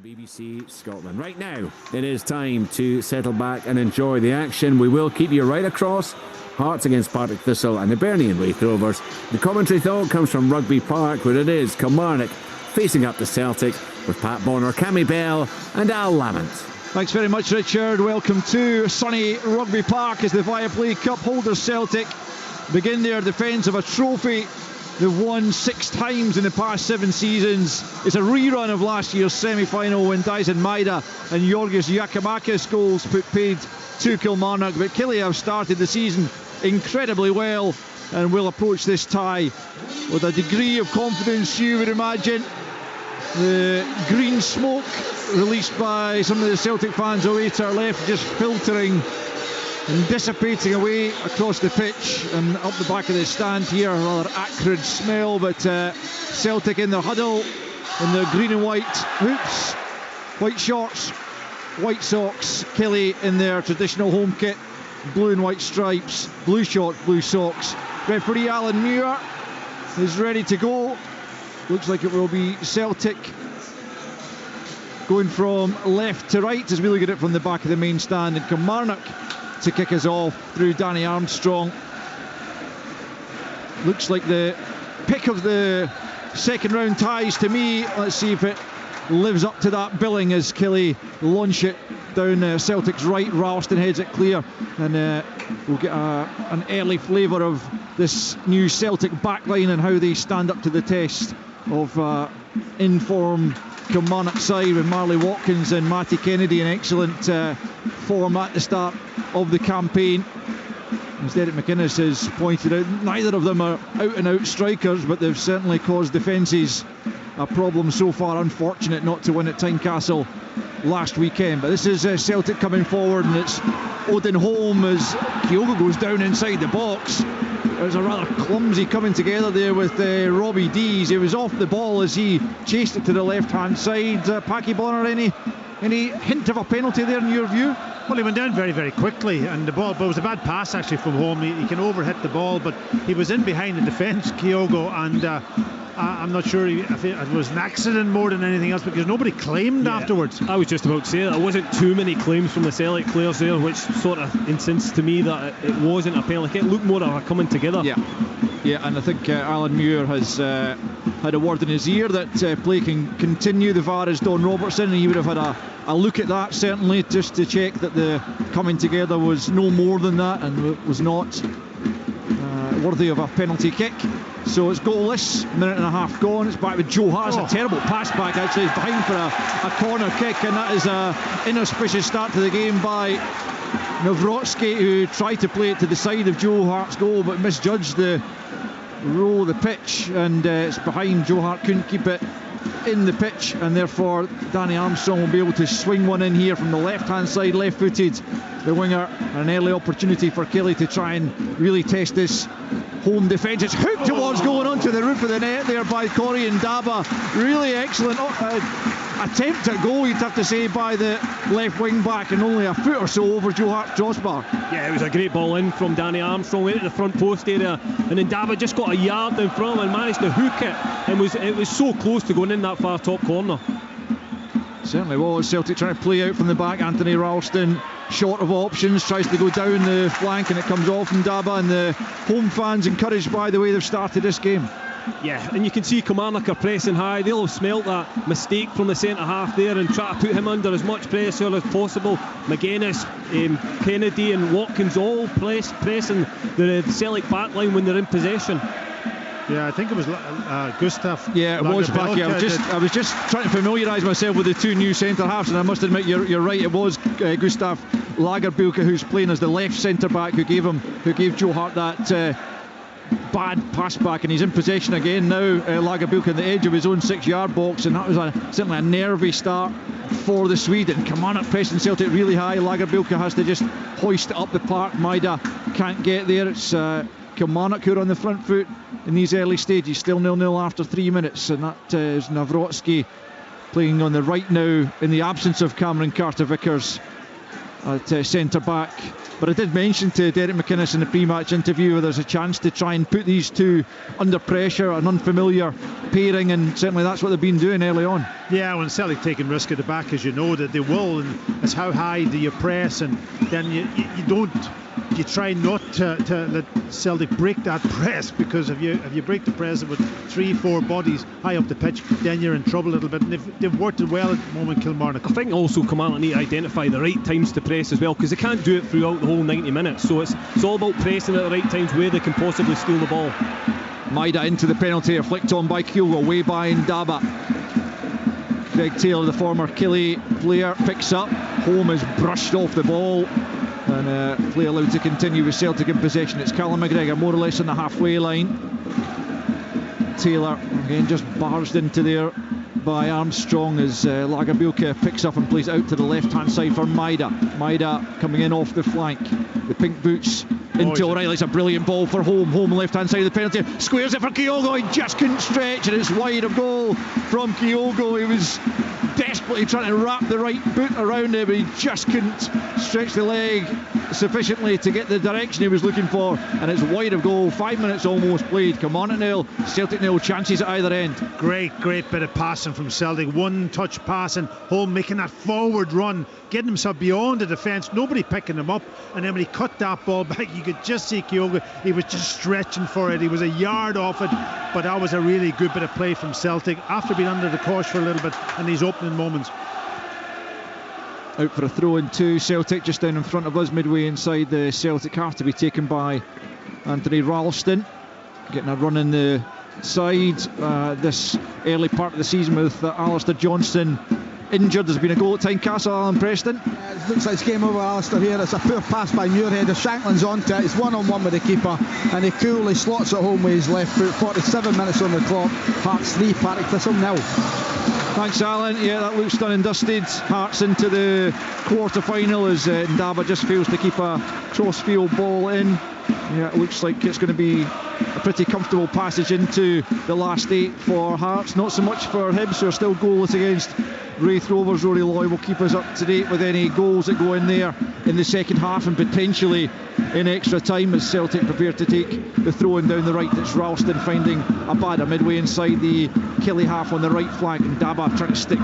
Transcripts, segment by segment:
BBC Scotland. Right now, it is time to settle back and enjoy the action. We will keep you right across Hearts against Partick Thistle and the Bernie and Leith Rovers. The commentary, though, comes from Rugby Park, where it is Kilmarnock facing up to Celtic with Pat Bonner, Cammy Bell and Al Lamont. Thanks very much, Richard. Welcome to sunny Rugby Park as the Viaplay Cup holders Celtic begin their defence of a trophy they've won 6 times in the past 7 seasons. It's a rerun of last year's semi-final when Dyson Maeda and Georgios Giacomakis goals put paid to Kilmarnock. But Killie have started the season incredibly well and will approach this tie with a degree of confidence, you would imagine. The green smoke released by some of the Celtic fans away to our left just filtering and dissipating away across the pitch and up the back of the stand here. A rather acrid smell, but Celtic in their huddle in their green and white hoops, white shorts, white socks. Killie in their traditional home kit, blue and white stripes, blue shorts, blue socks. Referee Alan Muir is ready to go. Looks like it will be Celtic going from left to right as we look at it from the back of the main stand, and Kilmarnock to kick us off through Danny Armstrong. Looks like the pick of the second round ties to me. Let's see if it lives up to that billing as Killie launch it down Celtic's right. Ralston heads it clear, and we'll get an early flavour of this new Celtic backline and how they stand up to the test of in-form Kilmarnock side with Marley Watkins and Matty Kennedy in excellent form at the start of the campaign. As Derek McInnes has pointed out, neither of them are out-and-out strikers, but they've certainly caused defences a problem so far. Unfortunate not to win at Tynecastle last weekend. But this is Celtic coming forward, and it's Odin Holm as Kyogo goes down inside the box. There's a rather clumsy coming together there with Robbie Dees. He was off the ball as he chased it to the left-hand side. Packy Bonner, any hint of a penalty there in your view? Well, he went down very, very quickly, and the ball, but it was a bad pass actually from Holm. He can overhit the ball, but he was in behind the defence, Kyogo, and I'm not sure if it was an accident more than anything else, because nobody claimed afterwards. I was just about to say that there wasn't too many claims from the Celtic players there, which sort of insists to me that it wasn't a penalty. It looked more of a coming together. Yeah, and I think Alan Muir has had a word in his ear that play can continue. The VAR is Don Robertson, and he would have had a look at that certainly just to check that the coming together was no more than that and was not worthy of a penalty kick. So it's goalless, minute and a half gone. It's back with Joe Hart. A terrible pass back actually. He's behind for a corner kick, and that is an inauspicious start to the game by Nawrocki, who tried to play it to the side of Joe Hart's goal but misjudged the roll of the pitch, and it's behind. Joe Hart couldn't keep it in the pitch, and therefore Danny Armstrong will be able to swing one in here from the left-hand side, left-footed, the winger. An early opportunity for Killie to try and really test this home defence. It's hooked towards going onto the roof of the net there by Corey and Daba. Really excellent attempt at goal, you'd have to say, by the left wing back, and only a foot or so over Joe Hart's crossbar. Yeah, it was a great ball in from Danny Armstrong, went to the front post area, and then Daba just got a yard in front of him and managed to hook it, and it was so close to going in that far top corner. Certainly was. Celtic trying to play out from the back. Anthony Ralston short of options, tries to go down the flank, and it comes off from Daba, and the home fans encouraged by the way they've started this game. Yeah, and you can see Kilmarnock are pressing high. They'll have smelt that mistake from the centre half there and try to put him under as much pressure as possible. McGuinness, Kennedy and Watkins all pressing the Celtic backline when they're in possession. Yeah, I think it was Gustav. Yeah, it was Packy. I was just trying to familiarise myself with the two new centre halves, and I must admit you're right. It was Gustav Lagerbielke who's playing as the left centre back who gave Joe Hart that bad pass back, and he's in possession again now. Lagerbielke on the edge of his own 6-yard box, and that was certainly a nervy start for the Swede. And Kilmarnock pressing Celtic really high. Lagerbielke has to just hoist it up the park. Maeda can't get there. It's Kilmarnock who are on the front foot in these early stages, still 0-0 after 3 minutes, and that is Nawrocki playing on the right now in the absence of Cameron Carter-Vickers. at centre-back. But I did mention to Derek McInnes in the pre-match interview there's a chance to try and put these two under pressure, an unfamiliar pairing, and certainly that's what they've been doing early on. Yeah, when Celtic taking risk at the back, as you know that they will, and it's how high do you press, and then you try not to let Celtic break that press, because if you break the press with 3-4 bodies high up the pitch, then you're in trouble a little bit, and they've worked it well at the moment, Kilmarnock. I think also Kilmarnock need to identify the right times to press as well, because they can't do it throughout the whole 90 minutes, so it's all about pressing at the right times where they can possibly steal the ball. Maida into the penalty area, flicked on by Kyogo, way by Ndaba. Greg Taylor, the former Killie player, picks up. Holm is brushed off the ball, and play allowed to continue with Celtic in possession. It's Callum McGregor more or less on the halfway line. Taylor again just barged into there by Armstrong as Lagerbielke picks up and plays out to the left hand side for Maida. Maida coming in off the flank, the pink boots into O'Reilly. It's a brilliant ball for Holm. Holm left hand side of the penalty, squares it for Kyogo. He just couldn't stretch, and it's wide of goal from Kyogo. He was desperately trying to wrap the right boot around it, but he just couldn't stretch the leg sufficiently to get the direction he was looking for, and it's wide of goal. 5 minutes almost played. Kilmarnock nil, Celtic nil. Chances at either end. Great bit of passing from Celtic. One touch passing, Holm making that forward run, getting himself beyond the defence, nobody picking him up, and then when he cut that ball back, you could just see Kyogo, he was just stretching for it. He was a yard off it, but that was a really good bit of play from Celtic after being under the cosh for a little bit in these opening moments. Out for a throw in two. Celtic just down in front of us, midway inside the Celtic half, to be taken by Anthony Ralston, getting a run in the side this early part of the season with Alistair Johnston injured. There's been a goal at Tynecastle, Alan Preston. It looks like it's game over, Alistair here. It's a poor pass by Muirhead. Shanklin's onto it. It's 1-on-1 with the keeper, and he coolly slots it home with his left foot. 47 minutes on the clock. Hearts 3, Partick Thistle 0. Thanks, Alan. Yeah, that looks done and dusted. Hearts into the quarter-final as Ndaba just fails to keep a cross-field ball in. Yeah, it looks like it's going to be a pretty comfortable passage into the last 8 for Hearts. Not so much for Hibs, who are still goalless against Wraith Rovers. Rory Loy will keep us up to date with any goals that go in there in the second half and potentially in extra time as Celtic prepare to take the throw-in down the right. It's Ralston finding Abada midway inside the Killie half on the right flank, and Ndaba trying to stick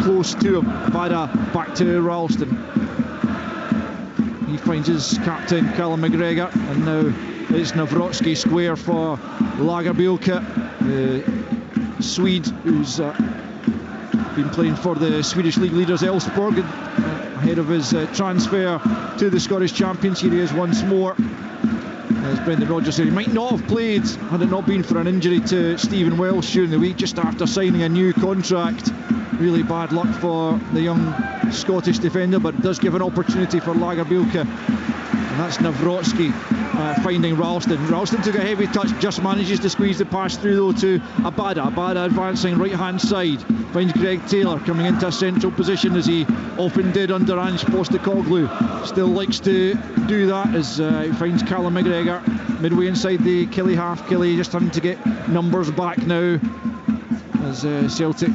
close to him. Abada back to Ralston. He finds his captain Callum McGregor, and now it's Nawrocki square for Lagerbielke, the Swede who's been playing for the Swedish league leaders Elfsborg ahead of his transfer to the Scottish champions. Here he is once more. As Brendan Rodgers said, he might not have played had it not been for an injury to Stephen Welsh during the week just after signing a new contract. Really bad luck for the young Scottish defender, but it does give an opportunity for Lagerbielke, and that's Nawrocki finding Ralston. Ralston took a heavy touch, just manages to squeeze the pass through though to Abada. Abada advancing right hand side, finds Greg Taylor coming into a central position as he often did under Ange Postecoglou. Still likes to do that as he finds Callum McGregor midway inside the Killie half. Killie just having to get numbers back now as Celtic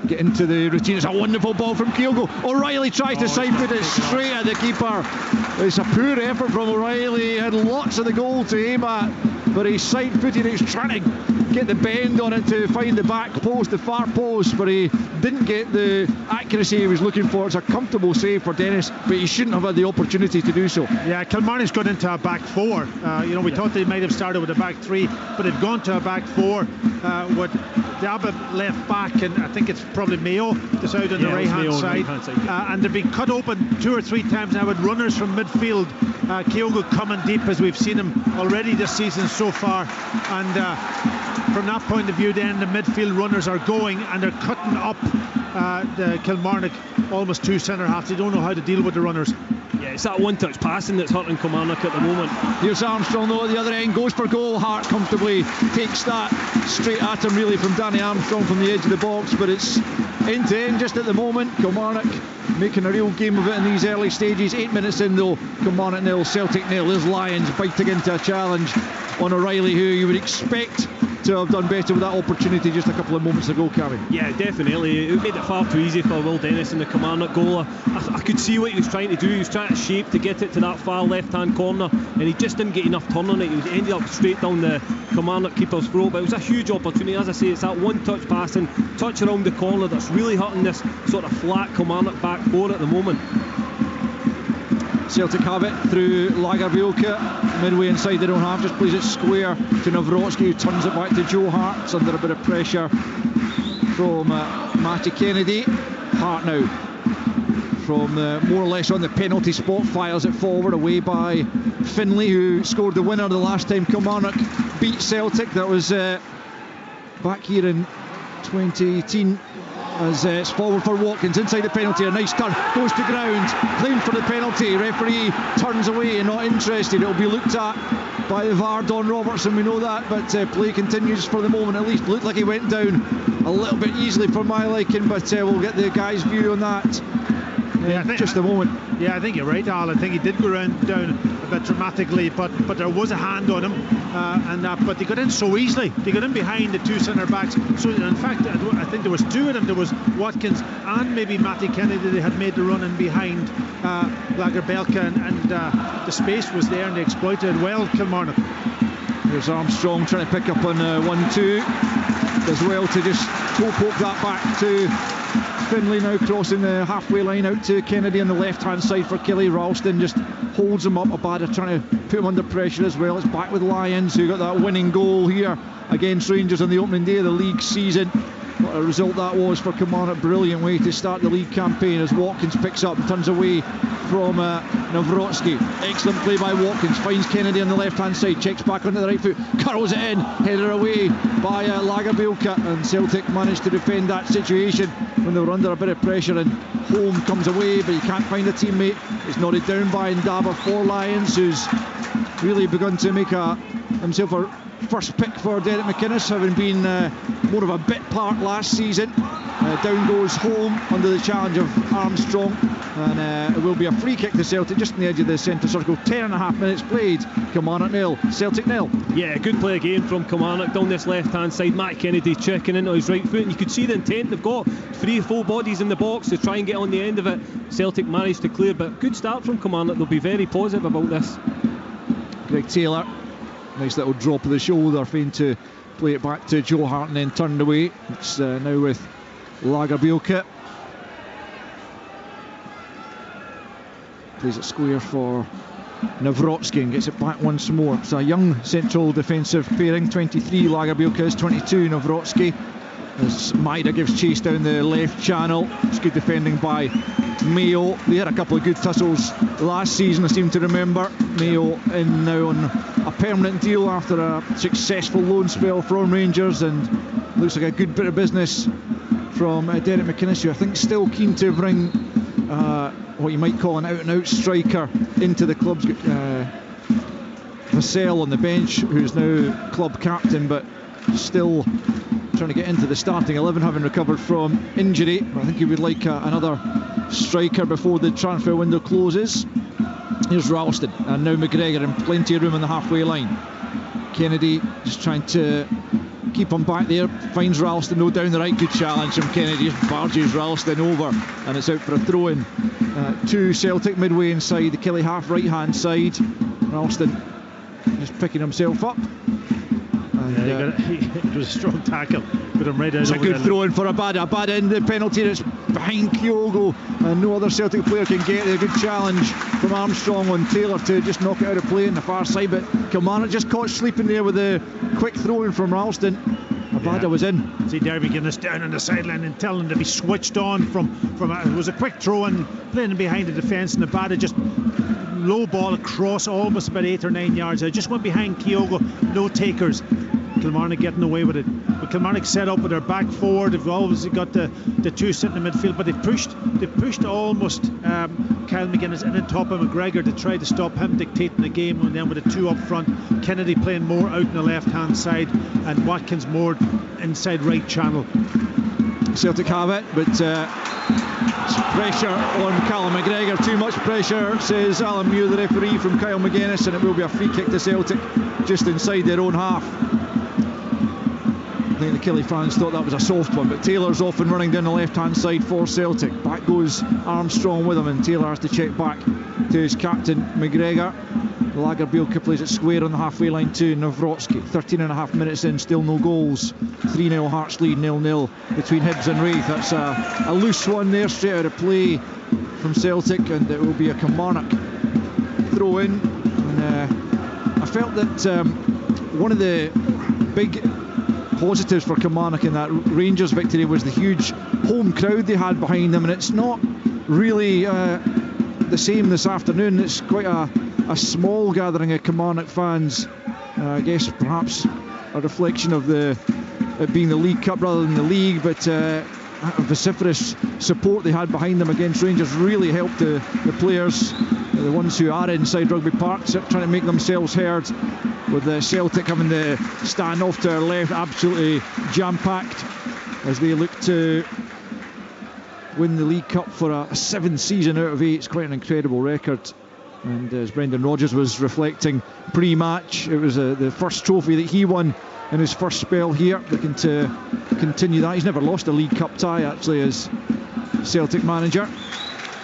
get into the routine. It's a wonderful ball from Kyogo. O'Reilly tries to side foot it straight at the keeper. It's a poor effort from O'Reilly. He had lots of the goal to aim at, but he's side footed. He's trying to get the bend on it to find the back post, the far post, but he didn't get the accuracy he was looking for. It's a comfortable save for Dennis, but he shouldn't have had the opportunity to do so. Yeah, Kilmarnock's got into a back 4. We thought they might have started with a back 3, but they've gone to a back 4 with Daba left back, and I think it's probably Mayo just out on the right hand side. And they've been cut open 2 or 3 times now with runners from midfield. Kyogo coming deep, as we've seen him already this season so far, and from that point of view then the midfield runners are going and they're cutting up the Kilmarnock almost 2 centre halves. They don't know how to deal with the runners. Yeah, it's that one-touch passing that's hurting Kilmarnock at the moment. Here's Armstrong though at the other end, goes for goal. Hart comfortably takes that straight at him really from Danny Armstrong from the edge of the box, but it's end to end just at the moment. Kilmarnock making a real game of it in these early stages. 8 minutes in though, Kilmarnock nil, Celtic nil. There's Lyons biting into a challenge on O'Reilly, who you would expect to to have done better with that opportunity just a couple of moments ago, Cammy. Yeah, definitely. It made it far too easy for Will Dennis and the Kilmarnock goaler. I could see what he was trying to do. He was trying to shape to get it to that far left-hand corner, and he just didn't get enough turn on it. He ended up straight down the Kilmarnock keeper's throat, but it was a huge opportunity. As I say, it's that one-touch passing, touch around the corner that's really hurting this sort of flat Kilmarnock back four at the moment. Celtic have it through Lagerbielke, midway inside their own half, just plays it square to Nawrocki, who turns it back to Joe Hart. It's under a bit of pressure from Matty Kennedy. Hart now, from more or less on the penalty spot, fires it forward, away by Finlay, who scored the winner the last time Kilmarnock beat Celtic. That was back here in 2018. As it's forward for Watkins, inside the penalty, a nice turn, goes to ground, claimed for the penalty, referee turns away, not interested. It'll be looked at by the VAR, Don Robertson, we know that, but play continues for the moment. At least looked like he went down a little bit easily for my liking, but we'll get the guy's view on that in just a moment. Yeah, I think you're right, Al. I think he did go down a bit dramatically, but there was a hand on him, but they got in so easily. They got in behind the two centre backs. So in fact, I think there was two of them. There was Watkins and maybe Matty Kennedy. They had made the run in behind Lagerbielke, and the space was there, and they exploited it well. Kilmarnock. Here's Armstrong trying to pick up on 1-2. Does well to just poke that back to Finlay, now crossing the halfway line out to Kennedy on the left hand side for Kelly. Ralston just holds him up. Abada trying to put him under pressure as well. It's back with Lyons, who got that winning goal here against Rangers on the opening day of the league season. What a result that was for Kilmarnock. Brilliant way to start the league campaign as Watkins picks up and turns away from Nawrocki. Excellent play by Watkins, finds Kennedy on the left hand side, checks back onto the right foot, curls it in, header away by Lagerbielke, and Celtic managed to defend that situation when they were under a bit of pressure, and Holm comes away but he can't find a teammate. It's nodded down by Ndaba for Lyons, who's really begun to make himself a first pick for Derek McInnes, having been more of a bit part last season. Down goes Holm under the challenge of Armstrong, and it will be a free kick to Celtic just on the edge of the centre circle. 10.5 minutes played. Kilmarnock 0, Celtic 0. Yeah, good play again from Kilmarnock down this left hand side. Matt Kennedy checking into his right foot, and you could see the intent. They've got 3 full bodies in the box to try and get on the end of it. Celtic managed to clear, but good start from Kilmarnock. They'll be very positive about this. Greg Taylor, nice little drop of the shoulder, feign to play it back to Joe Hart and then turned away. It's now with Lagerbielke. Plays it square for Nawrocki and gets it back once more. It's a young central defensive pairing. 23 Lagerbielke is, 22 Nawrocki. As Maida gives chase down the left channel. It's good defending by Mayo. They had a couple of good tussles last season, I seem to remember. Mayo in now on a permanent deal after a successful loan spell from Rangers, and looks like a good bit of business from Derek McInnes, who I think still keen to bring what you might call an out-and-out striker into the club's Vassell on the bench, who's now club captain, but still trying to get into the starting 11, having recovered from injury. But I think he would like another striker before the transfer window closes. Here's Ralston, and now McGregor, and plenty of room on the halfway line. Kennedy just trying to keep him back there, finds Ralston, no, down the right. Good challenge from Kennedy, just barges Ralston over, and it's out for a throw-in to Celtic midway inside the Kelly half right hand side. Ralston just picking himself up. It was a strong tackle, put him right out. It's a good throw-in for Abada in the penalty, and it's behind Kyogo, and no other Celtic player can get it. A good challenge from Armstrong on Taylor to just knock it out of play on the far side, but Kilmarnock just caught sleeping there with a quick throw-in from Ralston. Abada was in. See Derby getting us down on the sideline and telling him to be switched on from it was a quick throw-in, playing behind the defence, and Abada just low ball across almost about 8 or 9 yards. It just went behind Kyogo, no takers. Kilmarnock getting away with it, but Kilmarnock set up with their back four. They've obviously got the two sitting in the midfield, but they've pushed almost Kyle McGuinness in on top of McGregor to try to stop him dictating the game, and then with the two up front, Kennedy playing more out on the left hand side and Watkins more inside right channel. Celtic have it, but pressure on Callum McGregor, too much pressure, says Alan Muir, the referee, from Kyle McGuinness, and it will be a free kick to Celtic just inside their own half. think the Killie fans thought that was a soft one, but Taylor's off and running down the left-hand side for Celtic. Back goes Armstrong with him, and Taylor has to check back to his captain, McGregor. Lagerbielke plays it square on the halfway line to Nawrocki. 13.5 minutes in, still no goals. 3-0 Hearts lead, 0-0 between Hibs and Raith. That's a loose one there, straight out of play from Celtic, and it will be a Kilmarnock throw in. And I felt that one of the big positives for Kilmarnock in that Rangers victory was the huge home crowd they had behind them, and it's not really the same this afternoon. It's quite a small gathering of Kilmarnock fans. I guess perhaps a reflection of it being the League Cup rather than the league, but a vociferous support they had behind them against Rangers really helped the players, the ones who are inside Rugby Park, trying to make themselves heard, with Celtic having the stand off to their left absolutely jam-packed as they look to win the League Cup for a 7th season out of 8. It's quite an incredible record. And as Brendan Rodgers was reflecting pre-match, it was the first trophy that he won in his first spell here, looking to continue that. He's never lost a League Cup tie actually as Celtic manager.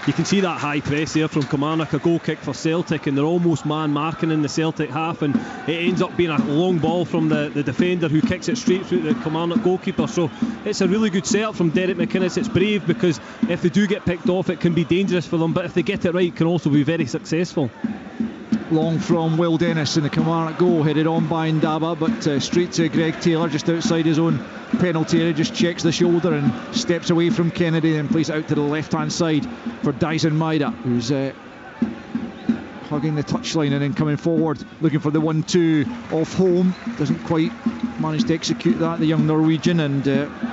You can see that high press there from Kilmarnock, a goal kick for Celtic, and they're almost man marking in the Celtic half, and it ends up being a long ball from the defender, who kicks it straight through the Kilmarnock goalkeeper. So it's a really good setup from Derek McInnes. It's brave, because if they do get picked off, it can be dangerous for them, but if they get it right, it can also be very successful. Long from Will Dennis in the Kilmarnock goal, headed on by Ndaba, but straight to Greg Taylor just outside his own penalty area. Just checks the shoulder and steps away from Kennedy, and plays it out to the left hand side for Dyson Maida, who's hugging the touchline and then coming forward looking for the 1-2 off home. Doesn't quite manage to execute that, the young Norwegian, and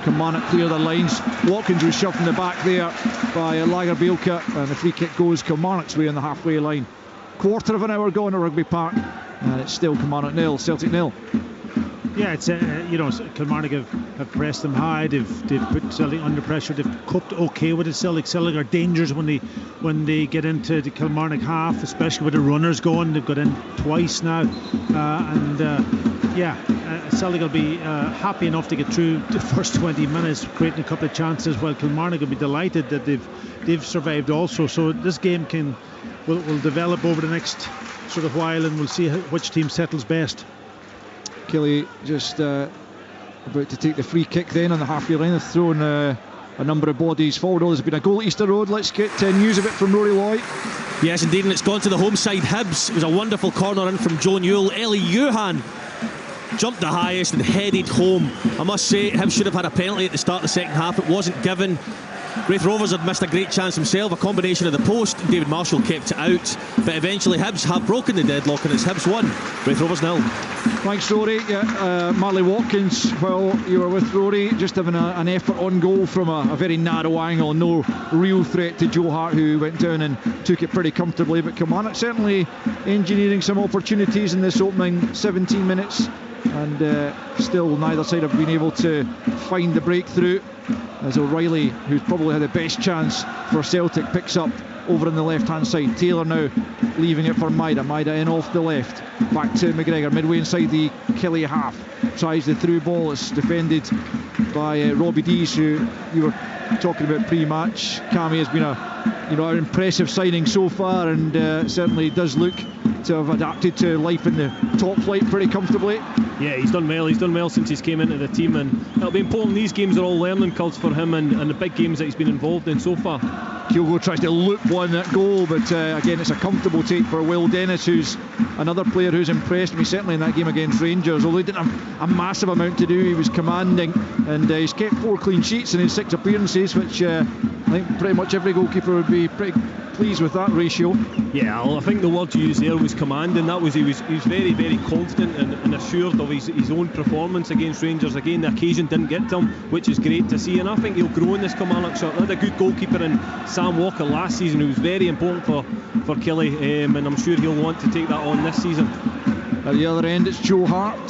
Kilmarnock clear their lines. Watkins was shoved in the back there by Lagerbielke, and the free kick goes Kilmarnock's way on the halfway line. Quarter of an hour gone at Rugby Park, and it's still Kilmarnock 0, Celtic 0. Yeah, it's Kilmarnock have pressed them high. They've put Celtic under pressure. They've coped okay with it. Celtic are dangerous when they get into the Kilmarnock half, especially with the runners going. They've got in twice now, Celtic will be happy enough to get through the first 20 minutes, creating a couple of chances, while Kilmarnock will be delighted that they've survived also. So this game will develop over the next sort of while, and we'll see which team settles best. Killie just about to take the free kick then on the halfway line. They've thrown a number of bodies forward. There's been a goal at Easter Road. Let's get news of it from Rory Loy. Yes, indeed, and it's gone to the home side, Hibs. It was a wonderful corner in from Joe Newell. Ellie Johan jumped the highest and headed home. I must say, Hibs should have had a penalty at the start of the second half. It wasn't given. Raith Rovers had missed a great chance himself, a combination of the post. David Marshall kept it out, but eventually Hibs have broken the deadlock, and it's Hibs 1, Raith Rovers 0. Thanks, Rory. Marley Watkins, while you were with Rory, just having an effort on goal from a very narrow angle. No real threat to Joe Hart, who went down and took it pretty comfortably, but Kilmarnock certainly engineering some opportunities in this opening 17 minutes, and still neither side have been able to find the breakthrough, as O'Reilly, who's probably had the best chance for Celtic, picks up over on the left hand side. Taylor now leaving it for Maida in off the left, back to McGregor midway inside the Killie half, tries the through ball. It's defended by Robbie Dees, who you were talking about pre-match. Cammy has been an impressive signing so far, and certainly does look to have adapted to life in the top flight pretty comfortably. Yeah, he's done well since he's came into the team, and it'll be important. These games are all learning curves for him, and the big games that he's been involved in so far. Kyogo tries to loop one at goal, but again it's a comfortable take for Will Dennis, who's another player who's impressed me, certainly in that game against Rangers. Although he didn't have a massive amount to do, he was commanding, and he's kept 4 clean sheets in his 6 appearances, which I think pretty much every goalkeeper would be pretty pleased with that ratio. Yeah, well, I think the word you used there was commanding. That was he was very, very confident and assured of his own performance against Rangers. Again, the occasion didn't get to him, which is great to see, and I think he'll grow in this Kilmarnock shirt. They had a good goalkeeper in Sam Walker last season, who was very important for Killie, and I'm sure he'll want to take that on this season. At the other end, it's Joe Hart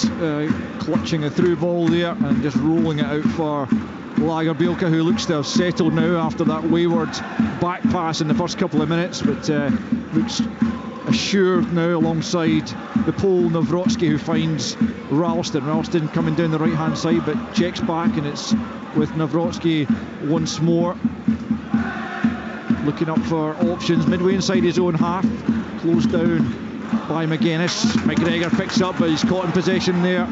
clutching a through ball there and just rolling it out for Lagerbielke, who looks to have settled now after that wayward back pass in the first couple of minutes, but looks assured now alongside the Pole Nawrocki, who finds Ralston. Ralston coming down the right hand side but checks back, and it's with Nawrocki once more, looking up for options midway inside his own half, closed down by McGuinness. McGregor picks up, but he's caught in possession there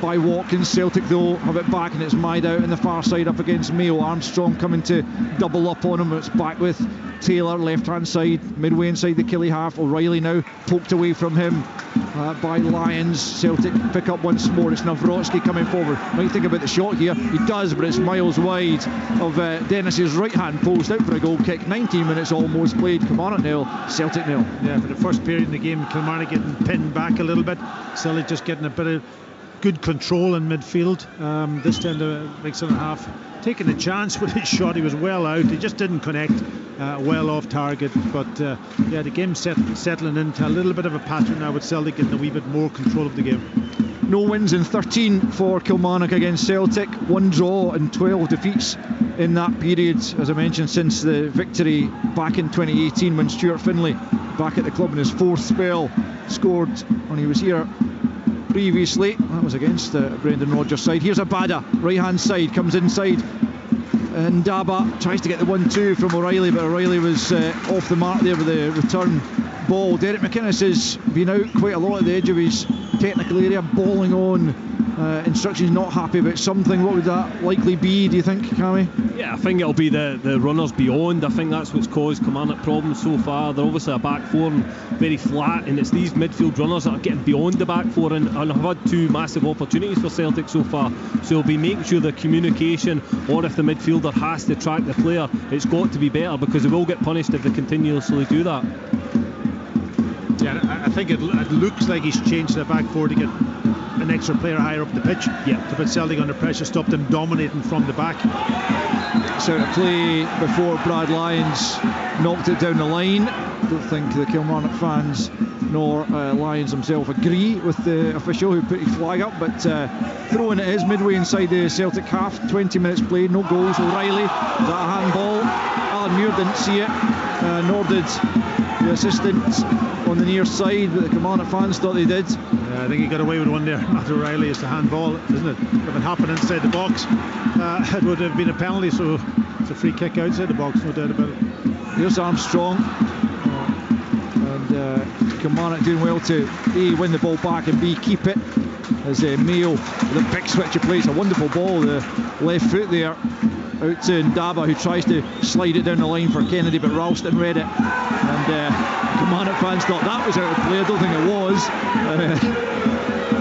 by Watkins. Celtic though have it back, and it's Maida out in the far side up against Mayo. Armstrong coming to double up on him. It's back with Taylor left hand side, midway inside the Killie half. O'Reilly now poked away from him by Lyons. Celtic pick up once more. It's Nawrocki coming forward. Might think about the shot here. He does, but it's miles wide of Dennis's right hand post, out for a goal kick. 19 minutes almost played. Kilmarnock 0, Celtic 0. Yeah, for the first period in the game, Kilmarnock getting pinned back a little bit. Celtic just getting a bit of good control in midfield. This time the big centre half taking a chance with his shot. He was well out. He just didn't connect well off target. But yeah, the game settling into a little bit of a pattern now, with Celtic getting a wee bit more control of the game. No wins in 13 for Kilmarnock against Celtic. 1 draw and 12 defeats in that period, as I mentioned, since the victory back in 2018 when Stuart Finlay, back at the club in his 4th spell, scored when he was here previously. That was against Brendan Rodgers' side. Here's Abada, right hand side, comes inside, and Daba tries to get the 1-2 from O'Reilly, but O'Reilly was off the mark there with the return ball. Derek McInnes has been out quite a lot at the edge of his technical area, bawling on instructions, not happy about something. What would that likely be, do you think, Cammy? Yeah, I think it'll be the runners beyond. I think that's what's caused Kilmarnock problems so far. They're obviously a back four and very flat, and it's these midfield runners that are getting beyond the back four and have had 2 massive opportunities for Celtic so far. So they'll be making sure the communication, or if the midfielder has to track the player, it's got to be better, because they will get punished if they continuously do that. Yeah, I think it looks like he's changed the back four to get an extra player higher up the pitch, to put Celtic under pressure, stop them dominating from the back. So to play before Brad Lyons knocked it down the line. Don't think the Kilmarnock fans nor Lyons himself agree with the official who put his flag up, but throwing it is midway inside the Celtic half. 20 minutes played, no goals. O'Reilly, is that a handball? Alan Muir didn't see it, nor did the assistant on the near side, but the Kilmarnock fans thought they did. I think he got away with one there. Matt O'Reilly, is the handball, isn't it? If it happened inside the box, it would have been a penalty, so it's a free kick outside the box, no doubt about it. Here's Armstrong, and Kilmarnock doing well to A, win the ball back, and B, keep it, as Mayo with a big switch of plays. A wonderful ball, the left foot there out to Ndaba, who tries to slide it down the line for Kennedy, but Ralston read it, and Kilmarnock fans thought that was out of play. I don't think it was.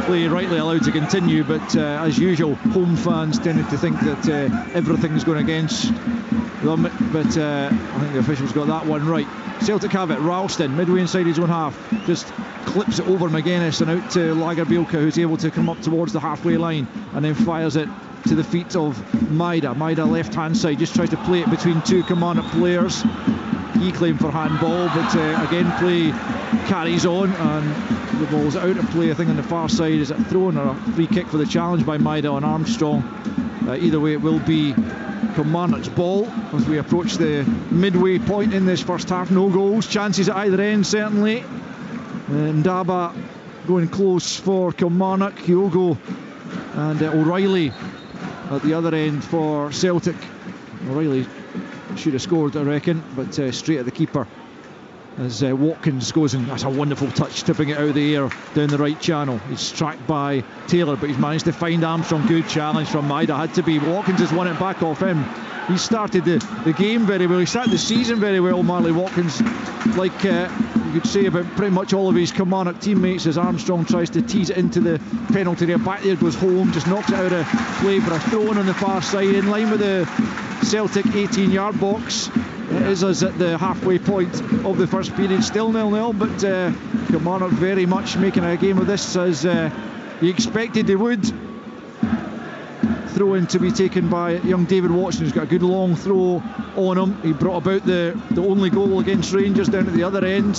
Play rightly allowed to continue, but as usual, home fans tended to think that everything's going against them, but I think the officials got that one right. Celtic have it. Ralston, midway inside his own half, just clips it over McGuinness and out to Lagerbielke, who's able to come up towards the halfway line, and then fires it to the feet of Maida. Maida left hand side, just tries to play it between 2 Kilmarnock players. He claimed for handball, but again play carries on, and the ball's out of play. I think on the far side. Is it a throw-in or a free kick for the challenge by Maida on Armstrong? Either way, it will be Kilmarnock's ball as we approach the midway point in this first half. No goals, chances at either end certainly. Ndaba going close for Kilmarnock. Kyogo and O'Reilly at the other end for Celtic. O'Reilly should have scored, I reckon, but straight at the keeper as Watkins goes, and that's a wonderful touch, tipping it out of the air down the right channel. He's tracked by Taylor, but he's managed to find Armstrong. Good challenge from Maida, had to be. Watkins has won it back off him. He started the game very well, he started the season very well, Marley Watkins, like you could say about pretty much all of his Kilmarnock teammates, as Armstrong tries to tease it into the penalty area. Back there goes Holm, just knocks it out of play for a throw-in on the far side, in line with the Celtic 18-yard box. It is us at the halfway point of the first period, still 0-0, but Kilmarnock very much making a game of this, as he expected they would. Throw in to be taken by young David Watson, who's got a good long throw on him. He brought about the only goal against Rangers down at the other end.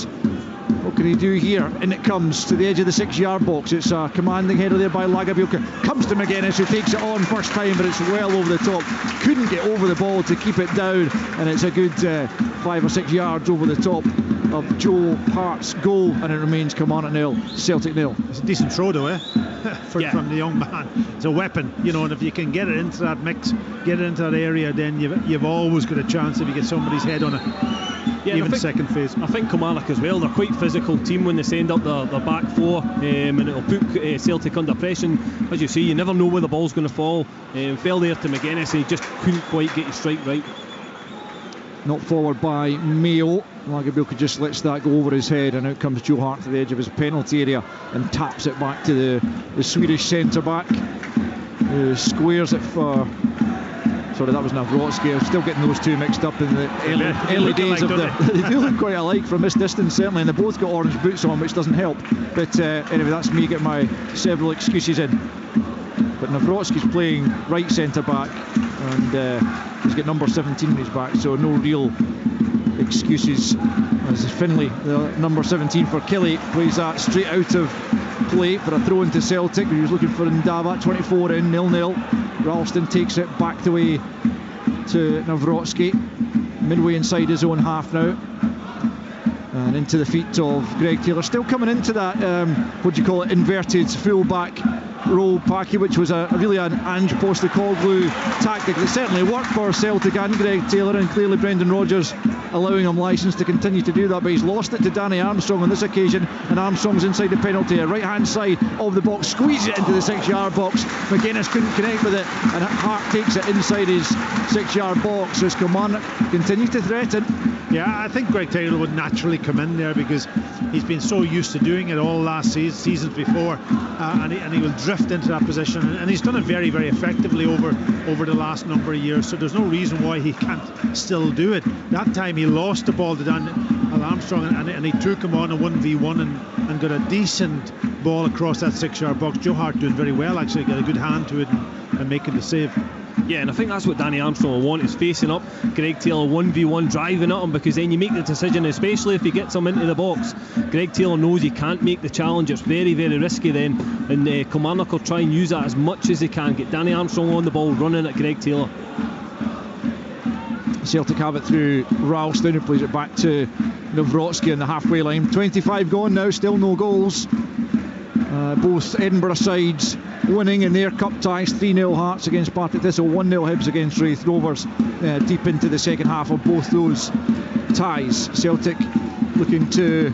What can he do here? And it comes to the edge of the 6-yard box. It's a commanding header there by Lagerbielke. Comes to McGuinness, who takes it on first time, but it's well over the top. Couldn't get over the ball to keep it down, and it's a good 5 or 6 yards over the top of Joe Hart's goal, and it remains Kilmarnock 0, Celtic 0. It's a decent throw though, Yeah. from the young man. It's a weapon, and if you can get it into that mix, get it into that area, then you've always got a chance if you get somebody's head on it. Yeah, even second phase. I think Kilmarnock as well, they're quite a physical team when they send up their back four, and it'll put Celtic under pressure. And as you say, you never know where the ball's going to fall. Fell there to McGuinness and he just couldn't quite get his strike right. Not forward by Mayo. Lagerbielke just lets that go over his head, and out comes Joe Hart to the edge of his penalty area and taps it back to the Swedish centre-back, who squares it for... Sorry, that was Nawrocki. I'm still getting those two mixed up in the early days of they do look quite alike from this distance, certainly, and they both got orange boots on, which doesn't help. But anyway, that's me getting my several excuses in. But Nawrocki's playing right centre-back, and he's got number 17 in his back, so no real excuses. As Finlay, the number 17 for Kelly, plays that straight out of play for a throw into Celtic. He was looking for Ndava, 24 in, 0-0. Ralston takes it back away to Nawrocki, midway inside his own half now, and into the feet of Greg Taylor, still coming into that inverted full-back role, Packy, which was really an Ange Postecoglou tactic that certainly worked for Celtic and Greg Taylor, and clearly Brendan Rodgers allowing him licence to continue to do that, but he's lost it to Danny Armstrong on this occasion, and Armstrong's inside the penalty area, right hand side of the box, squeezes it into the 6-yard box. McGuinness couldn't connect with it, and Hart takes it inside his 6-yard box as Kilmarnock continues to threaten. Yeah, I think Greg Taylor would naturally come in there because he's been so used to doing it all last seasons before, and he will drift into that position, and he's done it very, very effectively over the last number of years, so there's no reason why he can't still do it. That time he lost the ball to Dan Armstrong, and he took him on a 1v1 and got a decent ball across that 6-yard box. Joe Hart doing very well, actually, got a good hand to it and making the save. Yeah, and I think that's what Danny Armstrong will want, is facing up Greg Taylor 1v1, driving at him, because then you make the decision, especially if he gets him into the box. Greg Taylor knows he can't make the challenge, it's very, very risky then, and Kilmarnock will try and use that as much as they can, get Danny Armstrong on the ball, running at Greg Taylor. Celtic have it through Ralston, who plays it back to Nawrocki on the halfway line. 25 gone now, still no goals. Both Edinburgh sides winning in their cup ties. 3-0 Hearts against Partick Thistle, 1-0 Hibs against Raith Rovers, deep into the second half of both those ties. Celtic looking to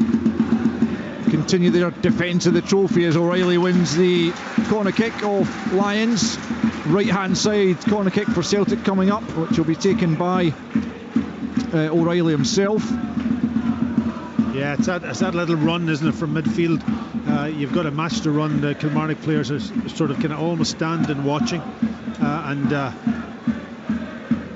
continue their defence of the trophy as O'Reilly wins the corner kick off Lions. Right hand side corner kick for Celtic coming up, which will be taken by O'Reilly himself. Yeah, it's that little run, isn't it, from midfield. You've got to match the run. The Kilmarnock players are sort of kind of almost standing watching, and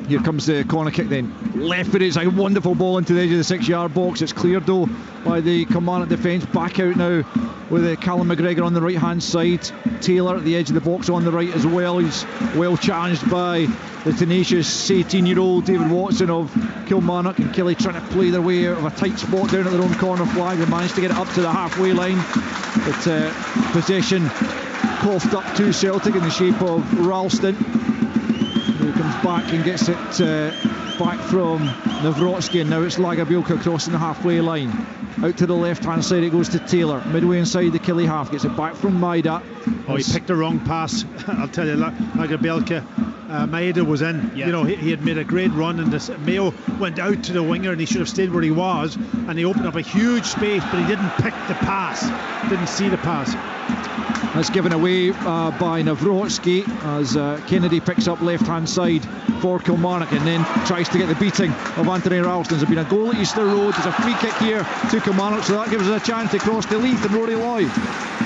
here comes the corner kick then. Left foot, it's a wonderful ball into the edge of the 6-yard box. It's cleared though by the Kilmarnock defence. Back out now with Callum McGregor on the right hand side. Taylor at the edge of the box on the right as well. He's well challenged by the tenacious 18-year-old David Watson of Kilmarnock, and Kelly trying to play their way out of a tight spot down at their own corner flag. They managed to get it up to the halfway line, but possession coughed up to Celtic in the shape of Ralston, who comes back and gets it back from Nawrocki, and now it's Lagerbielke crossing the halfway line. Out to the left hand side it goes to Taylor, midway inside the Killie half, gets it back from Maida. Oh, he picked the wrong pass. I'll tell you, Lagerbielke, Maida was in. Yeah. He had made a great run, and Mayo went out to the winger, and he should have stayed where he was, and he opened up a huge space, but he didn't pick the pass, didn't see the pass. That's given away by Nawrocki as Kennedy picks up left hand side for Kilmarnock, and then tries to get the beating of Anthony Ralston. There's been a goal at Easter Road, there's a free kick here to Kilmarnock, so that gives us a chance to cross to Leith and Rory Lloyd.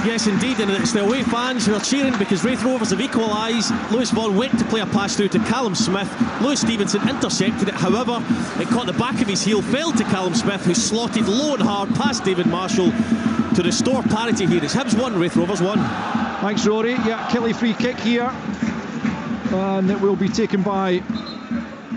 Yes indeed, and it's the away fans who are cheering because Raith Rovers have equalised. Lewis Vaughan went to play a pass through to Callum Smith. Lewis Stevenson intercepted it, however it caught the back of his heel, fell to Callum Smith, who slotted low and hard past David Marshall to restore parity here. It's Hibs 1, Raith Rovers 1. Thanks Rory. Yeah, Kelly free kick here, and it will be taken by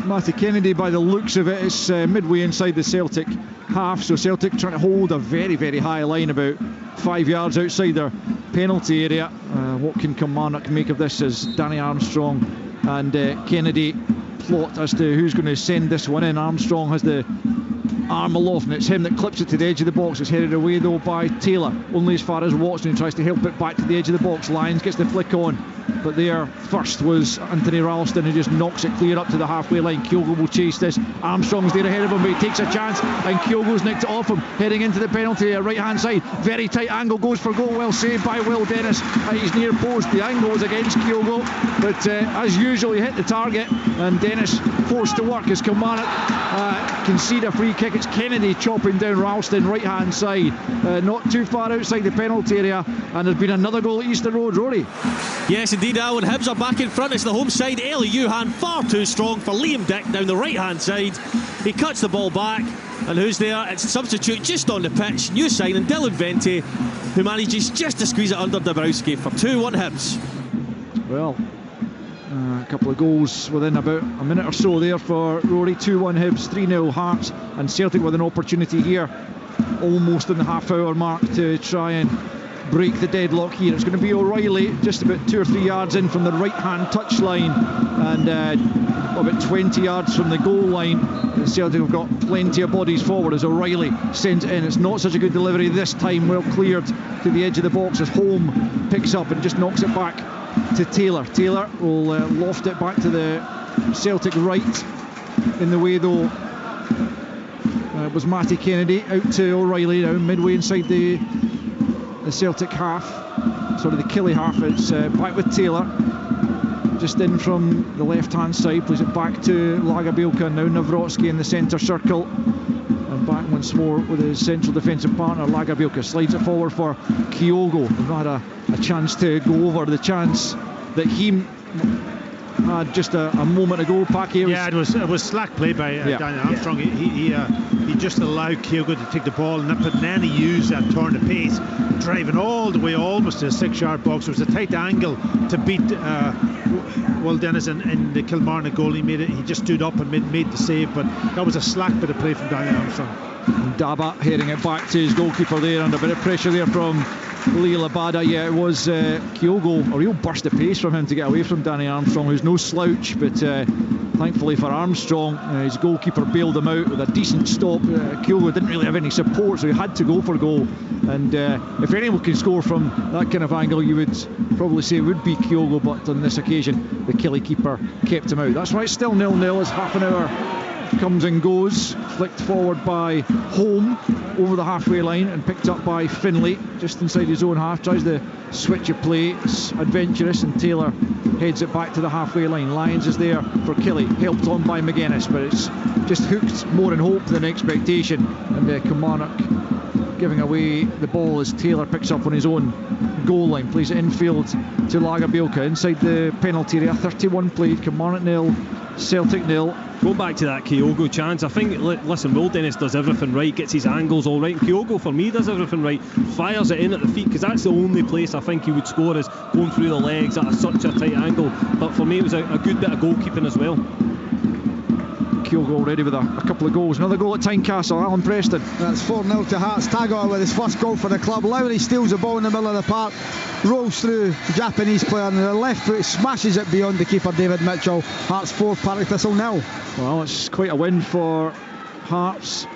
Matthew Kennedy. By the looks of it, it's midway inside the Celtic half, so Celtic trying to hold a very, very high line about 5 yards outside their penalty area. What can Kilmarnock make of this as Danny Armstrong and Kennedy plot as to who's going to send this one in? Armstrong has the arm aloft, and it's him that clips it to the edge of the box. It's headed away though by Taylor, only as far as Watson, who tries to help it back to the edge of the box. Lyons gets the flick on, but there first was Anthony Ralston, who just knocks it clear up to the halfway line. Kyogo will chase this. Armstrong's there ahead of him, but he takes a chance, and Kyogo's nicked it off him, heading into the penalty area, right hand side. Very tight angle, goes for goal, well saved by Will Dennis at his near post. The angle was against Kyogo, but as usual he hit the target, and Dennis forced to work as Kilmarnock concede a free kick. It's Kennedy chopping down Ralston right hand side, not too far outside the penalty area, and there's been another goal at Easter Road. Rory? Yes indeed, Alan. Hibs are back in front. It's the home side. Eli Johan far too strong for Liam Dick down the right hand side. He cuts the ball back, and who's there? It's a substitute just on the pitch, new signing Dylan Vente, who manages just to squeeze it under Dabrowski for 2-1 Hibs. Well, a couple of goals within about a minute or so there for Rory. 2-1 Hibs, 3-0 Hearts, and Celtic with an opportunity here almost in the half-hour mark to try and break the deadlock here. It's going to be O'Reilly just about 2 or 3 yards in from the right-hand touchline, and about 20 yards from the goal line. Celtic have got plenty of bodies forward as O'Reilly sends it in. It's not such a good delivery this time, well cleared to the edge of the box as Holm picks up and just knocks it back to Taylor. Taylor will loft it back to the Celtic right. In the way though was Matty Kennedy, out to O'Reilly now, midway inside the Celtic half, sort of the Killie half. It's back with Taylor, just in from the left hand side, plays it back to Lagerbielke. Now Nawrocki in the centre circle, and back once more with his central defensive partner Lagerbielke. Slides it forward for Kyogo. They've not had a chance to go over the chance that he had just a moment ago. Packy, it was slack play by Daniel Armstrong. He just allowed Kyogo to take the ball and nip it, and then he used that turn of pace, driving all the way almost to the 6-yard box. It was a tight angle to beat Will Dennis in the Kilmarnock goal. He just stood up and made the save, but that was a slack bit of play from Daniel Armstrong. Daba heading it back to his goalkeeper there, under a bit of pressure there from Lee Labada. Yeah, it was Kyogo, a real burst of pace from him to get away from Danny Armstrong, who's no slouch, but thankfully for Armstrong, his goalkeeper bailed him out with a decent stop. Kyogo didn't really have any support, so he had to go for goal, and if anyone can score from that kind of angle, you would probably say it would be Kyogo, but on this occasion the Killie keeper kept him out. That's right, still 0-0 as half an hour comes and goes. Flicked forward by Holm over the halfway line and picked up by Finlay just inside his own half. Tries the switch of play, it's adventurous, and Taylor heads it back to the halfway line. Lyons is there for Killie, helped on by McGuinness, but it's just hooked more in hope than expectation, and Kilmarnock giving away the ball as Taylor picks up on his own goal line, plays it infield to Lagerbielke inside the penalty area. 31 played, Kilmarnock 0, Celtic 0. Going back to that Kyogo chance, I think, listen, Will Dennis does everything right, gets his angles all right. Kyogo, for me, does everything right, fires it in at the feet, because that's the only place I think he would score, is going through the legs at such a tight angle. But for me, it was a good bit of goalkeeping as well. Kyogo already with a couple of goals. Another goal at Tynecastle, Alan Preston. That's 4-0 to Hearts. Tagoe with his first goal for the club. Lowry steals the ball in the middle of the park, rolls through the Japanese player, and the left foot smashes it beyond the keeper David Mitchell. Hearts 4, Partick Thistle 0. Well, it's quite a win for Hearts,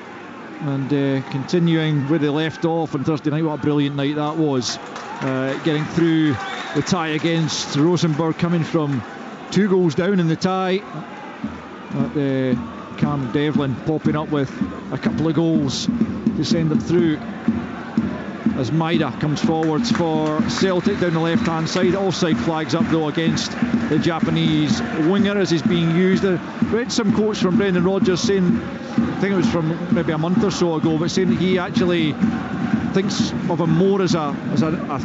and continuing where they left off on Thursday night. What a brilliant night that was, getting through the tie against Rosenborg, coming from 2 goals down in the tie. Cam Devlin popping up with a couple of goals to send them through, as Maida comes forwards for Celtic down the left hand side. Offside flags up though against the Japanese winger as he's being used. I read some quotes from Brendan Rodgers saying, I think it was from maybe a month or so ago, but saying that he actually thinks of him more as a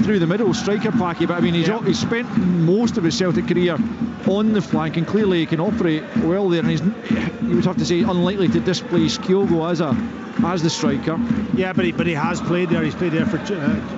through the middle striker, Packy. But I mean, he's spent most of his Celtic career on the flank, and clearly he can operate well there, and you would have to say unlikely to displace Kyogo as the striker. Yeah, but he has played there. He's played there for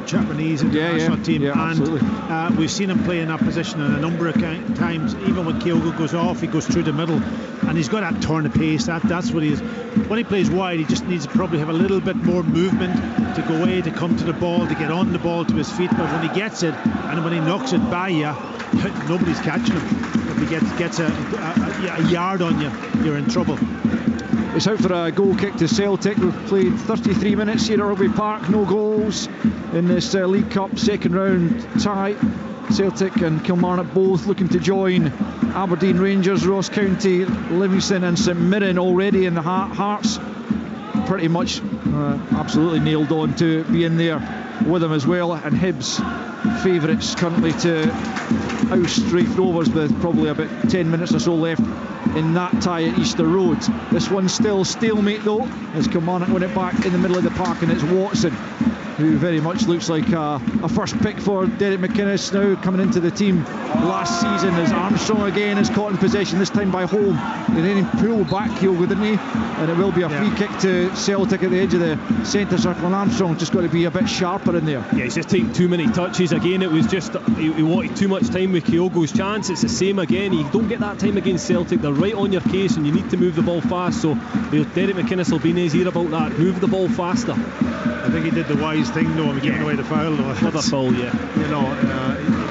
Japanese international team, and we've seen him play in that position a number of times. Even when Kyogo goes off, he goes through the middle, and he's got that turn of pace. That's what he is. When he plays wide, he just needs to probably have a little bit more movement to go away, to come to the ball, to get on the ball to his feet. But when he gets it, and when he knocks it by you, nobody's catching him. If he gets a yard on you, you're in trouble. It's out for a goal kick to Celtic. We've played 33 minutes here at Rugby Park, no goals in this League Cup second round tie. Celtic and Kilmarnock both looking to join Aberdeen, Rangers, Ross County, Livingston and St Mirren already in the Hearts. Pretty much absolutely nailed on to be in there with them as well. And Hibs favourites currently to oust Raith Rovers with probably about 10 minutes or so left in that tie at Easter Road. This one's still stalemate though, as Kilmarnock win it back in the middle of the park, and it's Watson who very much looks like a first pick for Derek McInnes now coming into the team last season, as Armstrong again is caught in possession, this time by Holm. And then he pulled back Kyogo, didn't he? And it will be a free kick to Celtic at the edge of the centre circle, and Armstrong's just got to be a bit sharper in there. Yeah, he's just taking too many touches again. It was just he wanted too much time with Kyogo's chance. It's the same again. You don't get that time against Celtic. They're right on your case and you need to move the ball fast, so Derek McInnes will be in his ear about that. Move the ball faster. I think he did the wise thing though, giving away the foul though. Another foul, yeah. You know,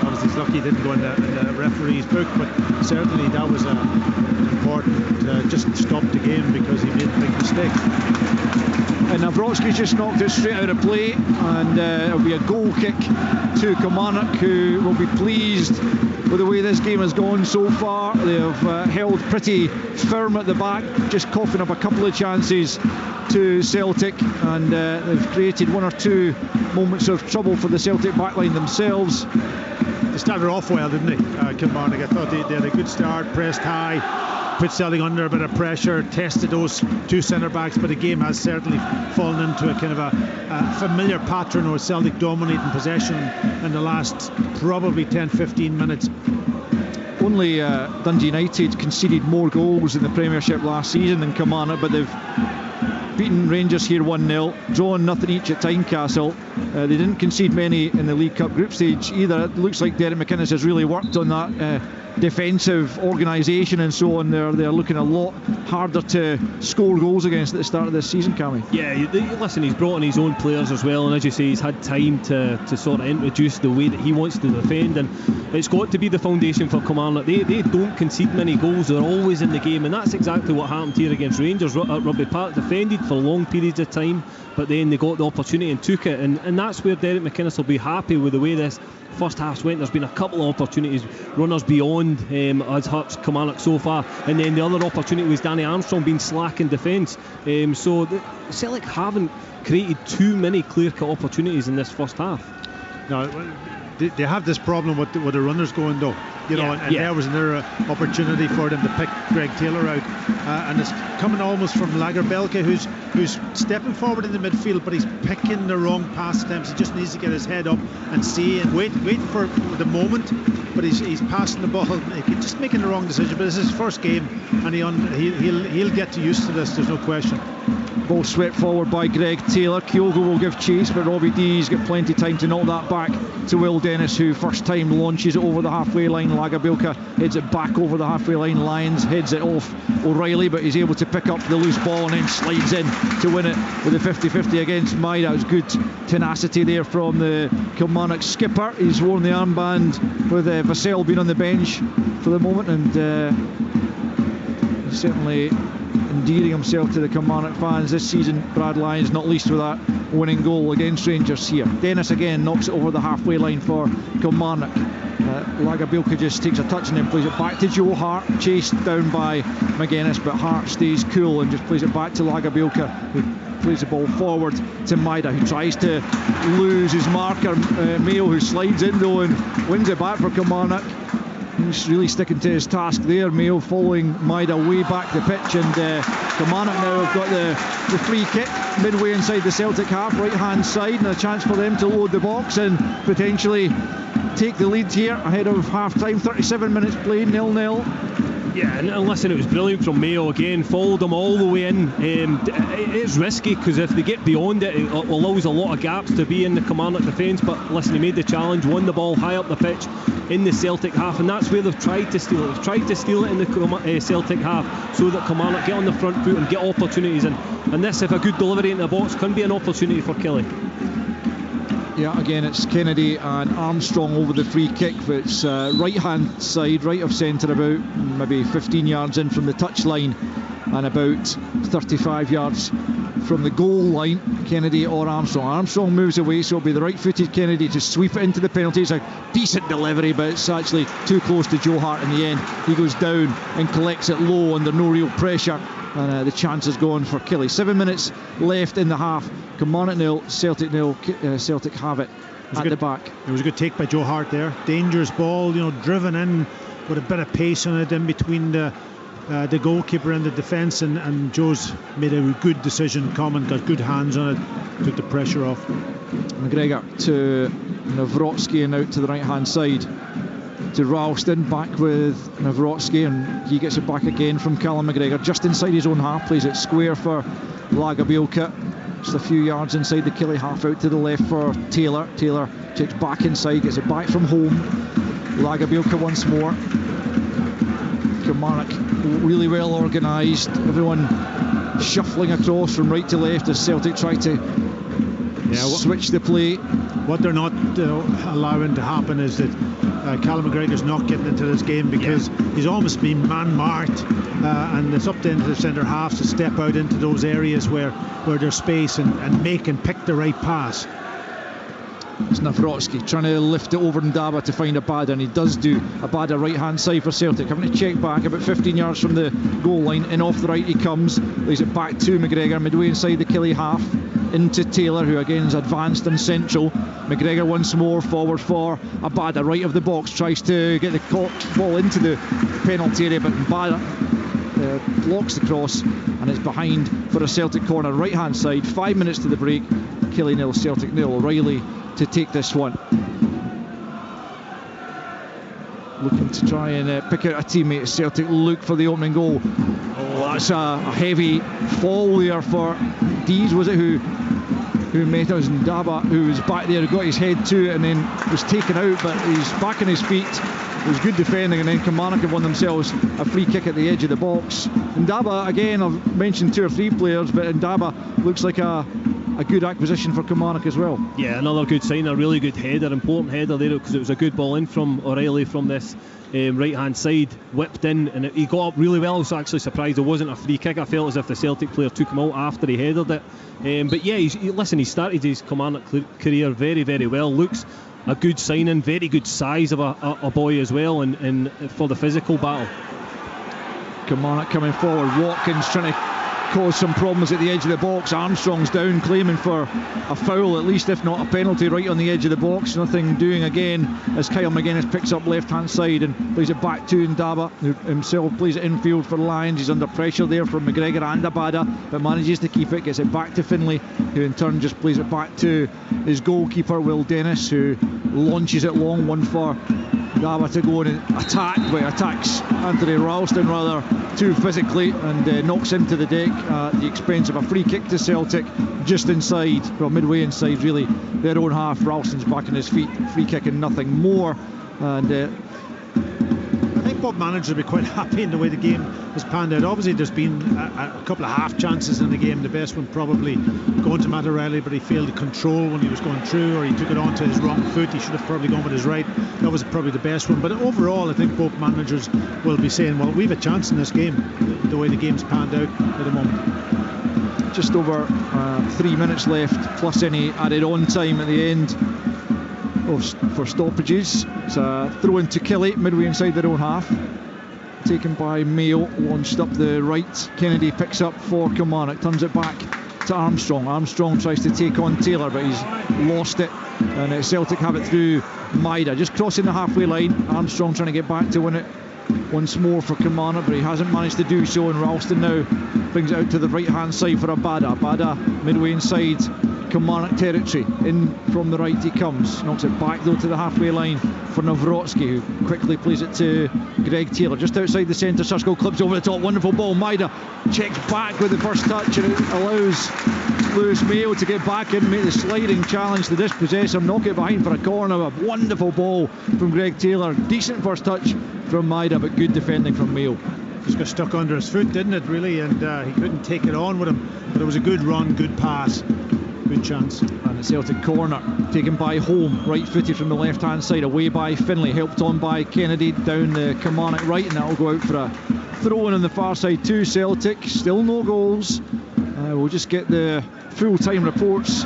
obviously he's lucky he didn't go in the referee's book, but certainly that was important. Just stopped the game because he made a big mistake. And Nawrocki's just knocked it straight out of play, and it'll be a goal kick to Kilmarnock, who will be pleased with the way this game has gone so far. They have held pretty firm at the back, just coughing up a couple of chances to Celtic, and they've created one or two moments of trouble for the Celtic backline themselves. They started off well, didn't they, Kilmarnock? I thought they had a good start, pressed high, put Celtic under a bit of pressure, tested those two centre backs, but the game has certainly fallen into a kind of a familiar pattern with Celtic dominating possession in the last probably 10-15 minutes. Only Dundee United conceded more goals in the Premiership last season than Kilmarnock, but they've beaten Rangers here 1-0, drawn nothing each at Tynecastle. They didn't concede many in the League Cup group stage either. It looks like Derek McInnes has really worked on that defensive organisation and so on. They're looking a lot harder to score goals against at the start of this season, Cammy. Yeah, listen, he's brought in his own players as well, and as you say, he's had time to sort of introduce the way that he wants to defend, and it's got to be the foundation for Kilmarnock. They don't concede many goals, they're always in the game, and that's exactly what happened here against Rangers at Rugby Park. Defended for long periods of time, but then they got the opportunity and took it, and that's where Derek McInnes will be happy with the way this first half went. There's been a couple of opportunities, runners beyond as hurts Kilmarnock so far, and then the other opportunity was Danny Armstrong being slack in defence. So Celtic haven't created too many clear-cut opportunities in this first half. No, they have this problem with the runners going though, you know, and there was another opportunity for them to pick Greg Taylor out, and it's coming almost from Lagerbielke, who's stepping forward in the midfield, but he's picking the wrong pass attempts. He just needs to get his head up and see and wait for the moment, but he's passing the ball, just making the wrong decision. But this is his first game, and he'll get used to this, there's no question. Ball swept forward by Greg Taylor. Kyogo will give chase, but Robbie D's got plenty of time to knock that back to Will Dennis, who first time launches it over the halfway line. Lagerbielke heads it back over the halfway line. Lyons heads it off O'Reilly, but he's able to pick up the loose ball and then slides in to win it with a 50-50 against Maida. It was good tenacity there from the Kilmarnock skipper. He's worn the armband with Vassell being on the bench for the moment, and he's certainly endearing himself to the Kilmarnock fans this season, Brad Lyons, not least with that winning goal against Rangers here. Dennis again knocks it over the halfway line for Kilmarnock. Lagerbielke just takes a touch and then plays it back to Joe Hart, chased down by McGuinness, but Hart stays cool and just plays it back to Lagerbielke, who plays the ball forward to Maida, who tries to lose his marker, Mayo, who slides in though and wins it back for Kilmarnock. He's really sticking to his task there, Mayo, following Maida way back the pitch, and Kilmarnock now have got the free kick midway inside the Celtic half, right hand side, and a chance for them to load the box and potentially take the lead here ahead of half time. 37 minutes played, 0-0. Yeah, and listen, it was brilliant from Mayo again, followed them all the way in. It's risky because if they get beyond it, it allows a lot of gaps to be in the Kilmarnock defence, but listen, he made the challenge, won the ball high up the pitch in the Celtic half, and that's where they've tried to steal it. They've tried to steal it in the Celtic half so that Kilmarnock get on the front foot and get opportunities, and this, if a good delivery in the box, can be an opportunity for Killie. Yeah, again it's Kennedy and Armstrong over the free kick, but it's right hand side, right of centre, about maybe 15 yards in from the touchline and about 35 yards from the goal line, Kennedy or Armstrong. Armstrong moves away, so it'll be the right-footed Kennedy to sweep it into the penalty. It's a decent delivery, but it's actually too close to Joe Hart in the end. He goes down and collects it low under no real pressure, and the chance is gone for Killie. 7 minutes left in the half. Kilmarnock 0, Celtic 0. Celtic have it at the back. It was a good take by Joe Hart there. Dangerous ball, driven in with a bit of pace on it in between the goalkeeper and the defence, and Joe's made a good decision. Common got good hands on it, took the pressure off. McGregor to Nawrocki and out to the right hand side to Ralston, back with Nawrocki, and he gets it back again from Callum McGregor just inside his own half, plays it square for Lagerbielke, just a few yards inside the Killie half, out to the left for Taylor. Taylor checks back inside, gets it back from home. Lagerbielke once more. Kilmarnock really well organised, everyone shuffling across from right to left as Celtic try to switch the play. What they're not allowing to happen is that Callum McGregor's not getting into this game, because he's almost been man-marked, and it's up to the centre halves to step out into those areas where there's space and make and pick the right pass. It's Nawrocki trying to lift it over Ndaba to find Abada, and he does do. Abada right hand side for Celtic, having to check back about 15 yards from the goal line. In off the right he comes, lays it back to McGregor midway inside the Killie half, into Taylor, who again is advanced and central. McGregor once more forward for Abada, right of the box, tries to get the ball into the penalty area, but Abada blocks the cross, and it's behind for a Celtic corner right hand side. 5 minutes to the break. Killie 0, Celtic 0. O'Reilly to take this one, looking to try and pick out a teammate. Celtic look for the opening goal. Oh, that's a heavy fall there for Dees, was it, who met us, and Ndaba, who was back there, got his head to it and then was taken out, but he's back on his feet. It was good defending, and then Kilmarnock have won themselves a free kick at the edge of the box. Ndaba, again, I've mentioned 2 or 3 players, but Ndaba looks like a good acquisition for Kilmarnock as well. Yeah, another good sign, a really good header, important header there, because it was a good ball in from O'Reilly from this right hand side, whipped in, and he got up really well. I was actually surprised it wasn't a free kick. I felt as if the Celtic player took him out after he headed it, but yeah, he started his Kilmarnock career very, very well. Looks a good signing, very good size of a boy as well, and for the physical battle. Kilmarnock coming forward, Watkins trying to cause some problems at the edge of the box. Armstrong's down, claiming for a foul at least, if not a penalty, right on the edge of the box. Nothing doing again as Kyle McGuinness picks up left hand side and plays it back to Ndaba, who himself plays it infield for Lions. He's under pressure there from McGregor and Abada, but manages to keep it, gets it back to Finlay, who in turn just plays it back to his goalkeeper Will Dennis, who launches it long, one for Ndaba to go and attacks Anthony Ralston rather too physically, and knocks him to the deck at the expense of a free kick to Celtic just inside, well, midway inside really, their own half. Ralston's back on his feet, free kick and nothing more. And I think both managers will be quite happy in the way the game has panned out. Obviously there's been a couple of half chances in the game, the best one probably going to Matt O'Reilly, but he failed to control when he was going through, or he took it onto his wrong foot. He should have probably gone with his right. That was probably the best one, but overall I think both managers will be saying, well, we have a chance in this game, the way the game's panned out at the moment. Just over 3 minutes left, plus any added on time at the end for stoppages. It's a throw into Killie midway inside their own half, taken by Mayo, launched up the right. Kennedy picks up for Kilmarnock, turns it back to Armstrong. Armstrong tries to take on Taylor, but he's lost it, and Celtic have it through Maida, just crossing the halfway line. Armstrong trying to get back to win it once more for Kilmarnock, but he hasn't managed to do so, and Ralston now brings it out to the right hand side for Abada. Abada midway inside Kilmarnock territory, in from the right he comes, knocks it back though to the halfway line for Nawrocki, who quickly plays it to Greg Taylor just outside the centre circle, clips over the top, wonderful ball. Maida checks back with the first touch, and it allows Lewis Mayo to get back in, make the sliding challenge to dispossess him, knock it behind for a corner. A wonderful ball from Greg Taylor, decent first touch from Maida, but good defending from Mayo. Just got stuck under his foot, didn't it, really, and he couldn't take it on with him, but it was a good run, good pass, good chance. And the Celtic corner taken by Holm, right footed from the left hand side, away by Finlay, helped on by Kennedy down the Kilmarnock right, and that'll go out for a throw in on the far side to Celtic. Still no goals. We'll just get the full-time reports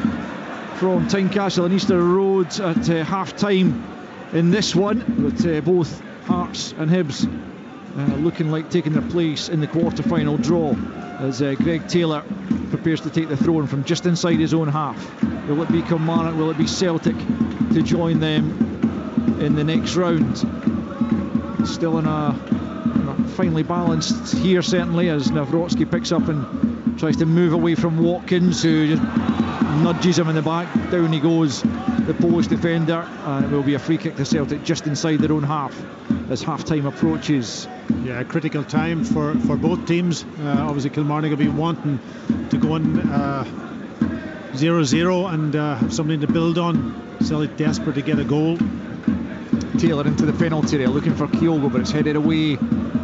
from Tynecastle and Easter Road at half-time in this one, with both Hearts and Hibs looking like taking their place in the quarter-final draw, as Greg Taylor prepares to take the throw-in from just inside his own half. Will it be Kilmarnock? Will it be Celtic to join them in the next round? Still in a finely balanced here, certainly, as Nawrocki picks up and tries to move away from Watkins, who just nudges him in the back. Down he goes, the Polish defender, and it will be a free kick to Celtic just inside their own half as half-time approaches. Yeah, critical time for both teams. Obviously Kilmarnock will be wanting to go on 0-0 and have something to build on. Celtic desperate to get a goal. Taylor into the penalty area, looking for Kyogo, but it's headed away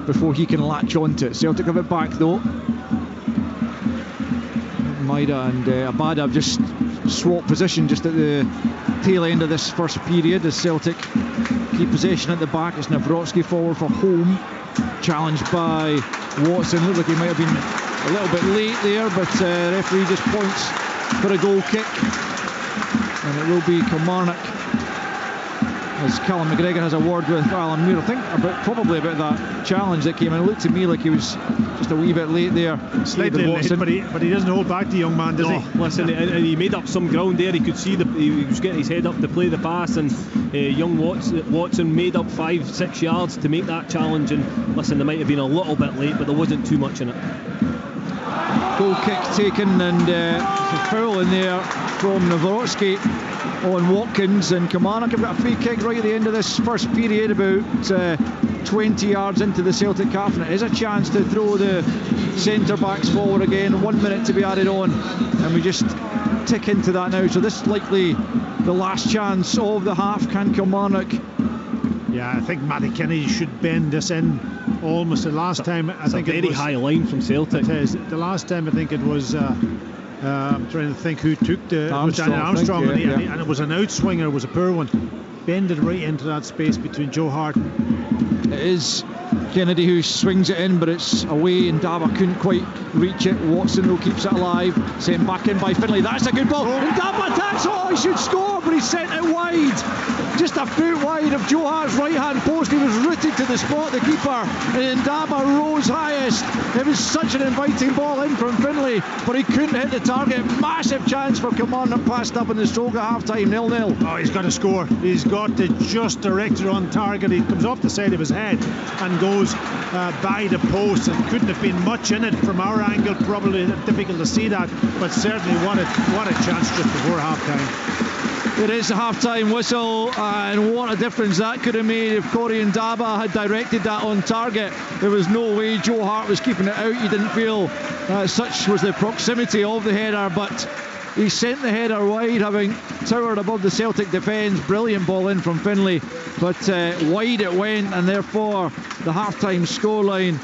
before he can latch onto it. Celtic have it back though. Maida and Abada have just swapped position just at the tail end of this first period as Celtic keep possession at the back. It's Nawrocki forward for home, challenged by Watson. Looked like he might have been a little bit late there, but the referee just points for a goal kick, and it will be Kilmarnock as Callum McGregor has a word with Alan Muir, I think probably about that challenge that came in. It looked to me like he was just a wee bit late there. Slightly late, but he doesn't hold back the young man, does he? Listen, he made up some ground there. He could see he was getting his head up to play the pass, and young Watson made up 5-6 yards to make that challenge. And listen, they might have been a little bit late, but there wasn't too much in it. Goal kick taken, and a foul in there from Nawrocki on Watkins, and Kilmarnock have got a free kick right at the end of this first period, about 20 yards into the Celtic half, and it is a chance to throw the centre backs forward again. 1 minute to be added on, and we just tick into that now. So this is likely the last chance of the half. Can Kilmarnock? Yeah, I think Matty Kennedy should bend this in almost. The last time I think a very high line from Celtic. It is. The last time I think it was I'm trying to think who took the Armstrong, and it was an outswinger. It was a poor one, bended right into that space between Joe Hart. It is Kennedy who swings it in, but it's away, and Daba couldn't quite reach it. Watson though keeps it alive, sent back in by Finlay. That's a good ball, and Daba attacks. Oh, he should score, but he sent it wide, just a foot wide of Joe Hart's right hand post. He was rooted to the spot, the keeper, and Daba rose highest. It was such an inviting ball in from Finlay, but he couldn't hit the target. Massive chance for Kilmarnock, passed up in the stroke of half time, 0-0. Oh, he's got to score. He's got to just direct it on target. He comes off the side of his head and goes by the post, and couldn't have been much in it from our angle. Probably difficult to see that, but certainly what a chance just before half time. It is a half-time whistle, and what a difference that could have made if Corey and Daba had directed that on target. There was no way Joe Hart was keeping it out. You didn't feel such was the proximity of the header, but he sent the header wide, having towered above the Celtic defence. Brilliant ball in from Finlay, but wide it went, and therefore the half-time scoreline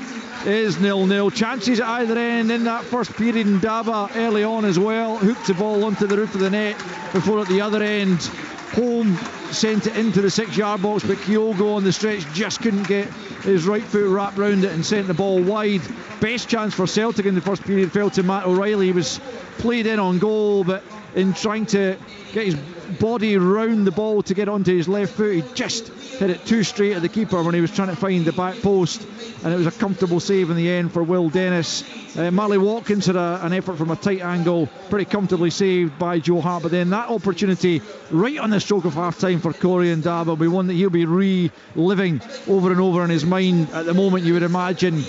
is 0-0. Chances at either end in that first period, and Daba early on as well hooked the ball onto the roof of the net before at the other end Home sent it into the 6-yard box, but Kyogo on the stretch just couldn't get his right foot wrapped round it and sent the ball wide. Best chance for Celtic in the first period fell to Matt O'Reilly. He was played in on goal, but in trying to get his body round the ball to get onto his left foot, he just hit it too straight at the keeper when he was trying to find the back post, and it was a comfortable save in the end for Will Dennis. Marley Watkins had an effort from a tight angle, pretty comfortably saved by Joe Hart, but then that opportunity right on the stroke of half time for Corey and Daba will be one that he'll be reliving over and over in his mind at the moment, you would imagine,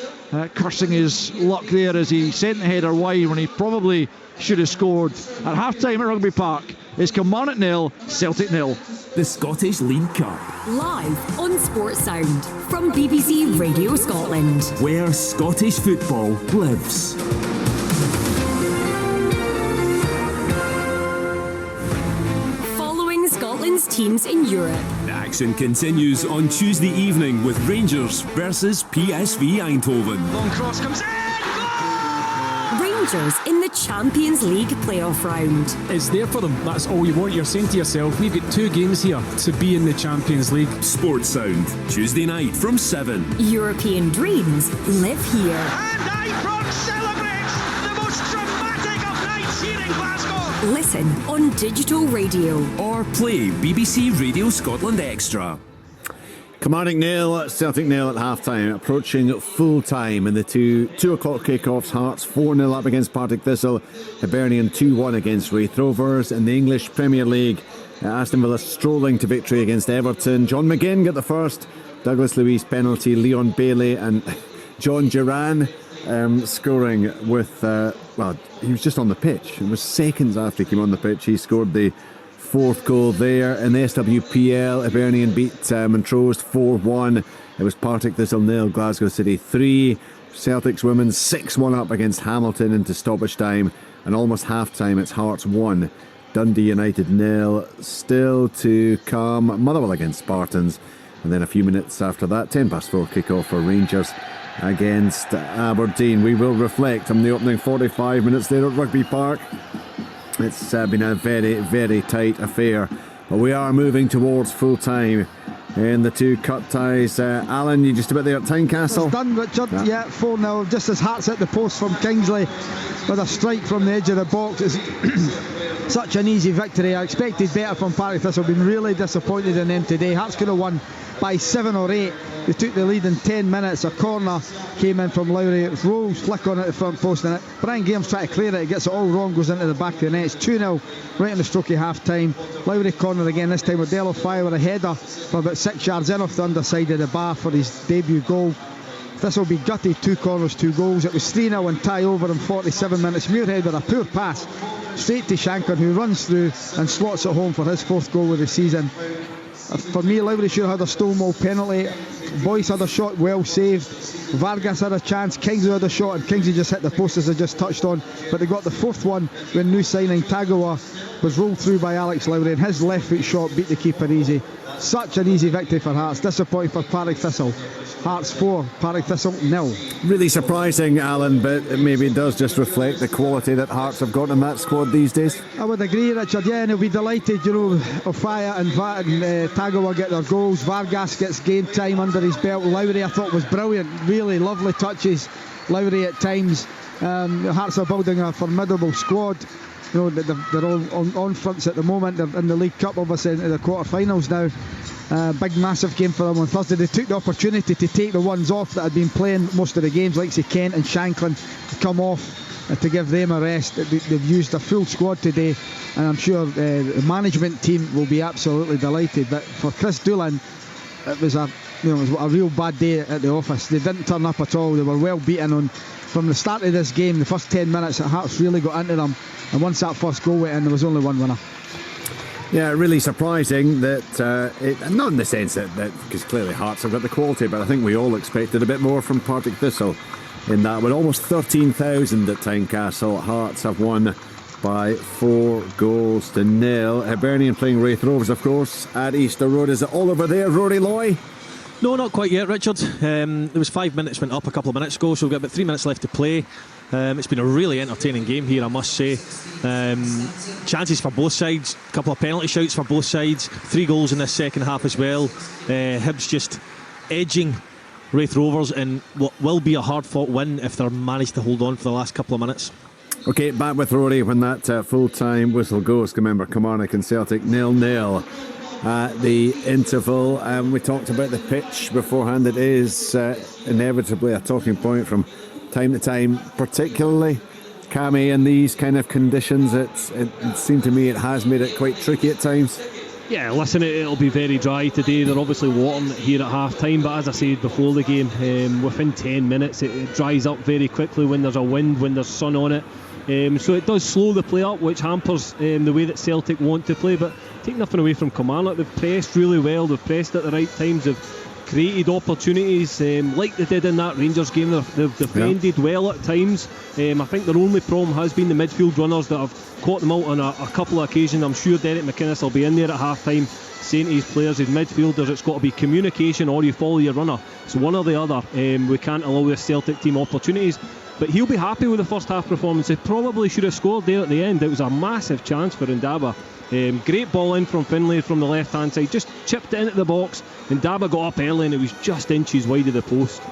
cursing his luck there as he sent the header wide when he probably should have scored. At half time at Rugby Park, it's Kilmarnock 0, Celtic 0. The Scottish League Cup. Live on Sports Sound from BBC Radio Scotland. Where Scottish football lives. Following Scotland's teams in Europe. The action continues on Tuesday evening with Rangers versus PSV Eindhoven. Long cross comes in! Rangers in the Champions League playoff round. It's there for them. That's all you want. You're saying to yourself, we've got 2 games here to be in the Champions League. Sports Sound, Tuesday night from 7. European dreams live here. And Ibrox celebrates the most dramatic of nights here in Glasgow. Listen on digital radio. Or play BBC Radio Scotland Extra. Kilmarnock 0, Celtic 0 at half-time, approaching full-time in the 2 o'clock kick-offs. Hearts 4-0 up against Partick Thistle, Hibernian 2-1 against Wraith Rovers. In the English Premier League, Aston Villa strolling to victory against Everton. John McGinn got the first, Douglas Luiz penalty, Leon Bailey and John Duran scoring with, he was just on the pitch. It was seconds after he came on the pitch. He scored the 4th goal there. In the SWPL, Hibernian beat Montrose 4-1. It was Partick Thistle 0, Glasgow City 3. Celtic's women 6-1 up against Hamilton into stoppage time, and almost half-time it's Hearts 1, Dundee United 0. Still to come, Motherwell against Spartans, and then a few minutes after that, 4:10 kick-off for Rangers against Aberdeen. We will reflect on the opening 45 minutes there at Rugby Park. It's been a very, very tight affair, but we are moving towards full time in the 2 cut ties. Alan, you just about there at Tynecastle? It's done, Richard. Yeah, 4-0. Just as Hearts hit the post from Kingsley with a strike from the edge of the box. It's such an easy victory. I expected better from Partick Thistle. Been really disappointed in them today. Hearts could have won by 7 or 8. They took the lead in 10 minutes. A corner came in from Lowry. It's Rolls flick on at the front post, and Brian Graham's trying to clear it. He gets it all wrong, goes into the back of the net. It's 2-0 right in the stroke of half time. Lowry corner again, this time with Delo Fire with a header from about 6 yards in off the underside of the bar for his debut goal. This will be gutted. 2 corners, 2 goals. It was 3-0 and tie over in 47 minutes. Muirhead with a poor pass straight to Shanker, who runs through and slots it home for his 4th goal of the season. For me, Lowry should have had a Stonewall penalty. Boyce had a shot well saved. Vargas had a chance. Kingsley had a shot, and Kingsley just hit the post as I just touched on. But they got the 4th one when new signing Tagawa was rolled through by Alex Lowry, and his left foot shot beat the keeper easy. Such an easy victory for Hearts. Disappointing for Partick Thistle. Hearts 4, Partick Thistle 0. Really surprising, Alan, but maybe it does just reflect the quality that Hearts have got in that squad these days. I would agree, Richard. Yeah, and he'll be delighted. Ofaya and Tagawa get their goals. Vargas gets game time under his belt. Lowry, I thought, was brilliant. Really lovely touches. Lowry at times. Hearts are building a formidable squad. They're all on fronts at the moment. They're in the League Cup, obviously, into the quarter-finals now. Big, massive game for them on Thursday. They took the opportunity to take the ones off that had been playing most of the games, like say Kent and Shanklin, to come off to give them a rest. They've used a full squad today, and I'm sure the management team will be absolutely delighted. But for Chris Doolan, it was a real bad day at the office. They didn't turn up at all. They were well beaten on from the start of this game. The first 10 minutes, Hearts really got into them, and once that first goal went in, there was only one winner. Yeah, really surprising that, not in the sense that because clearly Hearts have got the quality, but I think we all expected a bit more from Partick Thistle in that. With almost 13,000 at Tynecastle, Hearts have won by 4-0. Hibernian playing Wraith Rovers, of course, at Easter Road. Is it all over there, Rory Loy? No, not quite yet, Richard. There was 5 minutes went up a couple of minutes ago, so we've got about 3 minutes left to play. It's been a really entertaining game here, I must say. Chances for both sides, a couple of penalty shouts for both sides, 3 goals in this second half as well. Hibs just edging Wraith Rovers in what will be a hard-fought win if they're managed to hold on for the last couple of minutes. OK, back with Rory when that full-time whistle goes. Remember, Kilmarnock and Celtic 0-0 at the interval. We talked about the pitch beforehand. It is inevitably a talking point from time to time, particularly Cammy in these kind of conditions. It seemed to me it has made it quite tricky at times. Yeah, listen, it'll be very dry today. They're obviously watering it here at half time, but as I said before the game, within 10 minutes it dries up very quickly when there's a wind, when there's sun on it. So it does slow the play up, which hampers the way that Celtic want to play. But take nothing away from Kilmarnock. They've pressed really well, they've pressed at the right times, they've created opportunities like they did in that Rangers game. They've defended well at times. I think their only problem has been the midfield runners that have caught them out on a couple of occasions. I'm sure Derek McInnes will be in there at half time saying to his players, his midfielders, it's got to be communication or you follow your runner. It's one or the other. We can't allow this Celtic team opportunities. but he'll be happy with the first half performance. He probably should have scored there at the end. It was a massive chance for Ndaba. Great ball in from Finlay from the left hand side, just chipped it into the box. Ndaba got up early and it was just inches wide of the post.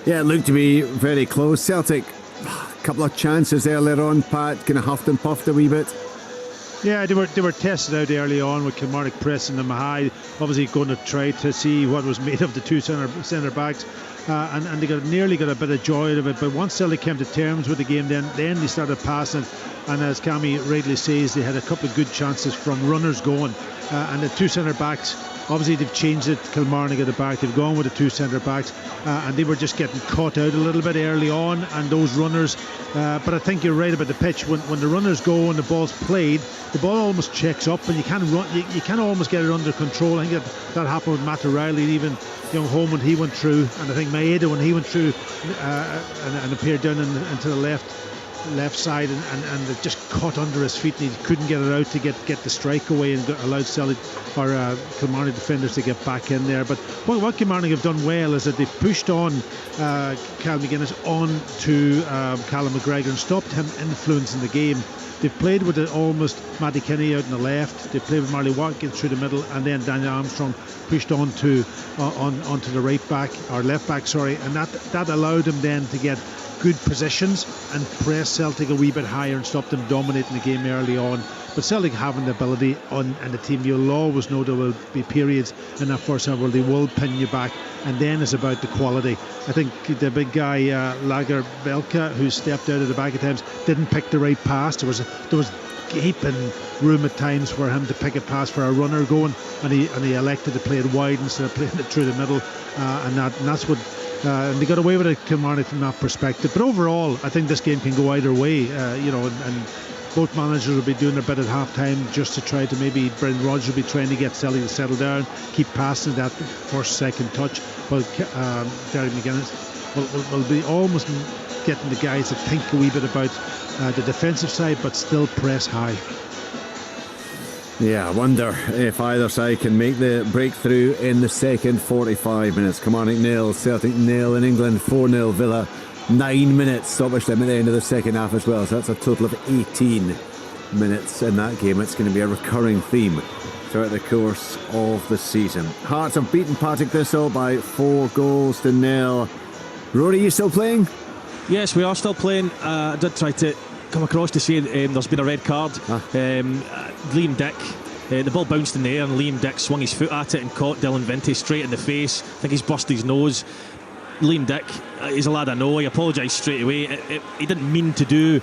Yeah, it looked to be very close. Celtic, a couple of chances earlier on, Pat, kind of huffed and puffed a wee bit. Yeah, they were tested out early on with Kilmarnock pressing them high, obviously going to try to see what was made of the two centre backs, and they nearly got a bit of joy out of it. But once Celtic came to terms with the game, then they started passing, and as Cammy rightly says, they had a couple of good chances from runners going, and the two centre backs. Obviously, they've changed it. Kilmarnock at the back. They've gone with the two centre backs, and they were just getting caught out a little bit early on. And those runners, but I think you're right about the pitch. When the runners go and the ball's played, the ball almost checks up, and you can run. You can almost get it under control. I think that happened with Matt O'Reilly, even young Home when he went through, and I think Maeda when he went through and appeared down into the left side, and it just caught under his feet, and he couldn't get it out to get the strike away and allowed Celtic or Kilmarnock defenders to get back in there. But what Kilmarnock have done well is that they've pushed on Cal McGuinness on to Callum McGregor and stopped him influencing the game. They've played with almost Matty Kenny out on the left. They've played with Marley Watkins through the middle, and then Daniel Armstrong pushed onto the right back or left back, sorry, and that allowed him then to get good positions and press Celtic a wee bit higher and stop them dominating the game early on. But Celtic having the ability and the team, you'll always know there will be periods in that first half where they will pin you back, and then it's about the quality. I think the big guy Lager Belka, who stepped out at the back at times, didn't pick the right pass. There was gaping room at times for him to pick a pass for a runner going, and he elected to play it wide instead of playing it through the middle, and that's what. And they got away with it, Kilmarnock, from that perspective. But overall, I think this game can go either way, and both managers will be doing their bit at half-time just to try to maybe, Brendan Rodgers will be trying to get Celtic to settle down, keep passing that first, second touch. But Derek McGuinness will be almost getting the guys to think a wee bit about the defensive side, but still press high. Yeah, I wonder if either side can make the breakthrough in the second 45 minutes. Kilmarnock 0, Celtic 0 in England, 4-0 Villa. 9 minutes stoppage time at the end of the second half as well. So that's a total of 18 minutes in that game. It's going to be a recurring theme throughout the course of the season. Hearts have beaten Partick Thistle by 4-0. Rory, you still playing? Yes, we are still playing. I did try to come across to say there's been a red card. Liam Dick, the ball bounced in the air and Liam Dick swung his foot at it and caught Dylan Vente straight in the face. I think he's burst his nose. Liam Dick, he's a lad I know. He apologised straight away. He didn't mean to do.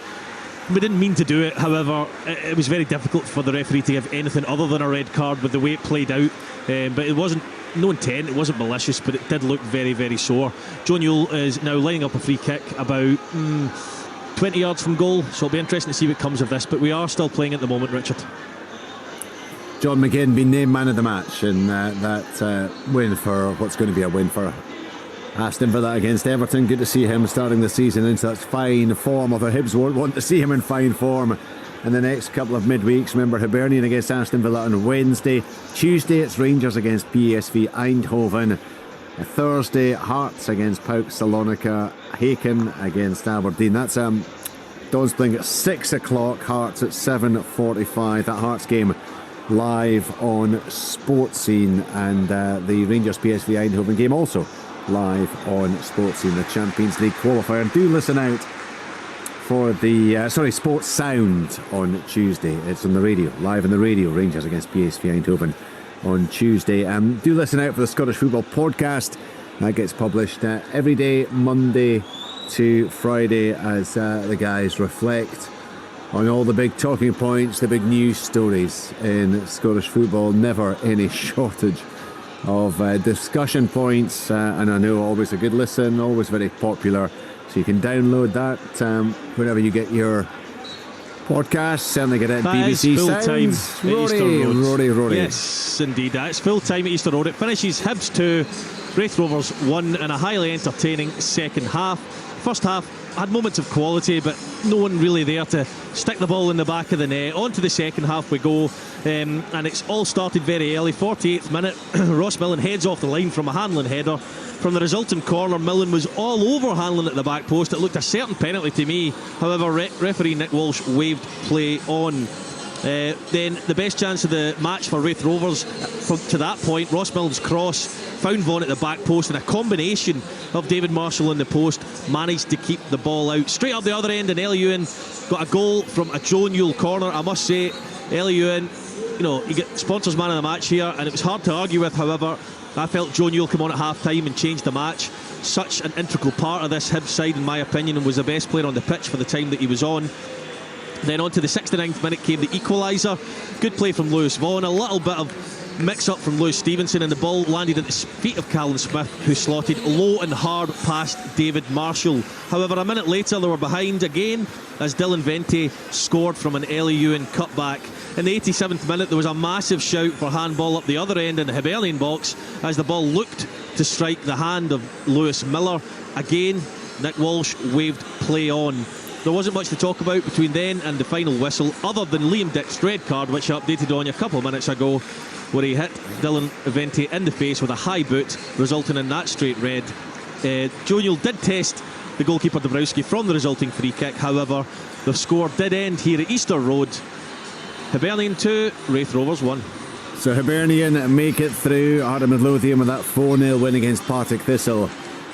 We didn't mean to do it. However, it was very difficult for the referee to give anything other than a red card with the way it played out. But it wasn't no intent. It wasn't malicious, but it did look very, very sore. John Yule is now lining up a free kick about 20 yards from goal, so it'll be interesting to see what comes of this, but we are still playing at the moment, Richard. John McGinn being named man of the match, and that win for what's going to be a win for Aston Villa against Everton. Good to see him starting the season in such fine form, although Hibs won't want to see him in fine form in the next couple of midweeks. Remember, Hibernian against Aston Villa on Wednesday. Tuesday it's Rangers against PSV Eindhoven. Thursday, Hearts against PAOK Salonika, Haken against Aberdeen. That's Don's playing at 6 o'clock, Hearts at 7:45. That Hearts game live on Sports Scene, and the Rangers PSV Eindhoven game also live on Sports Scene, the Champions League qualifier. And do listen out for the Sports Sound on Tuesday. It's on the radio, live on the radio. Rangers against PSV Eindhoven on Tuesday. Do listen out for the Scottish Football Podcast. That gets published every day, Monday to Friday, as the guys reflect on all the big talking points, the big news stories in Scottish football. Never any shortage of discussion points, and I know always a good listen, always very popular. So you can download that whenever you get your podcast. Certainly get it at BBC Sounds. Rory. Yes, indeed. It's full time at Easter Road. It finishes Hibs 2, Raith Rovers 1 in a highly entertaining second half. First half had moments of quality, but no one really there to stick the ball in the back of the net. On to the second half we go, and it's all started very early. 48th minute, Ross Millen heads off the line from a Hanlon header. From the resulting corner, Millen was all over Hanlon at the back post. It looked a certain penalty to me. However, referee Nick Walsh waved play on. Then the best chance of the match for Raith Rovers to that point, Ross Milne's cross found Vaughan at the back post, and a combination of David Marshall on the post managed to keep the ball out. Straight up the other end, and Ellie Ewan got a goal from a Joe Newell corner. I must say, Ellie Ewan, he got sponsors man of the match here, and it was hard to argue with. However, I felt Joe Newell come on at half time and changed the match. Such an integral part of this Hibs side, in my opinion, and was the best player on the pitch for the time that he was on. Then on to the 69th minute came the equaliser. Good play from Lewis Vaughan, a little bit of mix-up from Lewis Stevenson, and the ball landed at the feet of Callum Smith, who slotted low and hard past David Marshall. However, a minute later they were behind again as Dylan Vente scored from an Ellie Ewan cutback. In the 87th minute there was a massive shout for handball up the other end in the Hibernian box as the ball looked to strike the hand of Lewis Miller. Again, Nick Walsh waved play on. There wasn't much to talk about between then and the final whistle, other than Liam Dick's red card, which I updated on you a couple of minutes ago, where he hit Dylan Vente in the face with a high boot, resulting in that straight red. Joe Newell did test the goalkeeper Dabrowski from the resulting free kick. However, the score did end here at Easter Road. Hibernian 2, Raith Rovers 1. So Hibernian make it through. Adam Midlothian with that 4-0 win against Partick Thistle.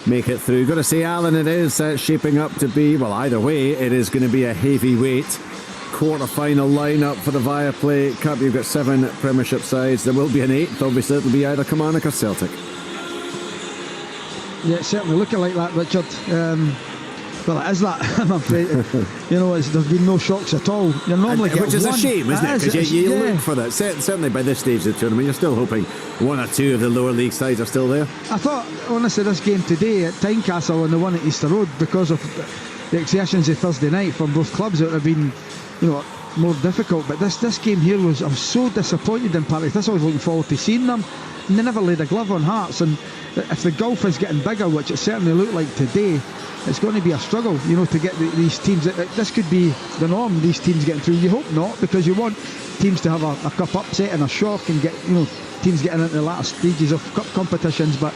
Make it through. Got to say, Alan, it is shaping up to be, well, either way, it is going to be a heavyweight quarter-final lineup for the Viaplay Cup. You've got 7 Premiership sides. There will be an 8th. Obviously, it'll be either Kilmarnock or Celtic. Yeah, it's certainly looking like that, Richard. Well, it is that, I'm afraid. There's been no shocks at all. You normally get which is one. A shame, isn't it? Because you look for that. Certainly by this stage of the tournament, you're still hoping 1 or 2 of the lower league sides are still there. I thought, honestly, this game today at Tynecastle and the one at Easter Road, because of the exertions of Thursday night from both clubs, it would have been, more difficult. But this game here I was so disappointed in Partick Thistle. I was looking forward to seeing them, and they never laid a glove on Hearts. And if the gulf is getting bigger, which it certainly looked like today, it's going to be a struggle, to get these teams. This could be the norm, these teams getting through. You hope not, because you want teams to have a cup upset and a shock and get, teams getting into the latter stages of cup competitions. But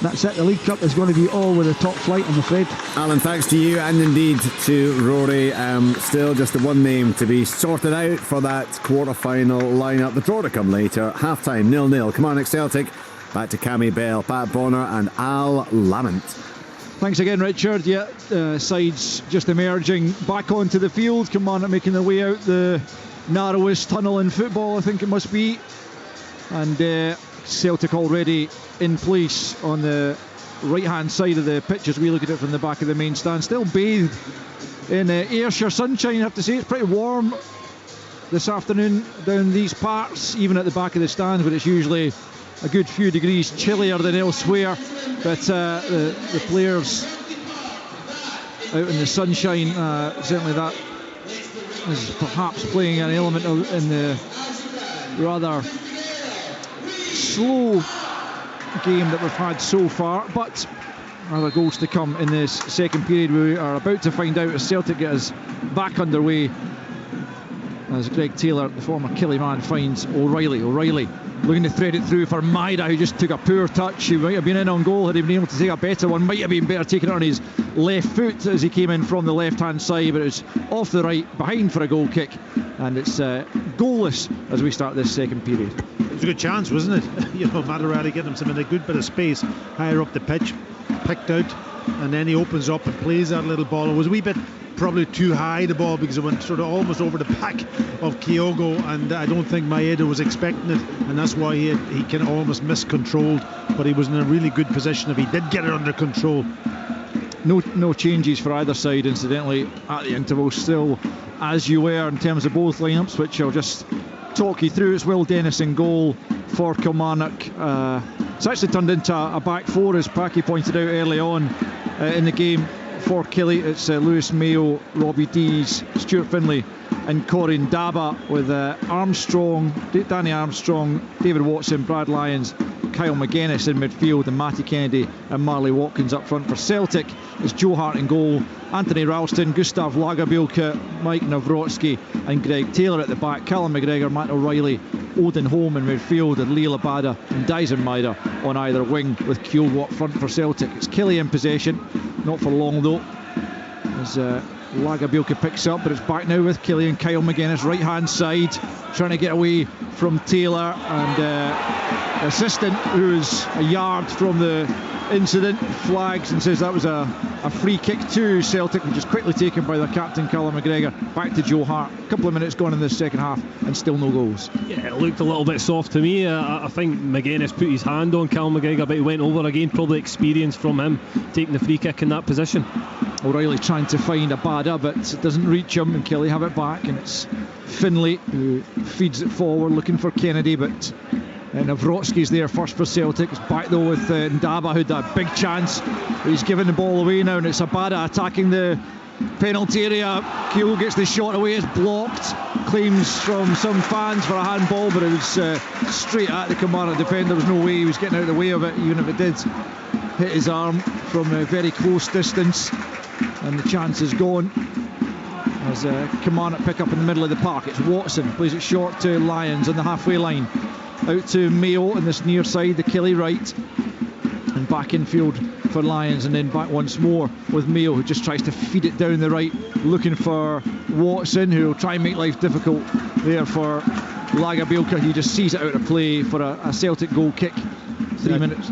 that's it. The League Cup is going to be all with the top flight, I'm afraid. Alan, thanks to you and indeed to Rory. Still just the one name to be sorted out for that quarter-final lineup. The draw to come later. Half-time 0-0. Kilmarnock Celtic. Back to Cammy Bell, Pat Bonner and Al Lamont. Thanks again, Richard. Sides just emerging back onto the field. Kilmarnock making their way out the narrowest tunnel in football, I think it must be. And Celtic already in place on the right-hand side of the pitch as we look at it from the back of the main stand. Still bathed in Ayrshire sunshine, I have to say. It's pretty warm this afternoon down these parts, even at the back of the stands, but it's usually a good few degrees chillier than elsewhere. But the players out in the sunshine, certainly that is perhaps playing an element in the rather slow game that we've had so far. But other goals to come in this second period. We are about to find out as Celtic get us back underway, as Greg Taylor, the former Killie man, finds O'Reilly looking to thread it through for Maida, who just took a poor touch. He might have been in on goal had he been able to take a better one. Might have been better taking it on his left foot as he came in from the left hand side, but it was off the right, behind for a goal kick, and it's goalless as we start this second period. It was a good chance, wasn't it? Madarelli getting himself in a good bit of space higher up the pitch, picked out, and then he opens up and plays that little ball. It was a wee bit probably too high, the ball, because it went sort of almost over the back of Kyogo, and I don't think Maeda was expecting it, and that's why he kind of almost miscontrolled, but he was in a really good position if he did get it under control. No changes for either side, incidentally, at the interval. Still as you were in terms of both lineups, which I'll just talk you through. It's Will Dennis in goal for Kilmarnock. It's actually turned into a back four, as Packy pointed out early on in the game. For Killie, it's Lewis Mayo, Robbie Dees, Stuart Finlay and Corin Daba, with Danny Armstrong, David Watson, Brad Lyons, Kyle McGuinness in midfield, and Matty Kennedy and Marley Watkins up front. For Celtic, it's Joe Hart in goal, Anthony Ralston, Gustav Lagerbielke, Mike Nawrotsky and Greg Taylor at the back. Callum McGregor, Matt O'Reilly Odin Holm in midfield, and Lee Labada and Dyson Maida on either wing, with Kyogo up front for Celtic. It's Killie in possession, not for long though, as Lagabilka picks up, but it's back now with Killie and Kyle McGuinness, right hand side, trying to get away from Taylor, and the assistant, who's a yard from the incident, flags and says that was a free kick to Celtic, which is quickly taken by their captain Callum McGregor. Back to Joe Hart. A couple of minutes gone in the second half and still no goals. Yeah, it looked a little bit soft to me. I think McGuinness put his hand on Callum McGregor, but he went over again. Probably experience from him taking the free kick in that position. O'Reilly trying to find Abada, but it doesn't reach him, and Kelly have it back, and it's Finlay who feeds it forward looking for Kennedy, but Nawrocki's there first for Celtic. It's back though with Ndaba, who had that big chance. He's given the ball away now, and it's Abada attacking the penalty area. Kyogo gets the shot away, it's blocked. Claims from some fans for a handball, but it was straight at the Kilmarnock defender. There was no way he was getting out of the way of it, even if it did hit his arm from a very close distance. And the chance is gone as Kilmarnock pick up in the middle of the park. It's Watson, plays it short to Lyons on the halfway line. Out to Mayo on this near side, the Killie right, and back infield for Lyons, and then back once more with Mayo, who just tries to feed it down the right, looking for Watson, who will try and make life difficult there for Lagabilka. He just sees it out of play for a Celtic goal kick. 3 minutes.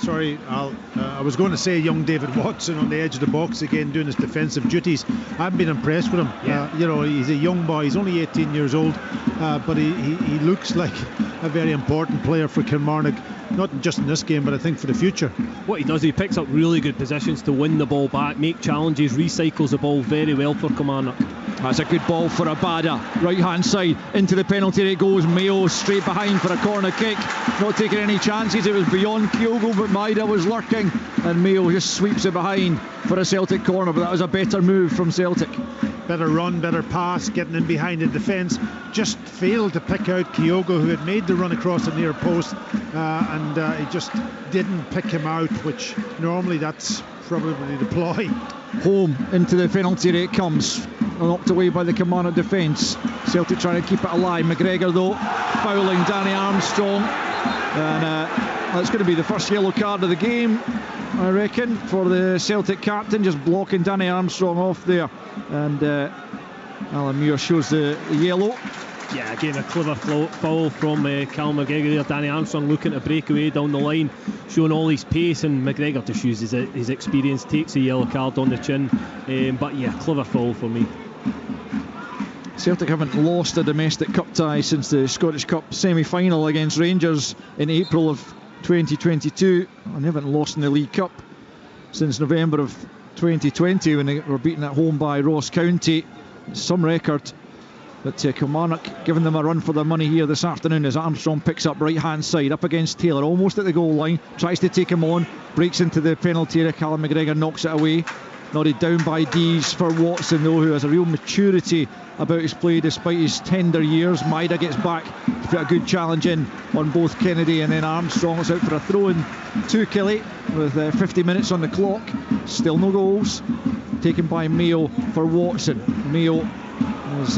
Sorry, Al. I was going to say young David Watson on the edge of the box again, doing his defensive duties. I've been impressed with him. Yeah. He's a young boy. He's only 18 years old, but he looks like a very important player for Kilmarnock, not just in this game, but I think for the future. What he does, he picks up really good positions to win the ball back, make challenges, recycles the ball very well for Kilmarnock. That's a good ball for Abada, right hand side, into the penalty area it goes. Mayo straight behind for a corner kick, not taking any chances. It was beyond Kyogo, but Maida was lurking, and Mayo just sweeps it behind for a Celtic corner. But that was a better move from Celtic. Better run, better pass, getting in behind the defence. Just failed to pick out Kyogo, who had made the run across the near post, and he just didn't pick him out, which normally that's probably the ploy. Home into the penalty area it comes, knocked away by the Kilmarnock defence. Celtic trying to keep it alive. McGregor though fouling Danny Armstrong, and that's going to be the first yellow card of the game, I reckon, for the Celtic captain, just blocking Danny Armstrong off there, and Alan Muir shows the yellow. Yeah, again a clever foul from Callum McGregor there. Danny Armstrong looking to break away down the line, showing all his pace, and McGregor just uses his experience, takes a yellow card on the chin. But yeah, clever foul for me. Celtic haven't lost a domestic cup tie since the Scottish Cup semi-final against Rangers in April of 2022, and they haven't lost in the League Cup since November of 2020 when they were beaten at home by Ross County. It's some record. But Kilmarnock giving them a run for their money here this afternoon as Armstrong picks up right hand side up against Taylor, almost at the goal line, tries to take him on, breaks into the penalty area. Callum McGregor knocks it away. Nodded down by Dees for Watson though, who has a real maturity about his play despite his tender years. Maida gets back to put a good challenge in on both Kennedy, and then Armstrong is out for a throw-in to Killie with 50 minutes on the clock. Still no goals. Taken by Mayo for Watson. Mayo has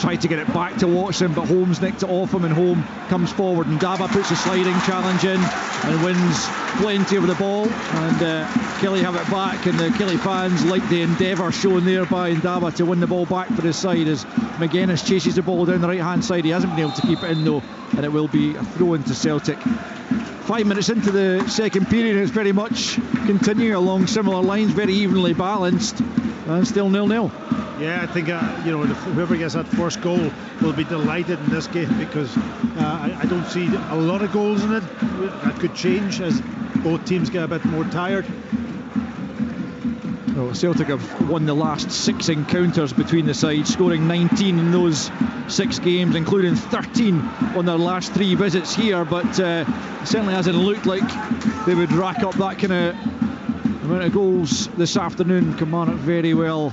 tried to get it back to Watson, but Holmes nicked it off him, and Holmes comes forward, and Daba puts a sliding challenge in and wins plenty of the ball, and Killie have it back, and the Killie fans like the endeavour shown there by Ndaba to win the ball back for his side as McGuinness chases the ball down the right hand side. He hasn't been able to keep it in though, and it will be a throw into Celtic. 5 minutes into the second period, it's very much continuing along similar lines, very evenly balanced, and still 0-0. Yeah, I think whoever gets that first goal will be delighted in this game, because I don't see a lot of goals in it. That could change as both teams get a bit more tired. Well, Celtic have won the last 6 encounters between the sides, scoring 19 in those 6 games, including 13 on their last 3 visits here, but it certainly hasn't looked like they would rack up that kind of amount of goals this afternoon. Kilmarnock very well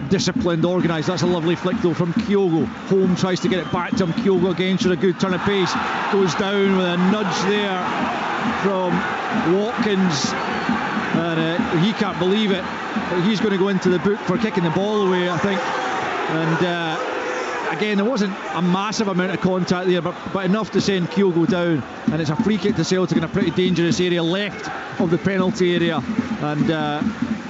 disciplined, organised. That's a lovely flick though from Kyogo. Holm tries to get it back to him. Kyogo again showed a good turn of pace, goes down with a nudge there from Watkins, and he can't believe it, but he's going to go into the book for kicking the ball away, I think. And again, there wasn't a massive amount of contact there, but enough to send Kyogo down, and it's a free kick to Celtic in a pretty dangerous area left of the penalty area. And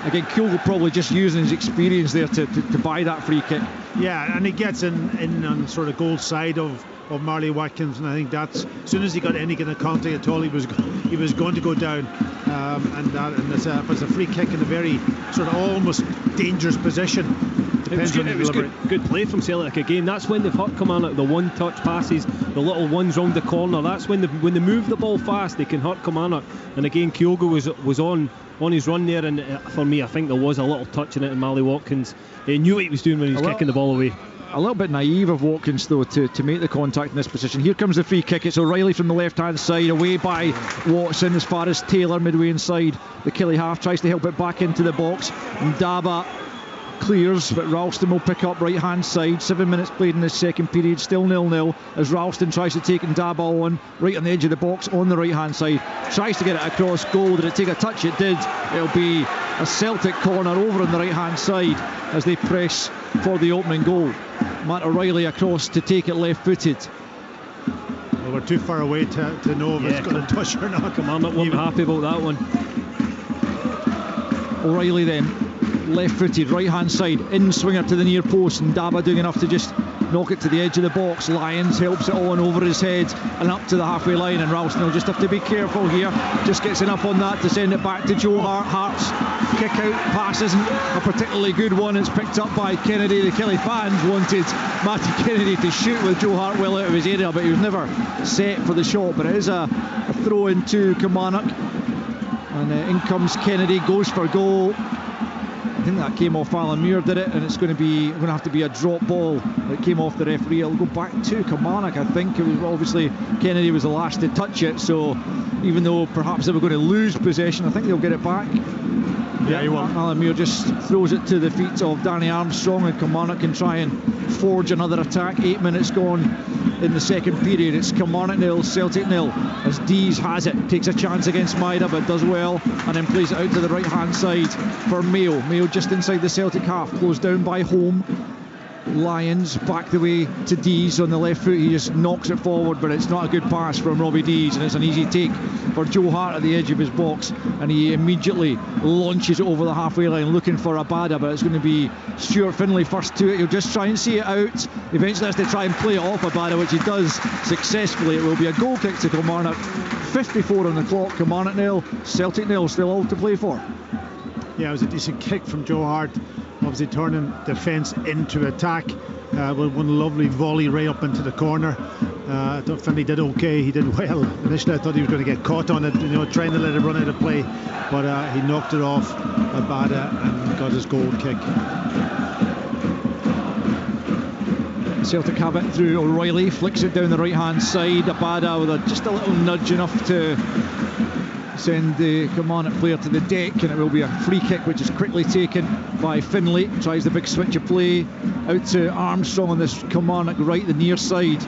again, Kyogo probably just using his experience there to buy that free kick. Yeah, and he gets in on sort of goal side of Marley Watkins, and I think that's, as soon as he got any kind of contact at all, he was going to go down, and it's a free kick in a very sort of almost dangerous position. It was good play from Celtic again. That's when they've hurt Kilmarnock, the one-touch passes, the little ones round the corner. That's when they move the ball fast, they can hurt Kilmarnock. And again, Kyogo was on his run there, and for me, I think there was a little touch in it, and Marley Watkins knew what he was doing when he was kicking the ball away. A little bit naive of Watkins, though, to make the contact in this position. Here comes the free kick. It's O'Reilly from the left-hand side, away by Watson as far as Taylor midway inside. The Killie half tries to help it back into the box, and Daba clears, but Ralston will pick up right-hand side. 7 minutes played in the second period, still 0-0 as Ralston tries to take Daba on right on the edge of the box on the right-hand side. Tries to get it across goal. Did it take a touch? It did. It'll be a Celtic corner over on the right-hand side as they press for the opening goal. Matt O'Reilly across to take it left-footed. Well, we're too far away to know if it's going to touch or not. Kilmarnock weren't happy about that one. O'Reilly then, left-footed, right-hand side, in-swinger to the near post, and Daba doing enough to just knock it to the edge of the box. Lyons helps it on over his head and up to the halfway line, and Ralston will just have to be careful here. Just gets enough on that to send it back to Joe Hart. Hart's kick-out pass isn't a particularly good one. It's picked up by Kennedy. The Killie fans wanted Matty Kennedy to shoot with Joe Hart well out of his area, but he was never set for the shot. But it is a throw into Kilmarnock, and in comes Kennedy, goes for goal. I think that came off Alan Muir, did it, and it's going to have to be a drop ball that came off the referee. It'll go back to Kilmarnock. I think it was, obviously Kennedy was the last to touch it, so even though perhaps they were going to lose possession, I think they'll get it back. Yeah, Alan Muir just throws it to the feet of Danny Armstrong, and Kilmarnock can try and forge another attack. 8 minutes gone in the second period. It's Kilmarnock 0, Celtic 0 as Dees has it, takes a chance against Maida but does well, and then plays it out to the right hand side for Mayo. Mayo just inside the Celtic half, closed down by Home. Lyons back the way to Dees on the left foot. He just knocks it forward, but it's not a good pass from Robbie Dees, and it's an easy take for Joe Hart at the edge of his box, and he immediately launches it over the halfway line looking for Abada, but it's going to be Stuart Finlay first to it. He'll just try and see it out. Eventually has to try and play it off Abada, which he does successfully. It will be a goal kick to Kilmarnock. 54 on the clock. Kilmarnock 0, Celtic 0, still all to play for. Yeah, it was a decent kick from Joe Hart, obviously turning defence into attack with one lovely volley right up into the corner. I thought Finlay did okay, he did well. Initially I thought he was going to get caught on it, trying to let it run out of play, but he knocked it off Abada and got his goal kick. Celtic have it through O'Reilly, flicks it down the right hand side. Abada with just a little nudge enough to send the Kilmarnock player to the deck, and it will be a free kick which is quickly taken by Finlay. Tries the big switch of play out to Armstrong on this Kilmarnock right, the near side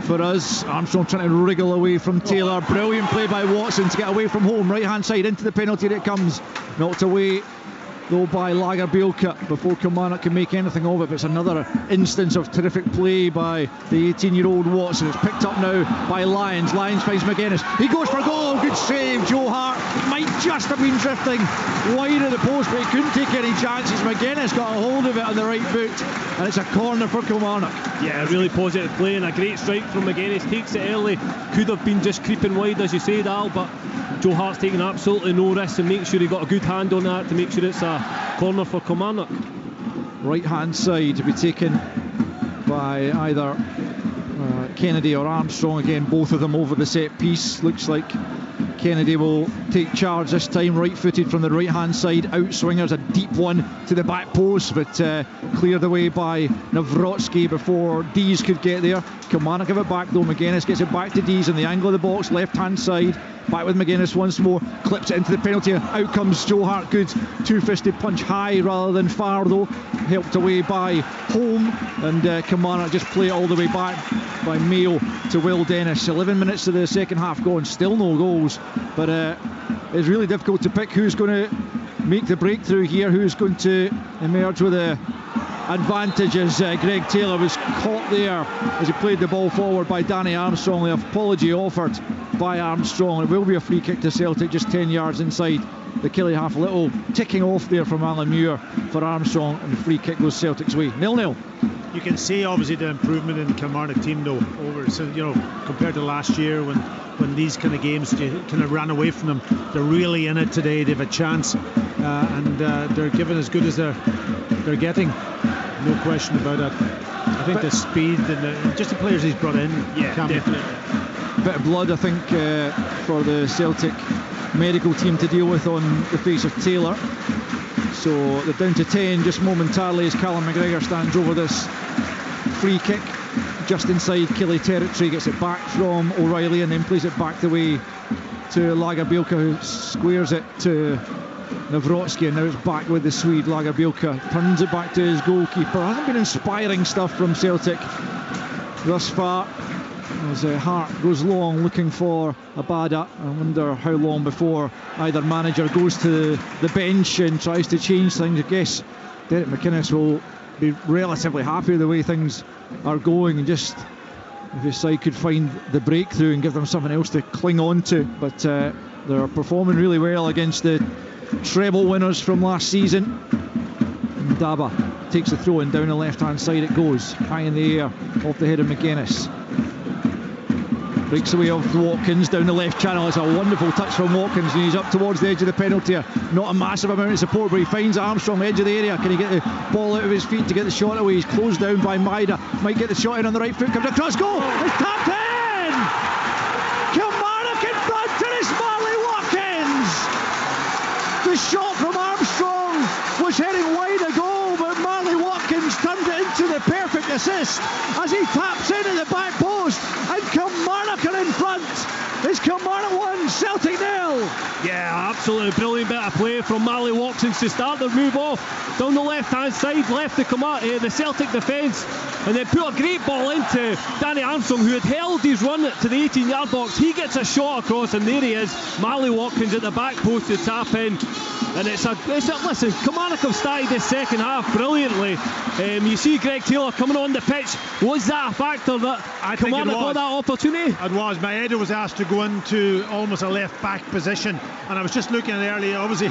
for us. Armstrong trying to wriggle away from Taylor. Brilliant play by Watson to get away from Home. Right hand side into the penalty that comes. Knocked away though by Lagerbielke before Kilmarnock can make anything of it. But it's another instance of terrific play by the 18-year-old Watson. It's picked up now by Lyons. Lyons finds McGuinness. He goes for goal. Good save. Joe Hart might just have been drifting wide of the post, but he couldn't take any chances. McGuinness got a hold of it on the right foot, and it's a corner for Kilmarnock. Yeah, really positive play and a great strike from McGuinness. Takes it early. Could have been just creeping wide, as you say, Dal, but Joe Hart's taking absolutely no risk and makes sure he got a good hand on that to make sure it's a corner for Kilmarnock. Right hand side to be taken by either Kennedy or Armstrong. Again, both of them over the set piece. Looks like Kennedy will take charge this time, right footed from the right hand side. Outswingers, a deep one to the back post, but cleared away by Nawrocki before Dees could get there. Kilmarnock have it back though. McGuinness gets it back to Dees on the angle of the box, left hand side. Back with McGuinness once more, clips it into the penalty. Out comes Joe Hart. Good two-fisted punch, high rather than far though. Helped away by Home, and Kilmarnock just play it all the way back by Mayo to Will Dennis. 11 minutes to the second half gone, still no goals, but it's really difficult to pick who's going to make the breakthrough here, who's going to emerge with a advantage as Greg Taylor was caught there as he played the ball forward by Danny Armstrong. The apology offered by Armstrong. It will be a free kick to Celtic just 10 yards inside the Killie half. A little ticking off there from Alan Muir for Armstrong, and the free kick goes Celtic's way. 0-0. You can see obviously the improvement in the Kilmarnock team though over, so you know, compared to last year when these kind of games you kind of ran away from them. They're really in it today. They have a chance, and they're given as good as they're getting. No question about that. I think the speed and just the players he's brought in. Yeah, definitely. Bit of blood, I think, for the Celtic medical team to deal with on the face of Taylor. So they're down to 10 just momentarily as Callum McGregor stands over this free kick just inside Killie territory, gets it back from O'Reilly and then plays it back the way to Lagerbielke, who squares it to Nawrocki, and now it's back with the Swede. Lagerbielke turns it back to his goalkeeper. Hasn't been inspiring stuff from Celtic thus far, as Hart goes long looking for Abada. I wonder how long before either manager goes to the bench and tries to change things. I guess Derek McInnes will be relatively happy with the way things are going, and just if his side could find the breakthrough and give them something else to cling on to. But they're performing really well against the treble winners from last season. And Daba takes the throw in down the left hand side. It goes high in the air off the head of McGuinness. Breaks away off Watkins down the left channel. It's a wonderful touch from Watkins, and he's up towards the edge of the penalty area. Not a massive amount of support, but he finds Armstrong edge of the area. Can he get the ball out of his feet to get the shot away? He's closed down by Maida. Might get the shot in on the right foot. Comes across goal. It's tapped in. Kilmarnock in front, and it's Marley Watkins. The shot from Armstrong was heading wide of goal, but Marley Watkins turned it into the perfect assist as he taps in at the back post, and Kilmarnock are in front. It's Kilmarnock 1, Celtic 0. Yeah, absolutely brilliant bit of play from Marley Watkins to start their move off down the left hand side, left the Celtic defence, and then put a great ball into Danny Armstrong, who had held his run to the 18-yard box. He gets a shot across, and there he is, Marley Watkins at the back post to tap in. And listen, Kilmarnock have started this second half brilliantly. You see Greg Taylor coming on the pitch. Was that a factor that Kilmarnock got that opportunity? It was. Maeda was asked to go into almost a left back position, and I was just looking earlier, obviously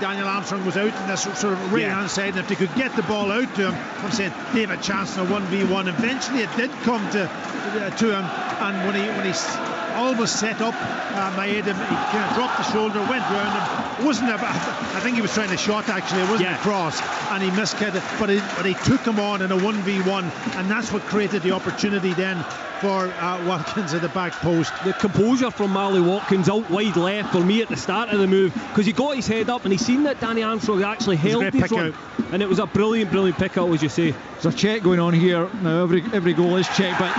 Daniel Armstrong was out in this sort of right hand side, and if they could get the ball out to him, I'm saying they have a chance in a 1v1. Eventually it did come to him, and when he almost set up Maeda, he kind of dropped the shoulder, went round him. It wasn't I think he was trying to shot actually. It wasn't a cross, and he missed it, but he took him on in a 1v1, and that's what created the opportunity then for Watkins at the back post. The composure from Marley Watkins out wide left for me at the start of the move, because he got his head up and he seen that Danny Armstrong actually held his run, and it was a brilliant pick out, as you say. There's a check going on here now. Every goal is checked, but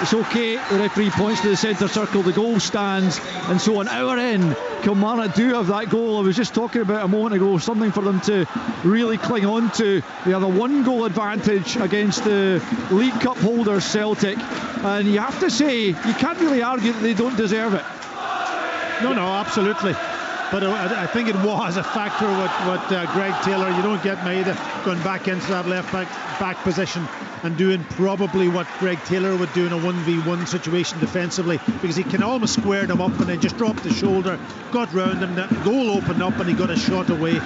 it's okay. The referee points to the centre circle, the goal stands, and so an hour in, Kilmarnock do have that goal I was just talking about a moment ago, something for them to really cling on to. They have a 1-goal advantage against the League Cup holders Celtic, and you have to say, you can't really argue that they don't deserve it. No, absolutely. But I think it was a factor with Greg Taylor. You don't get Maeda going back into that left back position and doing probably what Greg Taylor would do in a 1v1 situation defensively, because he can almost square them up and then just dropped the shoulder, got round him, the goal opened up and he got a shot away.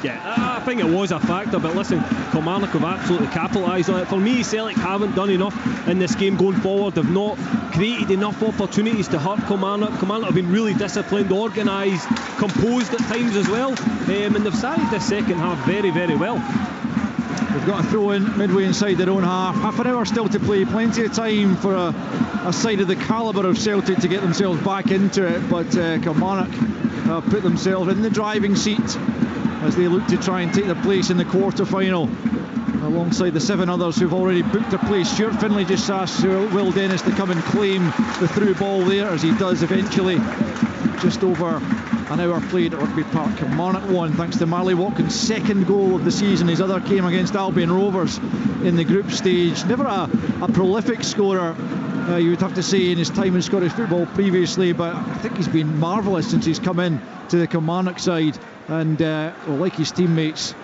Yeah, I think it was a factor, but listen, Kilmarnock have absolutely capitalised on it. For me, Celtic haven't done enough in this game going forward. They've not created enough opportunities to hurt Kilmarnock. Kilmarnock have been really disciplined, organised, composed at times as well, and they've started this second half very, very well. They've got a throw in midway inside their own half an hour still to play, plenty of time for a side of the calibre of Celtic to get themselves back into it, but Kilmarnock put themselves in the driving seat as they look to try and take their place in the quarter-final alongside the 7 others who've already booked a place. Stuart Finlay just asked Will Dennis to come and claim the through ball there, as he does eventually. Just over an hour played at Rugby Park. Kilmarnock 1 thanks to Marley Watkins' second goal of the season. His other came against Albion Rovers in the group stage. Never a prolific scorer, you would have to say, in his time in Scottish football previously, but I think he's been marvellous since he's come in to the Kilmarnock side, and like his teammates,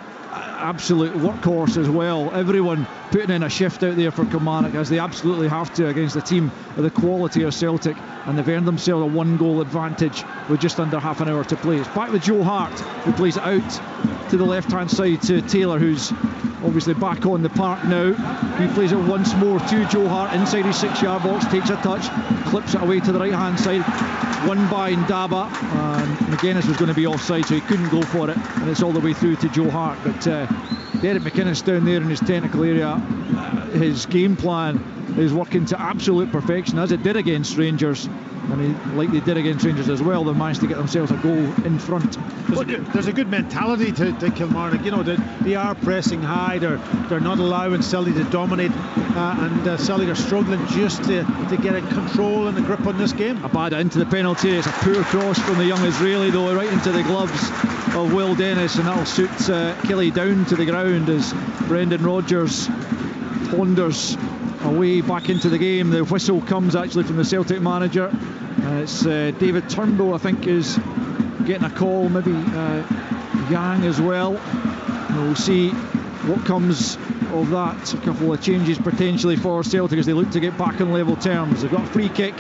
absolute workhorse as well. Everyone putting in a shift out there for Kilmarnock, as they absolutely have to against a team of the quality of Celtic, and they've earned themselves a 1-goal advantage with just under half an hour to play. It's back with Joe Hart, who plays it out to the left hand side to Taylor, who's obviously back on the park now. He plays it once more to Joe Hart inside his 6-yard box, takes a touch, clips it away to the right hand side, won by Ndaba, and McGuinness was going to be offside, so he couldn't go for it, and it's all the way through to Joe Hart. But Derek McInnes down there in his technical area, his game plan is working to absolute perfection, as it did against Rangers, and like they did against Rangers as well, they managed to get themselves a goal in front. There's a good mentality to Kilmarnock. You know, they are pressing high, they're not allowing Celtic to dominate, and Celtic are struggling just to get a control and a grip on this game. Abada into the penalty. It's a poor cross from the young Israeli, though, right into the gloves of Will Dennis, and that'll suit Kelly down to the ground as Brendan Rodgers ponders away back into the game. The whistle comes actually from the Celtic manager. It's David Turnbull, I think, is getting a call, maybe Yang as well. We'll see what comes of that. A couple of changes potentially for Celtic as they look to get back on level terms. They've got a free kick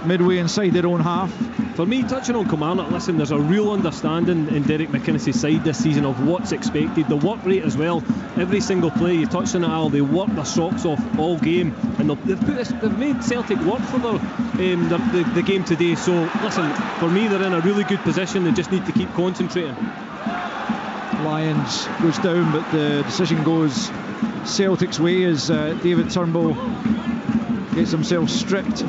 midway inside their own half. For me, touching on Kilmarnock, listen, there's a real understanding in Derek McInnes' side this season of what's expected, the work rate as well. Every single play, you touched on it, Al, they work their socks off all game, and they've made Celtic work for the game today. So listen, for me, they're in a really good position. They just need to keep concentrating. Lyons goes down, but the decision goes Celtic's way as David Turnbull gets himself stripped.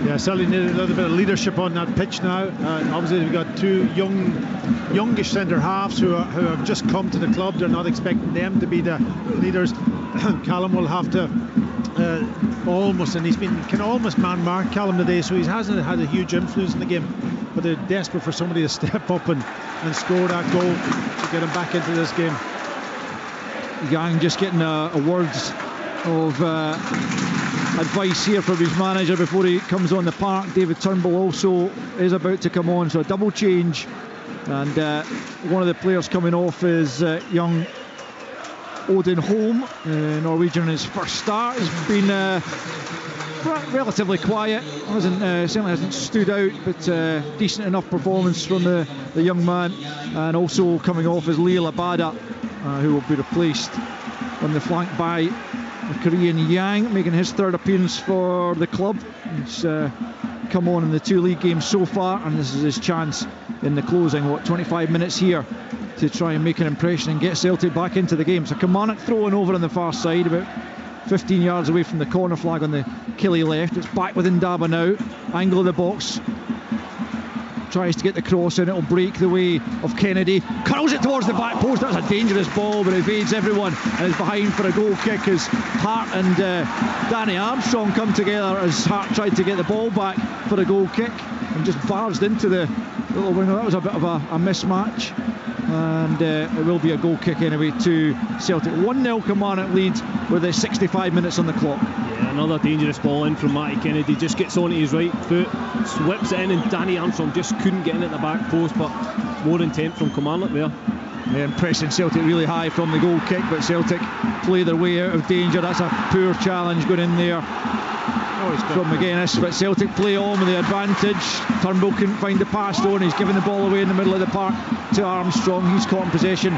Yeah, Celtic needed a little bit of leadership on that pitch now. Obviously, we've got two youngish centre halves who have just come to the club. They're not expecting them to be the leaders. Callum will have to and he's been can almost man mark Callum today, so he hasn't had a huge influence in the game. But they're desperate for somebody to step up and score that goal to get him back into this game. Yang just getting a words of advice here from his manager before he comes on the park. David Turnbull also is about to come on, so a double change, and one of the players coming off is young Odin Holm, Norwegian in his first start. Has been relatively quiet, certainly hasn't stood out, but decent enough performance from the young man. And also coming off is Liel Abada, who will be replaced on the flank by the Korean Yang, making his third appearance for the club. He's come on in the 2 league games so far, and this is his chance in the closing 25 minutes here to try and make an impression and get Celtic back into the game. So Kilmarnock throwing over on the far side, about 15 yards away from the corner flag on the Killie left. It's back with Ndaba now, angle of the box, tries to get the cross in, it'll break the way of Kennedy, curls it towards the back post. That's a dangerous ball, but evades everyone and is behind for a goal kick as Hart and Danny Armstrong come together as Hart tried to get the ball back for a goal kick and just barged into the little winger. That was a bit of a mismatch, and it will be a goal kick anyway to Celtic. 1-0 Kilmarnock leads with 65 minutes on the clock. Yeah, another dangerous ball in from Matty Kennedy, just gets onto his right foot, whips it in, and Danny Armstrong just couldn't get in at the back post, but more intent from Kilmarnock there. Yeah, pressing Celtic really high from the goal kick, but Celtic play their way out of danger. That's a poor challenge going in there from McGuinness, but Celtic play on with the advantage. Turnbull couldn't find the pass though, and he's giving the ball away in the middle of the park to Armstrong. He's caught in possession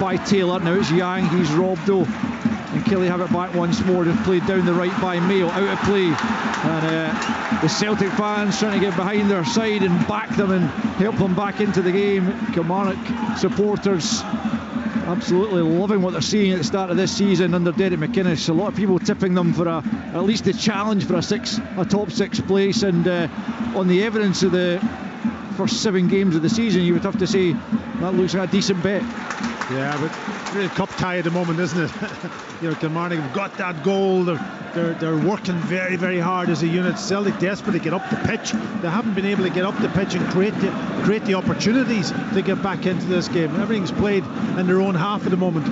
by Taylor. Now it's Yang, he's robbed though, and Killie have it back once more. They've played down the right by Mayo, out of play, and the Celtic fans trying to get behind their side and back them and help them back into the game. Kilmarnock supporters absolutely loving what they're seeing at the start of this season under Derek McInnes. A lot of people tipping them for at least a challenge for a top 6 place, and on the evidence of the first 7 games of the season, you would have to say that looks like a decent bet. Yeah, but really cup tie at the moment, isn't it? You know, Kilmarnock have got that goal. They're working very, very hard as a unit. Celtic desperate to get up the pitch. They haven't been able to get up the pitch and create the opportunities to get back into this game. Everything's played in their own half at the moment.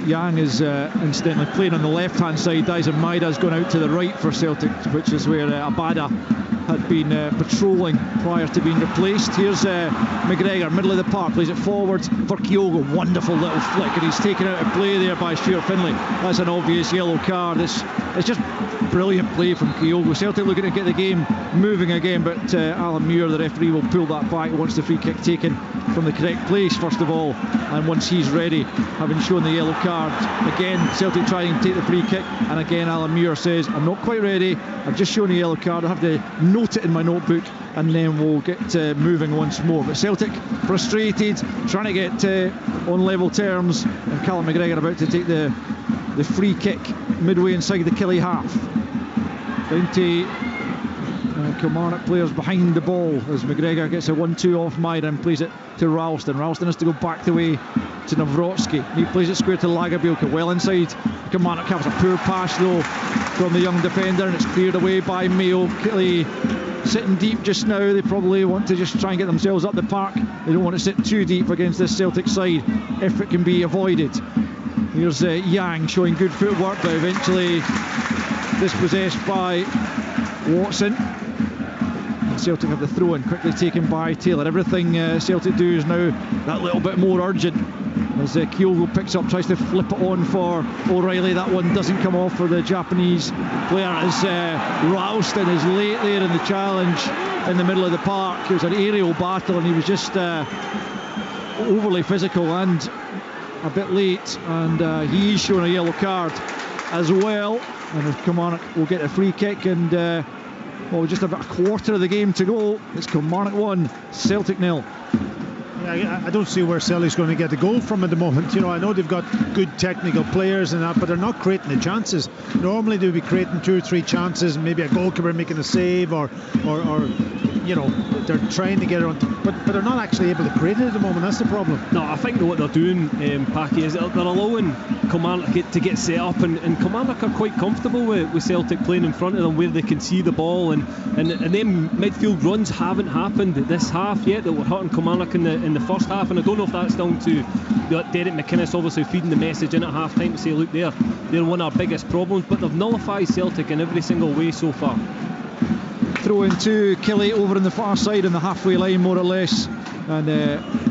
Yang is incidentally playing on the left-hand side. Dyson Maida's gone out to the right for Celtic, which is where Abada had been patrolling prior to being replaced. Here's McGregor, middle of the park, plays it forwards for Kyogo. Wonderful little flick, and he's taken out of play there by Stuart Finlay. That's an obvious yellow card. It's just brilliant play from Kyogo. Celtic looking to get the game moving again, but Alan Muir, the referee, will pull that back once the free kick taken from the correct place first of all, and once he's ready, having shown the yellow card. Again, Celtic trying to take the free kick, and again Alan Muir says, I'm not quite ready, I've just shown a yellow card, I have to note it in my notebook, and then we'll get moving once more. But Celtic frustrated, trying to get on level terms, and Callum McGregor about to take the free kick midway inside the Killie half. Down to Kilmarnock players behind the ball as McGregor gets a 1-2 off Maida and plays it to Ralston. Ralston has to go back the way to Nawrocki. He plays it square to Lagerbielke, well inside Kilmarnock half. A poor pass though from the young defender, and it's cleared away by Mayo. Killie sitting deep just now. They probably want to just try and get themselves up the park. They don't want to sit too deep against this Celtic side if it can be avoided. Here's Yang showing good footwork, but eventually dispossessed by Watson. Celtic have the throw-in quickly taken by Taylor. Everything Celtic do is now that little bit more urgent as Kyogo picks up, tries to flip it on for O'Reilly. That one doesn't come off for the Japanese player as Ralston is late there in the challenge in the middle of the park. It was an aerial battle and he was just overly physical and a bit late, and he's shown a yellow card as well. And Kilmarnock will get a free kick, and well, just about a quarter of the game to go. It's Kilmarnock 1, Celtic 0. I don't see where Celtic's going to get the goal from at the moment. You know, I know they've got good technical players and that, but they're not creating the chances. Normally they'll be creating 2 or 3 chances, maybe a goalkeeper making a save, or you know, they're trying to get it on, but they're not actually able to create it at the moment. That's the problem. No, I think what they're doing, Packy, is they're allowing Kilmarnock to get set up, and Kilmarnock are quite comfortable with Celtic playing in front of them where they can see the ball, and them midfield runs haven't happened this half yet that were hurting Kilmarnock in the first half, and I don't know if that's down to Derek McInnes obviously feeding the message in at half time to say, look, they're one of our biggest problems, but they've nullified Celtic in every single way so far. Throw into Killie over on the far side on the halfway line, more or less, and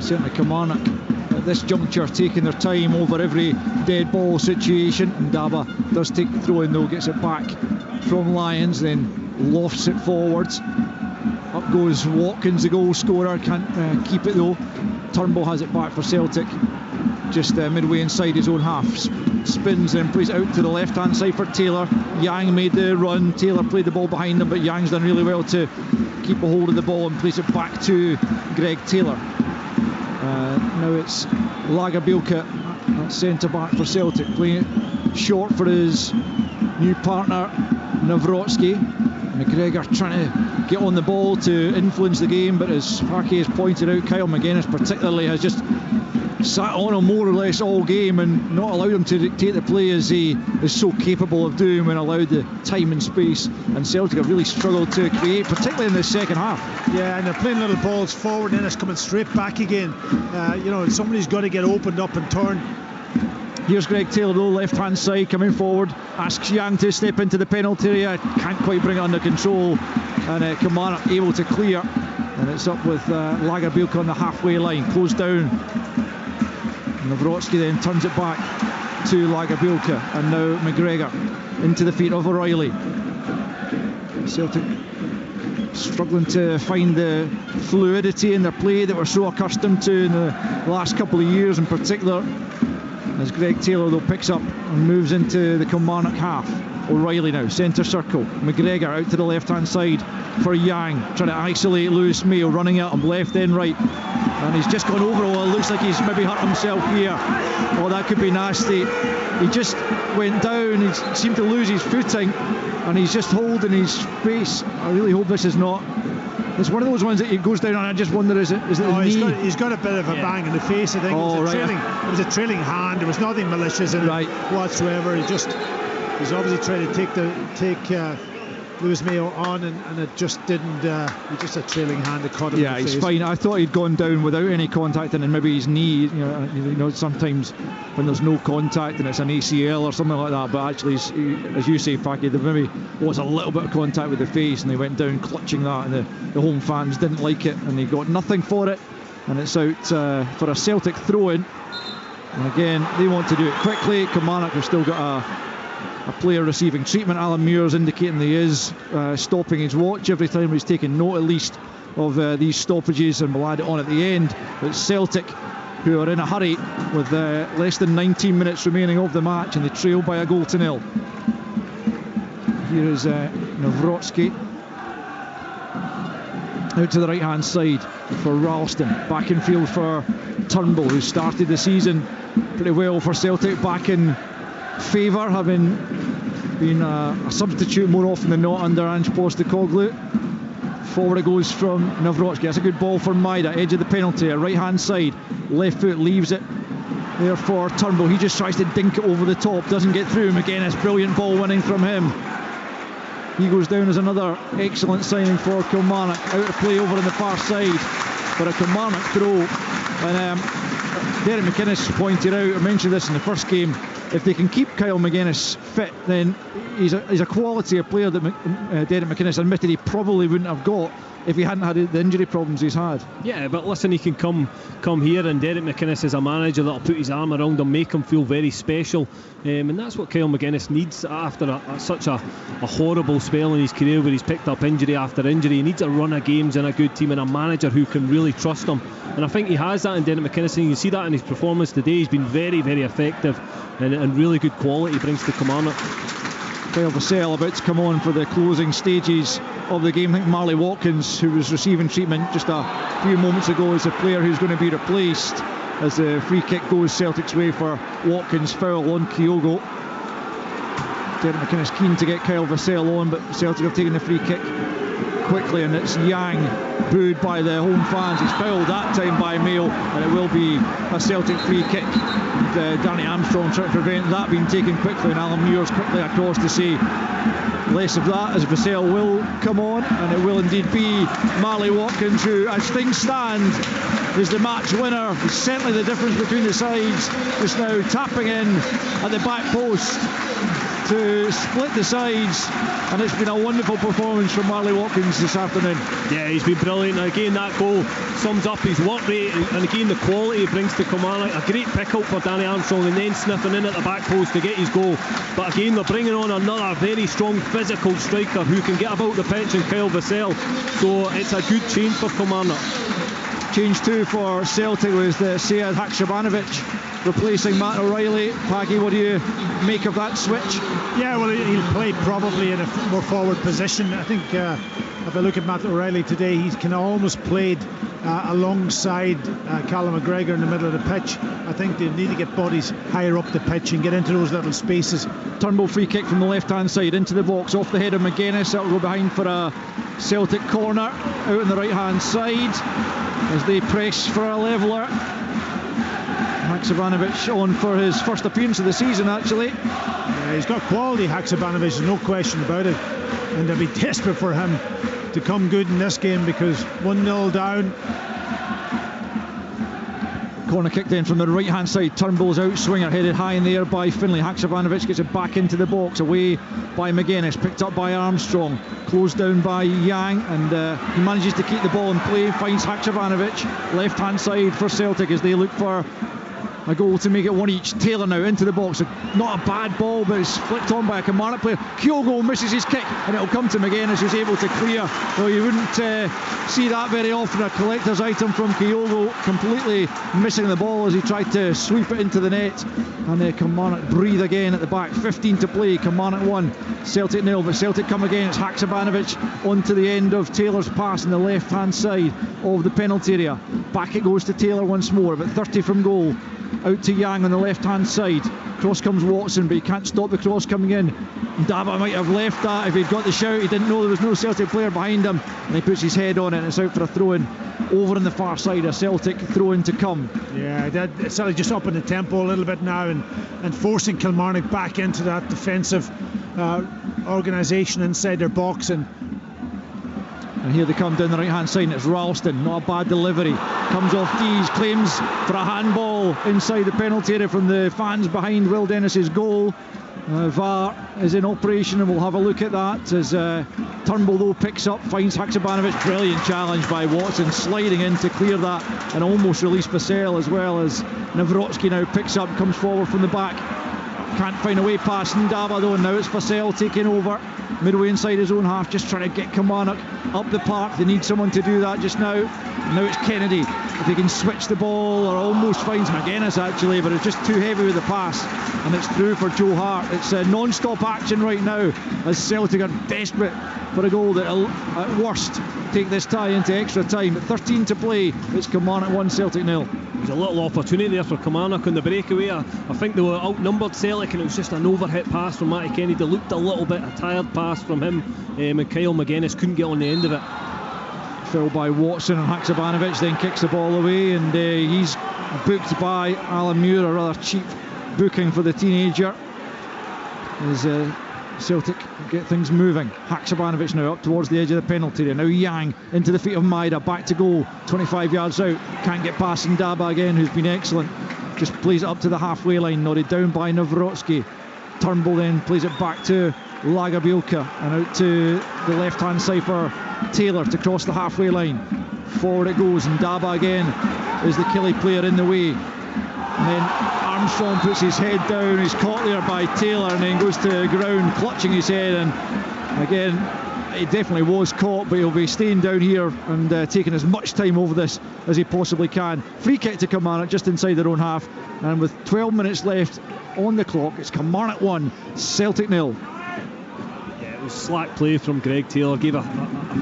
certainly Kilmarnock at this juncture taking their time over every dead ball situation. And Daba does take the throw in though, gets it back from Lyons, then lofts it forwards. Up goes Watkins, the goal scorer, can't keep it though. Turnbull has it back for Celtic, just midway inside his own half. Spins and plays it out to the left hand side for Taylor. Yang made the run, Taylor played the ball behind him, but Yang's done really well to keep a hold of the ball and plays it back to Greg Taylor. Now it's Lagerbielke, centre back for Celtic, playing it short for his new partner Nawrocki. McGregor trying to get on the ball to influence the game, but as Parky has pointed out, Kyle McGuinness particularly has just sat on him more or less all game and not allowed him to dictate the play as he is so capable of doing when allowed the time and space. And Celtic have really struggled to create, particularly in the second half. Yeah, and they're playing little balls forward and then it's coming straight back again. You know, somebody's got to get opened up and turn. Here's Greg Taylor though, left hand side, coming forward, asks Yang to step into the penalty area, can't quite bring it under control, and Kilmarnock able to clear, and it's up with Lagerbielke on the halfway line, closed down. Nawrocki then turns it back to Lagerbielke, and now McGregor into the feet of O'Reilly. Celtic struggling to find the fluidity in their play that we're so accustomed to in the last couple of years in particular, as Greg Taylor though picks up and moves into the Kilmarnock half. O'Reilly now, centre circle, McGregor out to the left hand side for Yang, trying to isolate Lewis Mayo, running at him left then right, and he's just gone over. Oh, it looks like he's maybe hurt himself here. Oh, that could be nasty. He just went down, he seemed to lose his footing, and he's just holding his face. I really hope this is not, it's one of those ones that he goes down and I just wonder, is it the knee? He's got a bit of a bang in the face, I think. It was a trailing hand, there was nothing malicious in it whatsoever. He's obviously trying to take Lewis Mayo on, and it just didn't. He just a trailing hand that caught him. Yeah, in the he's face. fine. I thought he'd gone down without any contact, and then maybe his knee. You know, sometimes when there's no contact and it's an ACL or something like that. But actually, as you say, Faki, there maybe was a little bit of contact with the face, and they went down clutching that, and the home fans didn't like it, and he got nothing for it, and it's out for a Celtic throw-in. And again, they want to do it quickly. Kilmarnock have still got a player receiving treatment. Alan Muir's indicating he is stopping his watch every time. He's taking note at least of these stoppages, and we'll add it on at the end. It's Celtic who are in a hurry with less than 19 minutes remaining of the match, and they trail by a 0-0. Here is Nawrocki out to the right hand side for Ralston. Back in field for Turnbull, who started the season pretty well for Celtic, back in favour, having been a substitute more often than not under Ange Postecoglou. Forward it goes from Nawrocki. That's a good ball for Maida, edge of the penalty, right hand side, left foot leaves it there for Turnbull. He just tries to dink it over the top, doesn't get through. McGuinness, brilliant ball winning from him. He goes down as another excellent signing for Kilmarnock. Out of play over on the far side for a Kilmarnock throw. And Derek McInnes pointed out, I mentioned this in the first game, if they can keep Kyle McGuinness fit, then he's a quality of player that Derek McInnes admitted he probably wouldn't have got if he hadn't had the injury problems he's had. Yeah, but listen, he can come here, and Derek McInnes is a manager that'll put his arm around him, make him feel very special, and that's what Kyle McGuinness needs after such a horrible spell in his career where he's picked up injury after injury. He needs a run of games in a good team and a manager who can really trust him, and I think he has that in Derek McInnes, and you can see that in his performance today. He's been very, very effective and really good quality brings to Kilmarnock. Kyle Vassell about to come on for the closing stages of the game. I think Marley Watkins, who was receiving treatment just a few moments ago, is the player who's going to be replaced as the free kick goes Celtic's way for Watkins. Foul on Kyogo. Derek McInnes keen to get Kyle Vassell on, but Celtic have taken the free kick quickly, and it's Yang booed by the home fans. He's fouled that time by Mayo, and it will be a Celtic free kick. Danny Armstrong trying to prevent that being taken quickly, and Alan Muir's quickly across to say less of that, as Vassell will come on, and it will indeed be Marley Watkins, who, as things stand, is the match winner. He's certainly the difference between the sides. Just now tapping in at the back post to split the sides, and it's been a wonderful performance from Marley Watkins this afternoon. Yeah, he's been brilliant. And again, that goal sums up his work rate, and again the quality he brings to Kilmarnock. A great pick up for Danny Armstrong, and then sniffing in at the back post to get his goal. But again, they're bringing on another very strong physical striker who can get about the pitch, in Kyle Vassell. So it's a good change for Kilmarnock. Change too for Celtic was the Sead Haksabanovic replacing Matt O'Reilly. Paggy, what do you make of that switch? Yeah, well, he'll play probably in a more forward position. I think if I look at Matt O'Reilly today, he's kind of almost played alongside Callum McGregor in the middle of the pitch. I think they need to get bodies higher up the pitch and get into those little spaces. Turnbull free kick from the left hand side into the box, off the head of McGuinness. That'll go behind for a Celtic corner out on the right hand side as they press for a leveller. Haksabanovic on for his first appearance of the season, actually. Yeah, he's got quality, Haksabanovic, there's no question about it, and they'll be desperate for him to come good in this game, because 1-0 down. Corner kick then from the right hand side. Turnbull's out swinger headed high in the air by Finlay. Haksabanovic gets it back into the box, away by McGuinness, picked up by Armstrong, closed down by Yang, and he manages to keep the ball in play, finds Haksabanovic left hand side for Celtic as they look for a goal to make it one each. Taylor now into the box, not a bad ball, but it's flicked on by a Kilmarnock player. Kyogo misses his kick, and it'll come to McGuinness, who's able to clear. Well, you wouldn't see that very often, a collector's item from Kyogo, completely missing the ball as he tried to sweep it into the net. And Kilmarnock breathe again at the back. 15 to play, Kilmarnock 1, Celtic 0, but Celtic come again. It's Haksabanovic onto the end of Taylor's pass on the left hand side of the penalty area. Back it goes to Taylor once more, about 30 from goal. Out to Yang on the left hand side. Cross comes Watson, but he can't stop the cross coming in. Daba might have left that if he'd got the shout. He didn't know there was no Celtic player behind him, and he puts his head on it, and it's out for a throw in over on the far side. A Celtic throw in to come. Yeah, Celtic just up in the tempo a little bit now, and forcing Kilmarnock back into that defensive organisation inside their box. And here they come down the right hand side, and it's Ralston. Not a bad delivery. Comes off Dees, claims for a handball inside the penalty area from the fans behind Will Dennis's goal. VAR is in operation, and we'll have a look at that as Turnbull though picks up, finds Haksabanovic. Brilliant challenge by Watson, sliding in to clear that and almost release Vassell, as well as Nawrocki now picks up, comes forward from the back. Can't find a way past Ndaba though, and now it's Vassell taking over midway inside his own half, just trying to get Kilmarnock up the park. They need someone to do that just now. Now it's Kennedy, if he can switch the ball, or almost finds McGuinness actually, but it's just too heavy with the pass, and it's through for Joe Hart. It's non-stop action right now as Celtic are desperate for a goal that will at worst take this tie into extra time. 13 to play, it's Kilmarnock 1, Celtic 0. There's a little opportunity there for Kilmarnock on the breakaway. I think they were outnumbered, Celtic, and it was just an overhit pass from Matty Kennedy. Looked a little bit a tired pass from him, and Kyle McGuinness couldn't get on the end of it. Filled by Watson, and Haksabanovic then kicks the ball away, and he's booked by Alan Muir, a rather cheap booking for the teenager. As Celtic get things moving. Haksabanovic now up towards the edge of the penalty area. Now Yang into the feet of Maida, back to goal, 25 yards out. Can't get past Ndaba again, who's been excellent. Just plays it up to the halfway line, nodded down by Nawrocki. Turnbull then plays it back to Lagerbielke, and out to the left hand side for Taylor to cross the halfway line. Forward it goes, and Ndaba again is the Killie player in the way. And then Armstrong puts his head down, he's caught there by Taylor, and then goes to the ground clutching his head, and again he definitely was caught, but he'll be staying down here and taking as much time over this as he possibly can. Free kick to Kilmarnock just inside their own half, and with 12 minutes left on the clock, it's Kilmarnock 1, Celtic 0. It was slack play from Greg Taylor, gave a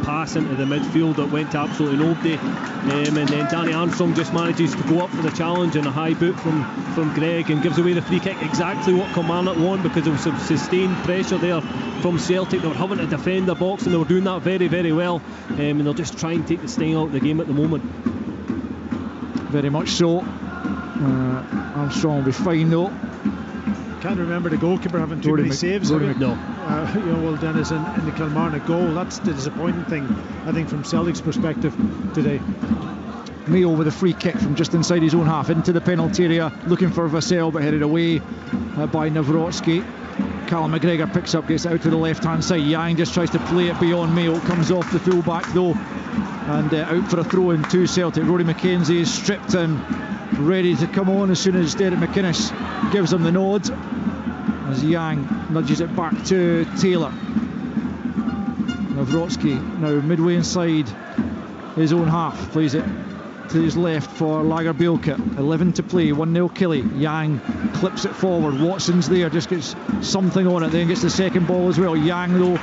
pass into the midfield that went to absolutely nobody, and then Danny Armstrong just manages to go up for the challenge, and a high boot from Greg, and gives away the free kick. Exactly what Kilmarnock want, because there was some sustained pressure there from Celtic. They were having to defend their box, and they were doing that very, very well, and they'll just try and take the sting out of the game at the moment. Very much so. Armstrong will be fine though. Can't remember the goalkeeper having too many saves. No. Will Dennis in the Kilmarnock goal. That's the disappointing thing, I think, from Celtic's perspective today. Mayo with a free kick from just inside his own half into the penalty area, looking for Vassell, but headed away by Nawrocki. Callum McGregor picks up, gets out to the left hand side. Yang just tries to play it beyond Mayo, comes off the full back though, and out for a throw in to Celtic. Rory McKenzie is stripped and ready to come on as soon as Derek McInnes gives him the nod, as Yang nudges it back to Taylor. Nawrocki now midway inside his own half, plays it to his left for Lagerbielke. 11 to play, 1-0 Killie. Yang clips it forward, Watson's there, just gets something on it, then gets the second ball as well. Yang though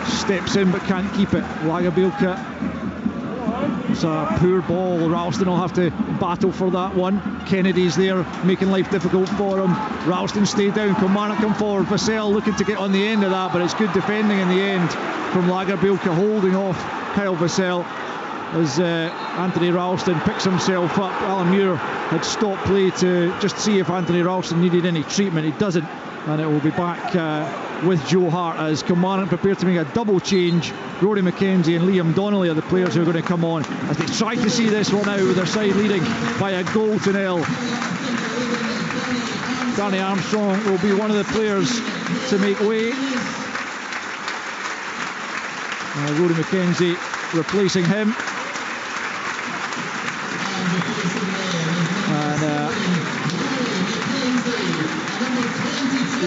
steps in but can't keep it. Lagerbielke, it's a poor ball. Ralston will have to battle for that one. Kennedy's there making life difficult for him. Ralston stayed down, Kilmarnock come forward. Vassell looking to get on the end of that, but it's good defending in the end from Lagerbielke, holding off Kyle Vassell as Anthony Ralston picks himself up. Alan Muir had stopped play to just see if Anthony Ralston needed any treatment. He doesn't, and it will be back with Joe Hart as Kilmarnock prepare to make a double change. Rory McKenzie and Liam Donnelly are the players who are going to come on as they try to see this one out with their side leading by a goal to nil. Danny Armstrong will be one of the players to make way. Rory McKenzie replacing him. And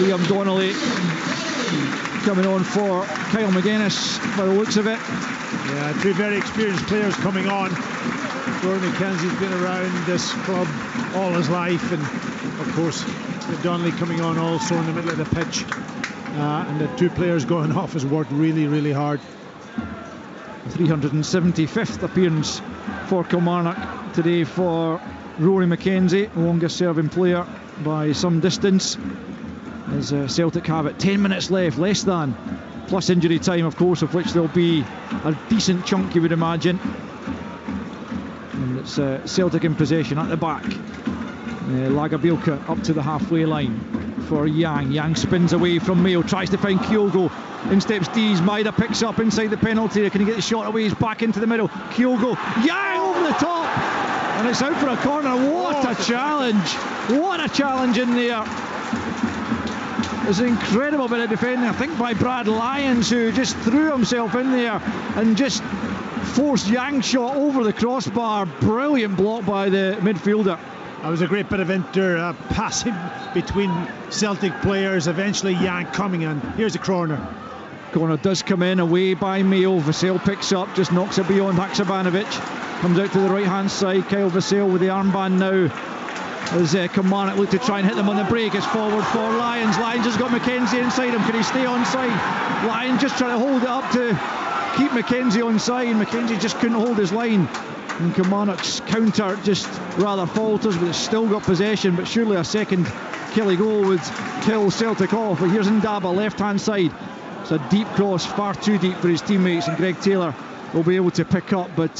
Liam Donnelly coming on for Kyle McGuinness by the looks of it. Yeah, two very experienced players coming on. Rory McKenzie's been around this club all his life, and of course Donnelly coming on also in the middle of the pitch, and the two players going off has worked really, really hard. 375th appearance for Kilmarnock today for Rory McKenzie, longest serving player by some distance, as Celtic have it. 10 minutes left, less than, plus injury time of course, of which there'll be a decent chunk you would imagine. And it's Celtic in possession at the back. Lagerbielke up to the halfway line, for Yang. Yang spins away from Mayo, tries to find Kyogo. In steps Dees. Maida picks up inside the penalty area. Can he get the shot away? He's back into the middle. Kyogo. Yang over the top. And it's out for a corner. What a challenge. What a challenge in there. It's an incredible bit of defending, I think, by Brad Lyons, who just threw himself in there and just forced Yang's shot over the crossbar. Brilliant block by the midfielder. That was a great bit of passing between Celtic players. Eventually Yang coming in. Here's a corner. Corner does come in, away by Mayo. Vassell picks up, just knocks it beyond Haksabanovic. Comes out to the right hand side. Kyle Vassell with the armband now. As Kilmarnock look to try and hit them on the break. It's forward for Lyons. Lyons has got McKenzie inside him. Can he stay onside? Lyons just trying to hold it up to keep McKenzie onside. McKenzie just couldn't hold his line. And Kilmarnock's counter just rather falters, but it's still got possession. But surely a second Kelly goal would kill Celtic off. But here's Ndaba, left hand side. It's a deep cross, far too deep for his teammates, and Greg Taylor will be able to pick up. But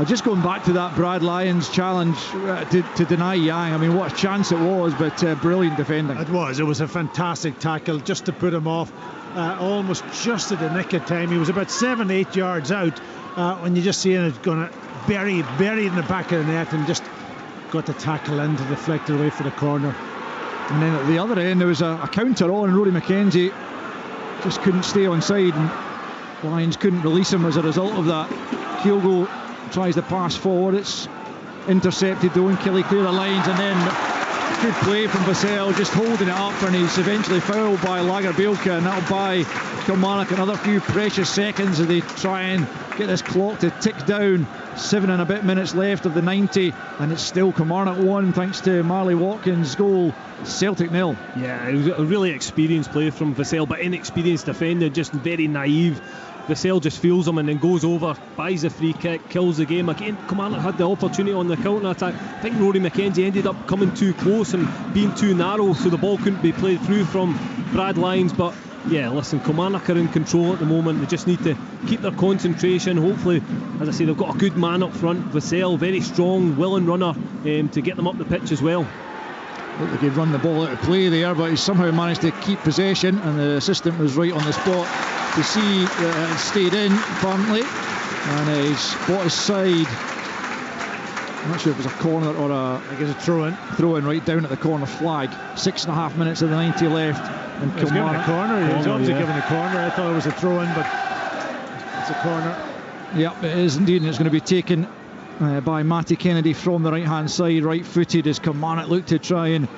just going back to that Brad Lyons challenge to deny Yang, I mean, what a chance it was, but brilliant defending. It was a fantastic tackle just to put him off, almost just at the nick of time. He was about 7-8 yards out when you just see it going to buried in the back of the net, and just got the tackle in to deflect it away for the corner. And then at the other end there was a counter on, and Rory McKenzie just couldn't stay onside, and Lyons couldn't release him as a result of that. Kyogo tries the pass forward, it's intercepted though, and Kelly clear the lines, and then good play from Vassell, just holding it up, and he's eventually fouled by Lagerbielke, and that'll buy Kilmarnock another few precious seconds as they try and get this clock to tick down. 7 and a bit minutes left of the 90, and it's still Kilmarnock 1 thanks to Marley Watkins' goal, Celtic 0. Yeah, it was a really experienced play from Vassell, but inexperienced defender, just very naive. Vassell just feels him and then goes over, buys the free kick, kills the game. Again, Kilmarnock had the opportunity on the counter attack. I think Rory McKenzie ended up coming too close and being too narrow, so the ball couldn't be played through from Brad Lyons. But yeah, listen, Kilmarnock are in control at the moment. They just need to keep their concentration. Hopefully, as I say, they've got a good man up front. Vassell, very strong, willing runner to get them up the pitch as well. Looked like he'd run the ball out of play there, but he somehow managed to keep possession, and the assistant was right on the spot to see that it stayed in, apparently, and he's bought his side. I'm not sure if it was a corner or I guess a throw-in right down at the corner flag. 6.5 minutes of the 90 left, and he's given a corner. He's obviously yeah. given a corner. I thought it was a throw-in, but it's a corner. Yep, it is indeed, and it's going to be taken by Matty Kennedy from the right-hand side, right-footed, as Kilmarnock look to try and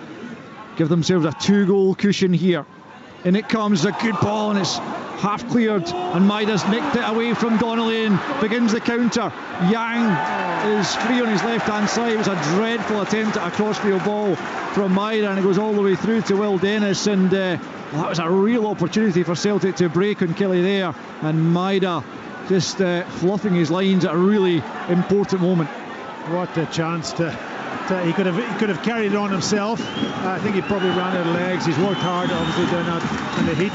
give themselves a 2-goal cushion here. In it comes, a good ball, and it's half cleared, and Maida's nicked it away from Donnelly and begins the counter. Yang is free on his left-hand side. It was a dreadful attempt at a crossfield ball from Maida, and it goes all the way through to Will Dennis, and that was a real opportunity for Celtic to break on Kelly there, and Maida just fluffing his lines at a really important moment. What a chance he could have carried it on himself. I think he probably ran out of legs. He's worked hard, obviously, down out in the heat,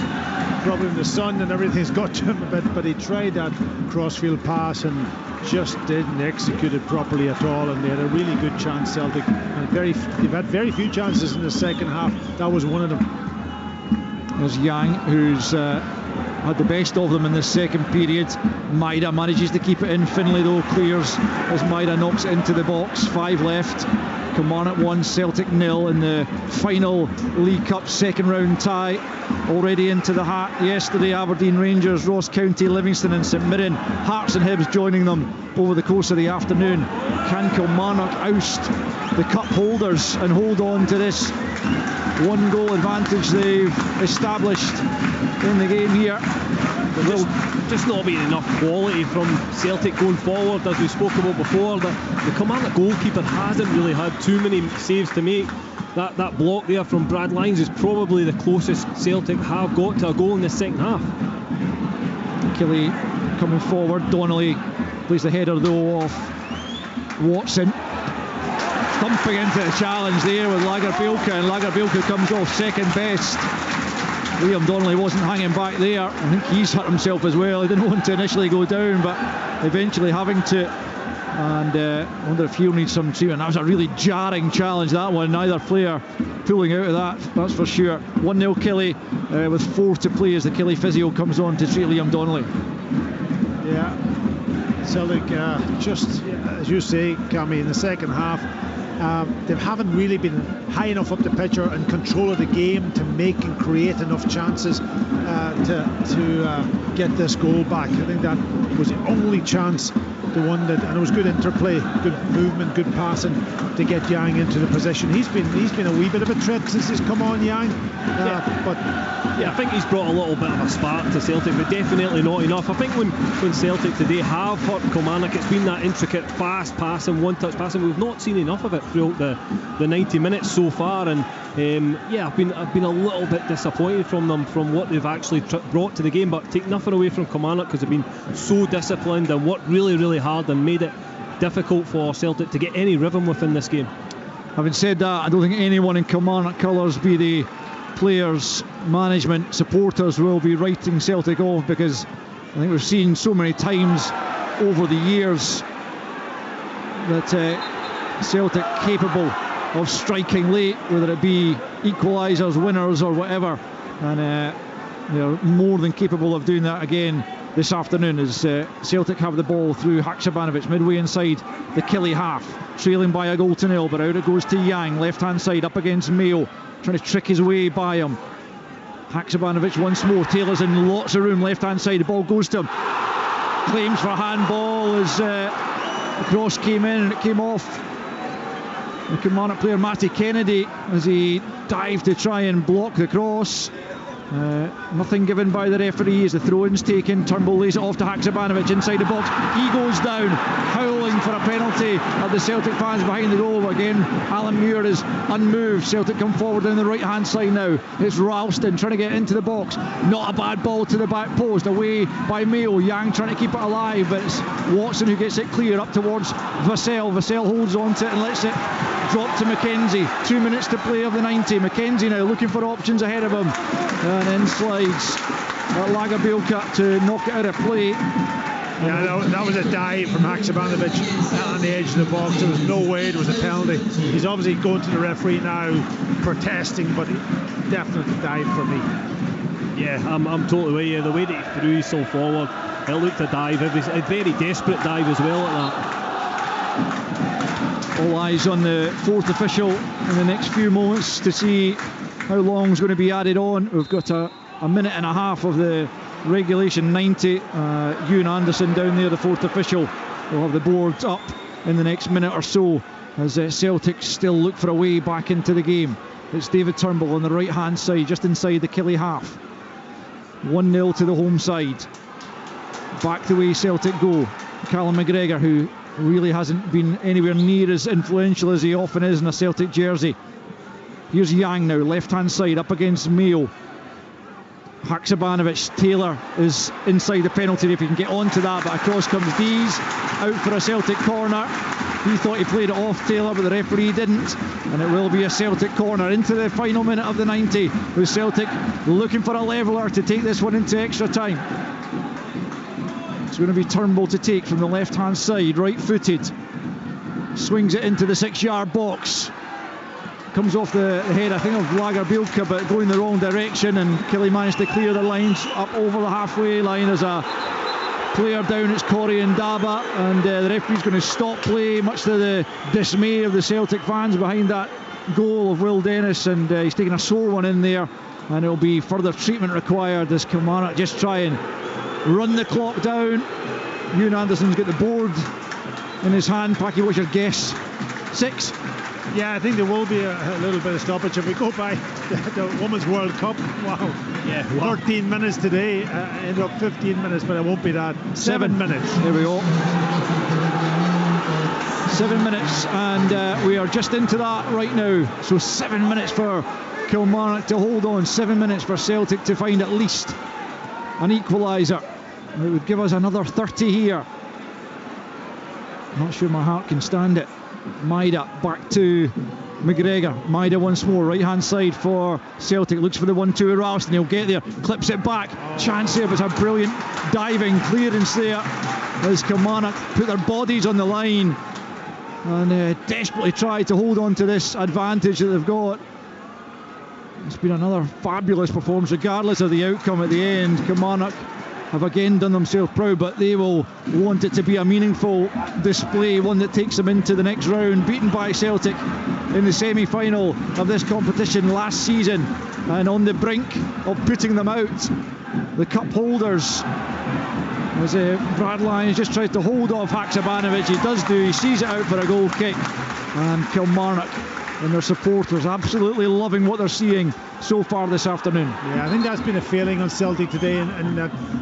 probably in the sun, and everything's got to him a bit, but he tried that crossfield pass and just didn't execute it properly at all, and they had a really good chance, Celtic, and they've had very few chances in the second half. That was one of them. There's Yang, who's had the best of them in the second period. Maida manages to keep it in. Finlay though clears as Maida knocks it into the box. 5 left. Kilmarnock 1, Celtic 0 in the final League Cup second round tie. Already into the hat yesterday, Aberdeen, Rangers, Ross County, Livingston and St Mirren. Hearts and Hibs joining them over the course of the afternoon. Can Kilmarnock oust the cup holders and hold on to this 1-goal advantage they've established in the game here? Just not being enough quality from Celtic going forward, as we spoke about before. The Kilmarnock goalkeeper hasn't really had too many saves to make. That block there from Brad Lyons is probably the closest Celtic have got to a goal in the second half. Kelly coming forward. Donnelly plays the header though off Watson. Thumping into the challenge there with Lagerbielke, and Lagerbielke comes off second best. Liam Donnelly wasn't hanging back there. I think he's hurt himself as well. He didn't want to initially go down, but eventually having to and I wonder if he'll need some treatment. That was a really jarring challenge, that one. Neither player pulling out of that, that's for sure. 1-0 Killie with 4 to play as the Killie physio comes on to treat Liam Donnelly. Yeah, Celtic just, as you say, Cammy, in the second half, they haven't really been high enough up the pitch or in control of the game to make and create enough chances to get this goal back. I think that was the only chance, the one that, and it was good interplay, good movement, good passing to get Yang into the position. He's been a wee bit of a threat since he's come on, Yang. But I think he's brought a little bit of a spark to Celtic, but definitely not enough. I think when Celtic today have hurt Kilmarnock, it's been that intricate, fast passing, one-touch passing. We've not seen enough of it throughout the 90 minutes so far, and I've been a little bit disappointed from them, from what they've actually brought to the game. But take nothing away from Kilmarnock, because they've been so disciplined and worked really, really hard and made it difficult for Celtic to get any rhythm within this game. Having said that, I don't think anyone in Kilmarnock colours, be the players, management, supporters, will be writing Celtic off, because I think we've seen so many times over the years that Celtic capable of striking late, whether it be equalisers, winners or whatever, and they're more than capable of doing that again this afternoon as Celtic have the ball through Haksabanovic midway inside the Killie half, trailing by a goal to nil, but out it goes to Yang, left hand side up against Mayo, trying to trick his way by him. Haksabanovic once more, Taylor's in lots of room left hand side, the ball goes to him, claims for a handball as the cross came in and it came off the Kilmarnock player Matty Kennedy as he dived to try and block the cross. Nothing given by the referee as the throw-in's taken. Turnbull lays it off to Haksabanovic inside the box. He goes down, howling for a penalty at the Celtic fans behind the goal. Again, Alan Muir is unmoved. Celtic come forward down the right-hand side now. It's Ralston trying to get into the box. Not a bad ball to the back post. Away by Mayo. Yang trying to keep it alive, but it's Watson who gets it clear up towards Vassell. Vassell holds on to it and lets it drop to McKenzie. 2 minutes to play of the 90. McKenzie now looking for options ahead of him. And then slides Lagerbielke to knock it out of play. Yeah, that was a dive from Haksabanovic on the edge of the box. There was no way it was a penalty. He's obviously going to the referee now, protesting, but definitely dive for me. Yeah, I'm totally with you. The way that he threw himself forward, it looked a dive. It was a very desperate dive as well at that. All eyes on the fourth official in the next few moments to see how long is going to be added on. We've got a minute and a half of the regulation 90. Ewan Anderson down there, the fourth official, will have the boards up in the next minute or so as Celtic still look for a way back into the game. It's David Turnbull on the right hand side, just inside the Killie half. 1-0 to the home side. Back the way Celtic go. Callum McGregor, who really hasn't been anywhere near as influential as he often is in a Celtic jersey. Here's Yang now, left hand side up against Mayo. Haksabanovic, Taylor is inside the penalty if he can get onto that, but across comes Dees, out for a Celtic corner. He thought he played it off Taylor, but the referee didn't, and it will be a Celtic corner into the final minute of the 90, with Celtic looking for a leveller to take this one into extra time. It's going to be Turnbull to take from the left hand side, right footed, swings it into the 6-yard box. Comes off the head, I think, of Lagerbielke, but going the wrong direction, and Killie managed to clear the lines up over the halfway line. There's a player down, it's Corey and Daba, and the referee's going to stop play, much to the dismay of the Celtic fans behind that goal of Will Dennis, and he's taking a sore one in there, and it'll be further treatment required as Kilmarnock just try and run the clock down. Ewan Anderson's got the board in his hand. Packy, what's your guess? 6? Yeah, I think there will be a little bit of stoppage. If we go by the Women's World Cup, wow. Yeah, 13 minutes today, ended up 15 minutes, but it won't be that. 7 minutes. There we go. 7 minutes, and we are just into that right now. So 7 minutes for Kilmarnock to hold on, 7 minutes for Celtic to find at least an equaliser. It would give us another 30 here. Not sure my heart can stand it. Maida back to McGregor, Maida once more, right hand side for Celtic, looks for the 1-2 with Ralston, he'll get there, clips it back, chance there, but it's a brilliant diving clearance there as Kilmarnock put their bodies on the line and desperately try to hold on to this advantage that they've got. It's been another fabulous performance regardless of the outcome at the end. Kilmarnock have again done themselves proud, but they will want it to be a meaningful display, one that takes them into the next round, beaten by Celtic in the semi-final of this competition last season and on the brink of putting them out. The cup holders, as Brad Lyons just tries to hold off Haksabanovic, he does do, he sees it out for a goal kick, and Kilmarnock and their supporters absolutely loving what they're seeing so far this afternoon. Yeah, I think that's been a failing on Celtic today, and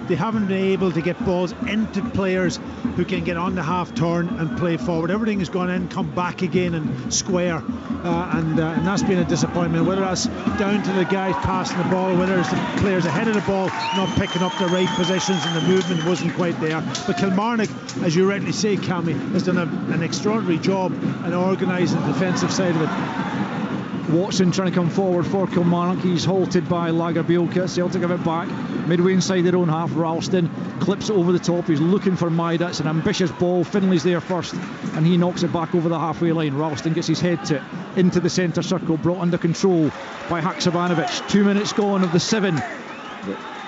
they haven't been able to get balls into players who can get on the half turn and play forward. Everything has gone in, come back again and square, and that's been a disappointment, whether that's down to the guys passing the ball or whether it's the players ahead of the ball not picking up the right positions and the movement wasn't quite there. But Kilmarnock, as you rightly say, Cammy, has done an extraordinary job in organising the defensive side of it. Watson trying to come forward for Kilmarnock, he's halted by Lagerbielke. Celtic have it back midway inside their own half. Ralston clips it over the top, he's looking for Maida, it's an ambitious ball, Finley's there first and he knocks it back over the halfway line. Ralston gets his head to it into the centre circle, brought under control by Haksabanovic. 2 minutes gone of the 7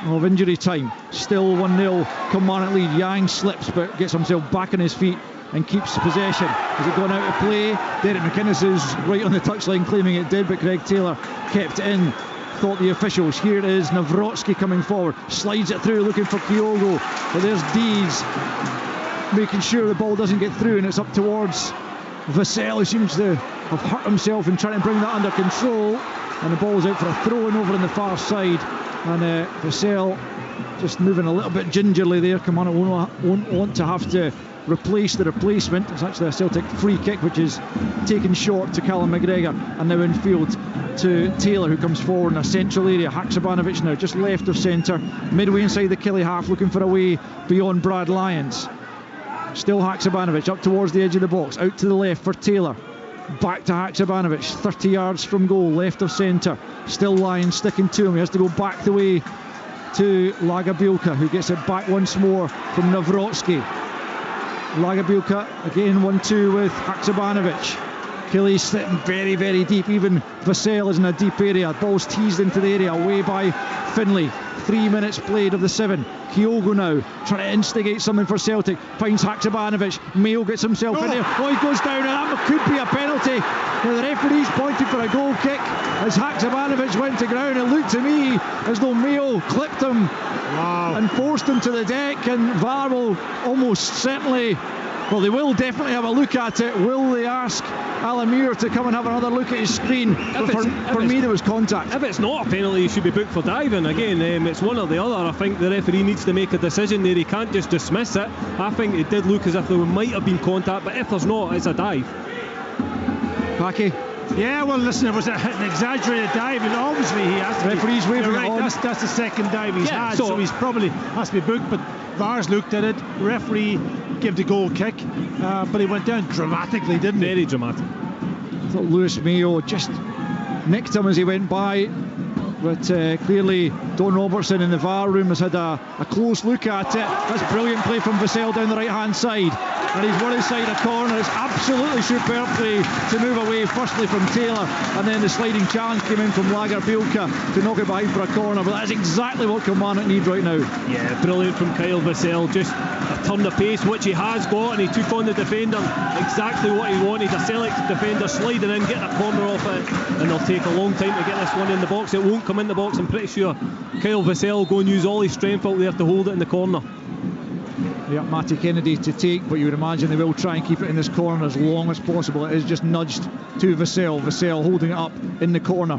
of injury time, still 1-0 Kilmarnock lead. Yang slips but gets himself back on his feet and keeps possession. Has it gone out of play? Derek McInnes is right on the touchline claiming it did, but Greg Taylor kept it in, thought the officials. Here it is, Nawrocki coming forward, slides it through looking for Kyogo, but there's Dees making sure the ball doesn't get through, and it's up towards Vassell, who seems to have hurt himself in trying to bring that under control, and the ball's out for a throw-in over on the far side, and Vassell just moving a little bit gingerly there. Kilmarnock won't want to have to replace the replacement. It's actually a Celtic free kick which is taken short to Callum McGregor, and now in field to Taylor, who comes forward in a central area. Haksabanovic now just left of centre, midway inside the Killie half, looking for a way beyond Brad Lyons. Still Haksabanovic up towards the edge of the box, out to the left for Taylor, back to Haksabanovic, 30 yards from goal, left of centre. Still Lyons sticking to him, he has to go back the way to Lagerbielke, who gets it back once more from Nawrocki. Lagerbielke again 1-2 with Haksabanovic. Killy's sitting very, very deep. Even Vassell is in a deep area. Ball's teased into the area, away by Finley. 3 minutes played of the 7. Kyogo now trying to instigate something for Celtic. Finds Haksabanovic. Mayo gets himself in there. Oh, he goes down, and that could be a penalty. Now the referee's pointed for a goal kick as Haksabanovic went to ground. It looked to me as though Mayo clipped him and forced him to the deck, and VAR will almost certainly, well, they will definitely have a look at it. Will they ask Alan Muir to come and have another look at his screen? For me, there was contact. If it's not a penalty, he should be booked for diving. Again, it's one or the other. I think the referee needs to make a decision there. He can't just dismiss it. I think it did look as if there might have been contact, but if there's not, it's a dive. Packy? Yeah, well, listen, it was an exaggerated dive, and obviously he has to. Referee's waving it on. That's the second dive he's had, so he's probably has to be booked. But VAR's looked at it. Referee gave the goal kick, but he went down dramatically, didn't he? Very dramatic. I thought Lewis Mayo just nicked him as he went by, but clearly Don Robertson in the VAR room has had a close look at it. That's brilliant play from Vassell down the right hand side, and he's won inside a corner. It's absolutely superb play to move away firstly from Taylor, and then the sliding challenge came in from Lagerbielke to knock it behind for a corner. But that's exactly what Kilmarnock need right now. Yeah, brilliant from Kyle Vassell. Just a turn of pace, which he has got, and he took on the defender exactly what he wanted. A Celtic defender sliding in, getting a corner off it, and they'll take a long time to get this one in the box. It won't come in the box, I'm pretty sure. Kyle Vassell will go and use all his strength out there to hold it in the corner. Yeah, Matty Kennedy to take, but you would imagine they will try and keep it in this corner as long as possible. It is just nudged to Vassell. Vassell holding it up in the corner,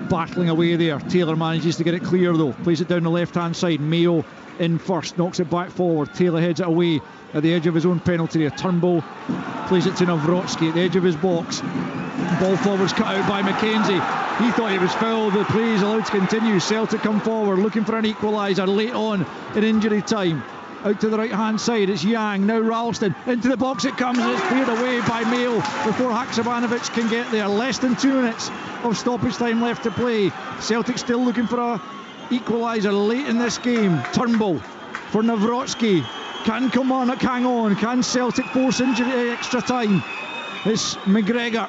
battling away there. Taylor manages to get it clear though, plays it down the left hand side. Mayo in first, knocks it back forward. Taylor heads it away at the edge of his own penalty area. Turnbull plays it to Nawrocki at the edge of his box. Ball forwards cut out by Mackenzie. He thought he was fouled. The play is allowed to continue. Celtic come forward looking for an equaliser late on in injury time. Out to the right hand side, it's Yang, now Ralston, into the box it comes, and it's cleared away by Mayo before Haksabanovic can get there. Less than 2 minutes of stoppage time left to play. Celtic still looking for a equaliser late in this game. Turnbull for Nawrocki. Can Kilmarnock hang on? Can Celtic force injury extra time? It's McGregor,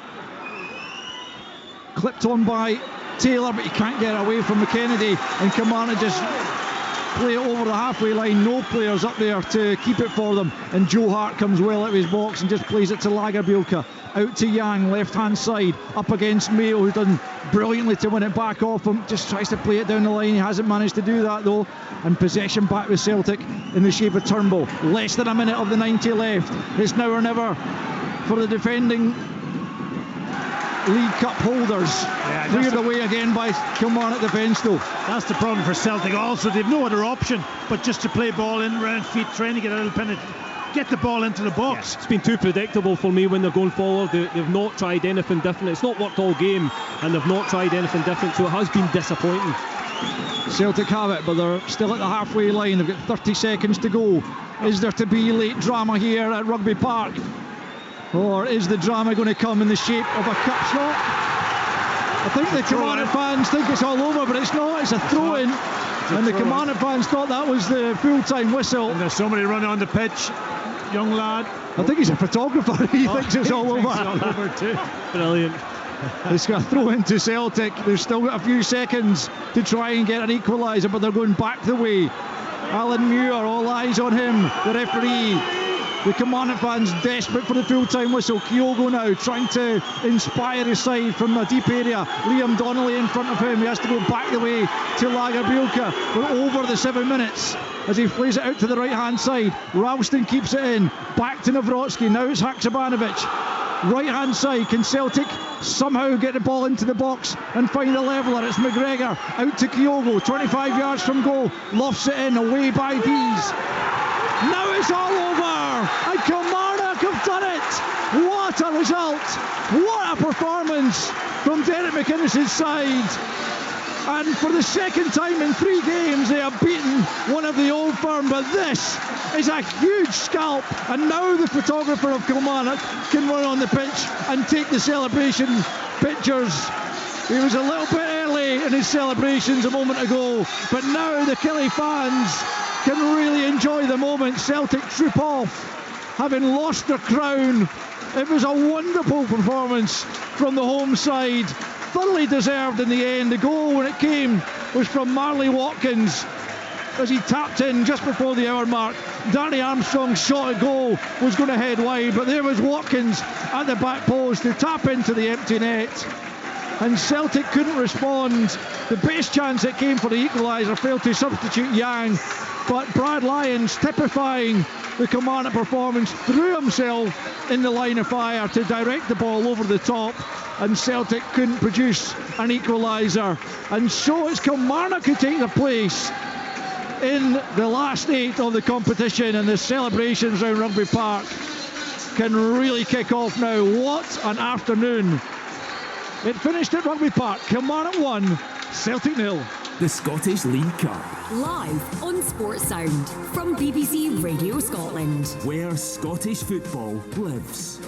clipped on by Taylor, but he can't get away from McKennedy, and Kilmarnock just play it over the halfway line. No players up there to keep it for them, and Joe Hart comes well out of his box and just plays it to Lagerbielke. Out to Yang, left hand side, up against Mayo, who's done brilliantly to win it back off him. Just tries to play it down the line. He hasn't managed to do that though, and possession back with Celtic in the shape of Turnbull. Less than a minute of the 90 left. It's now or never for the defending League Cup holders. Cleared away again by Kilmarnock defence though. That's the problem for Celtic also. They've no other option but just to play ball in round feet, trying to get a little penalty, get the ball into the box. It's been too predictable for me when they're going forward. They've not tried anything different. It's not worked all game, and they've not tried anything different, so it has been disappointing. Celtic have it, but they're still at the halfway line. They've got 30 seconds to go. Is there to be late drama here at Rugby Park? Or is the drama going to come in the shape of a cup shot? I think the Kilmarnock fans think it's all over, but it's not. It's a throw-in. And the Kilmarnock fans thought that was the full-time whistle. And there's somebody running on the pitch. Young lad. I think he's a photographer. He thinks it's all over. It's all over too. Brilliant. It's got a throw into Celtic. They've still got a few seconds to try and get an equaliser, but they're going back the way. Alan Muir, all eyes on him, the referee. The Kilmarnock fans desperate for the full-time whistle. Kyogo now trying to inspire his side from a deep area. Liam Donnelly in front of him. He has to go back the way to Lagerbielke. We're over the 7 minutes as he plays it out to the right-hand side. Ralston keeps it in. Back to Nawrocki. Now it's Haksabanovic. Right-hand side. Can Celtic somehow get the ball into the box and find a leveller? It's McGregor. Out to Kyogo. 25 yards from goal. Lofts it in. Away by Dees. Now it's all over, and Kilmarnock have done it. What a result, what a performance from Derek McInnes' side. And for the second time in 3 games they have beaten one of the old firm, but this is a huge scalp, and now the photographer of Kilmarnock can run on the pitch and take the celebration pictures. He was a little bit early in his celebrations a moment ago, but now the Killie fans can really enjoy the moment. Celtic troop off, having lost their crown. It was a wonderful performance from the home side, thoroughly deserved in the end. The goal when it came was from Marley Watkins as he tapped in just before the hour mark. Danny Armstrong's shot at goal was going to head wide, but there was Watkins at the back post to tap into the empty net, and Celtic couldn't respond. The best chance that came for the equaliser failed to substitute Yang, but Brad Lyons, typifying the Kilmarnock performance, threw himself in the line of fire to direct the ball over the top, and Celtic couldn't produce an equaliser. And so it's Kilmarnock who take the place in the last 8 of the competition, and the celebrations around Rugby Park can really kick off now. What an afternoon. It finished at Rugby Park. Kilmarnock 1, Celtic 0. The Scottish League Cup. Live on Sports Sound from BBC Radio Scotland. Where Scottish football lives.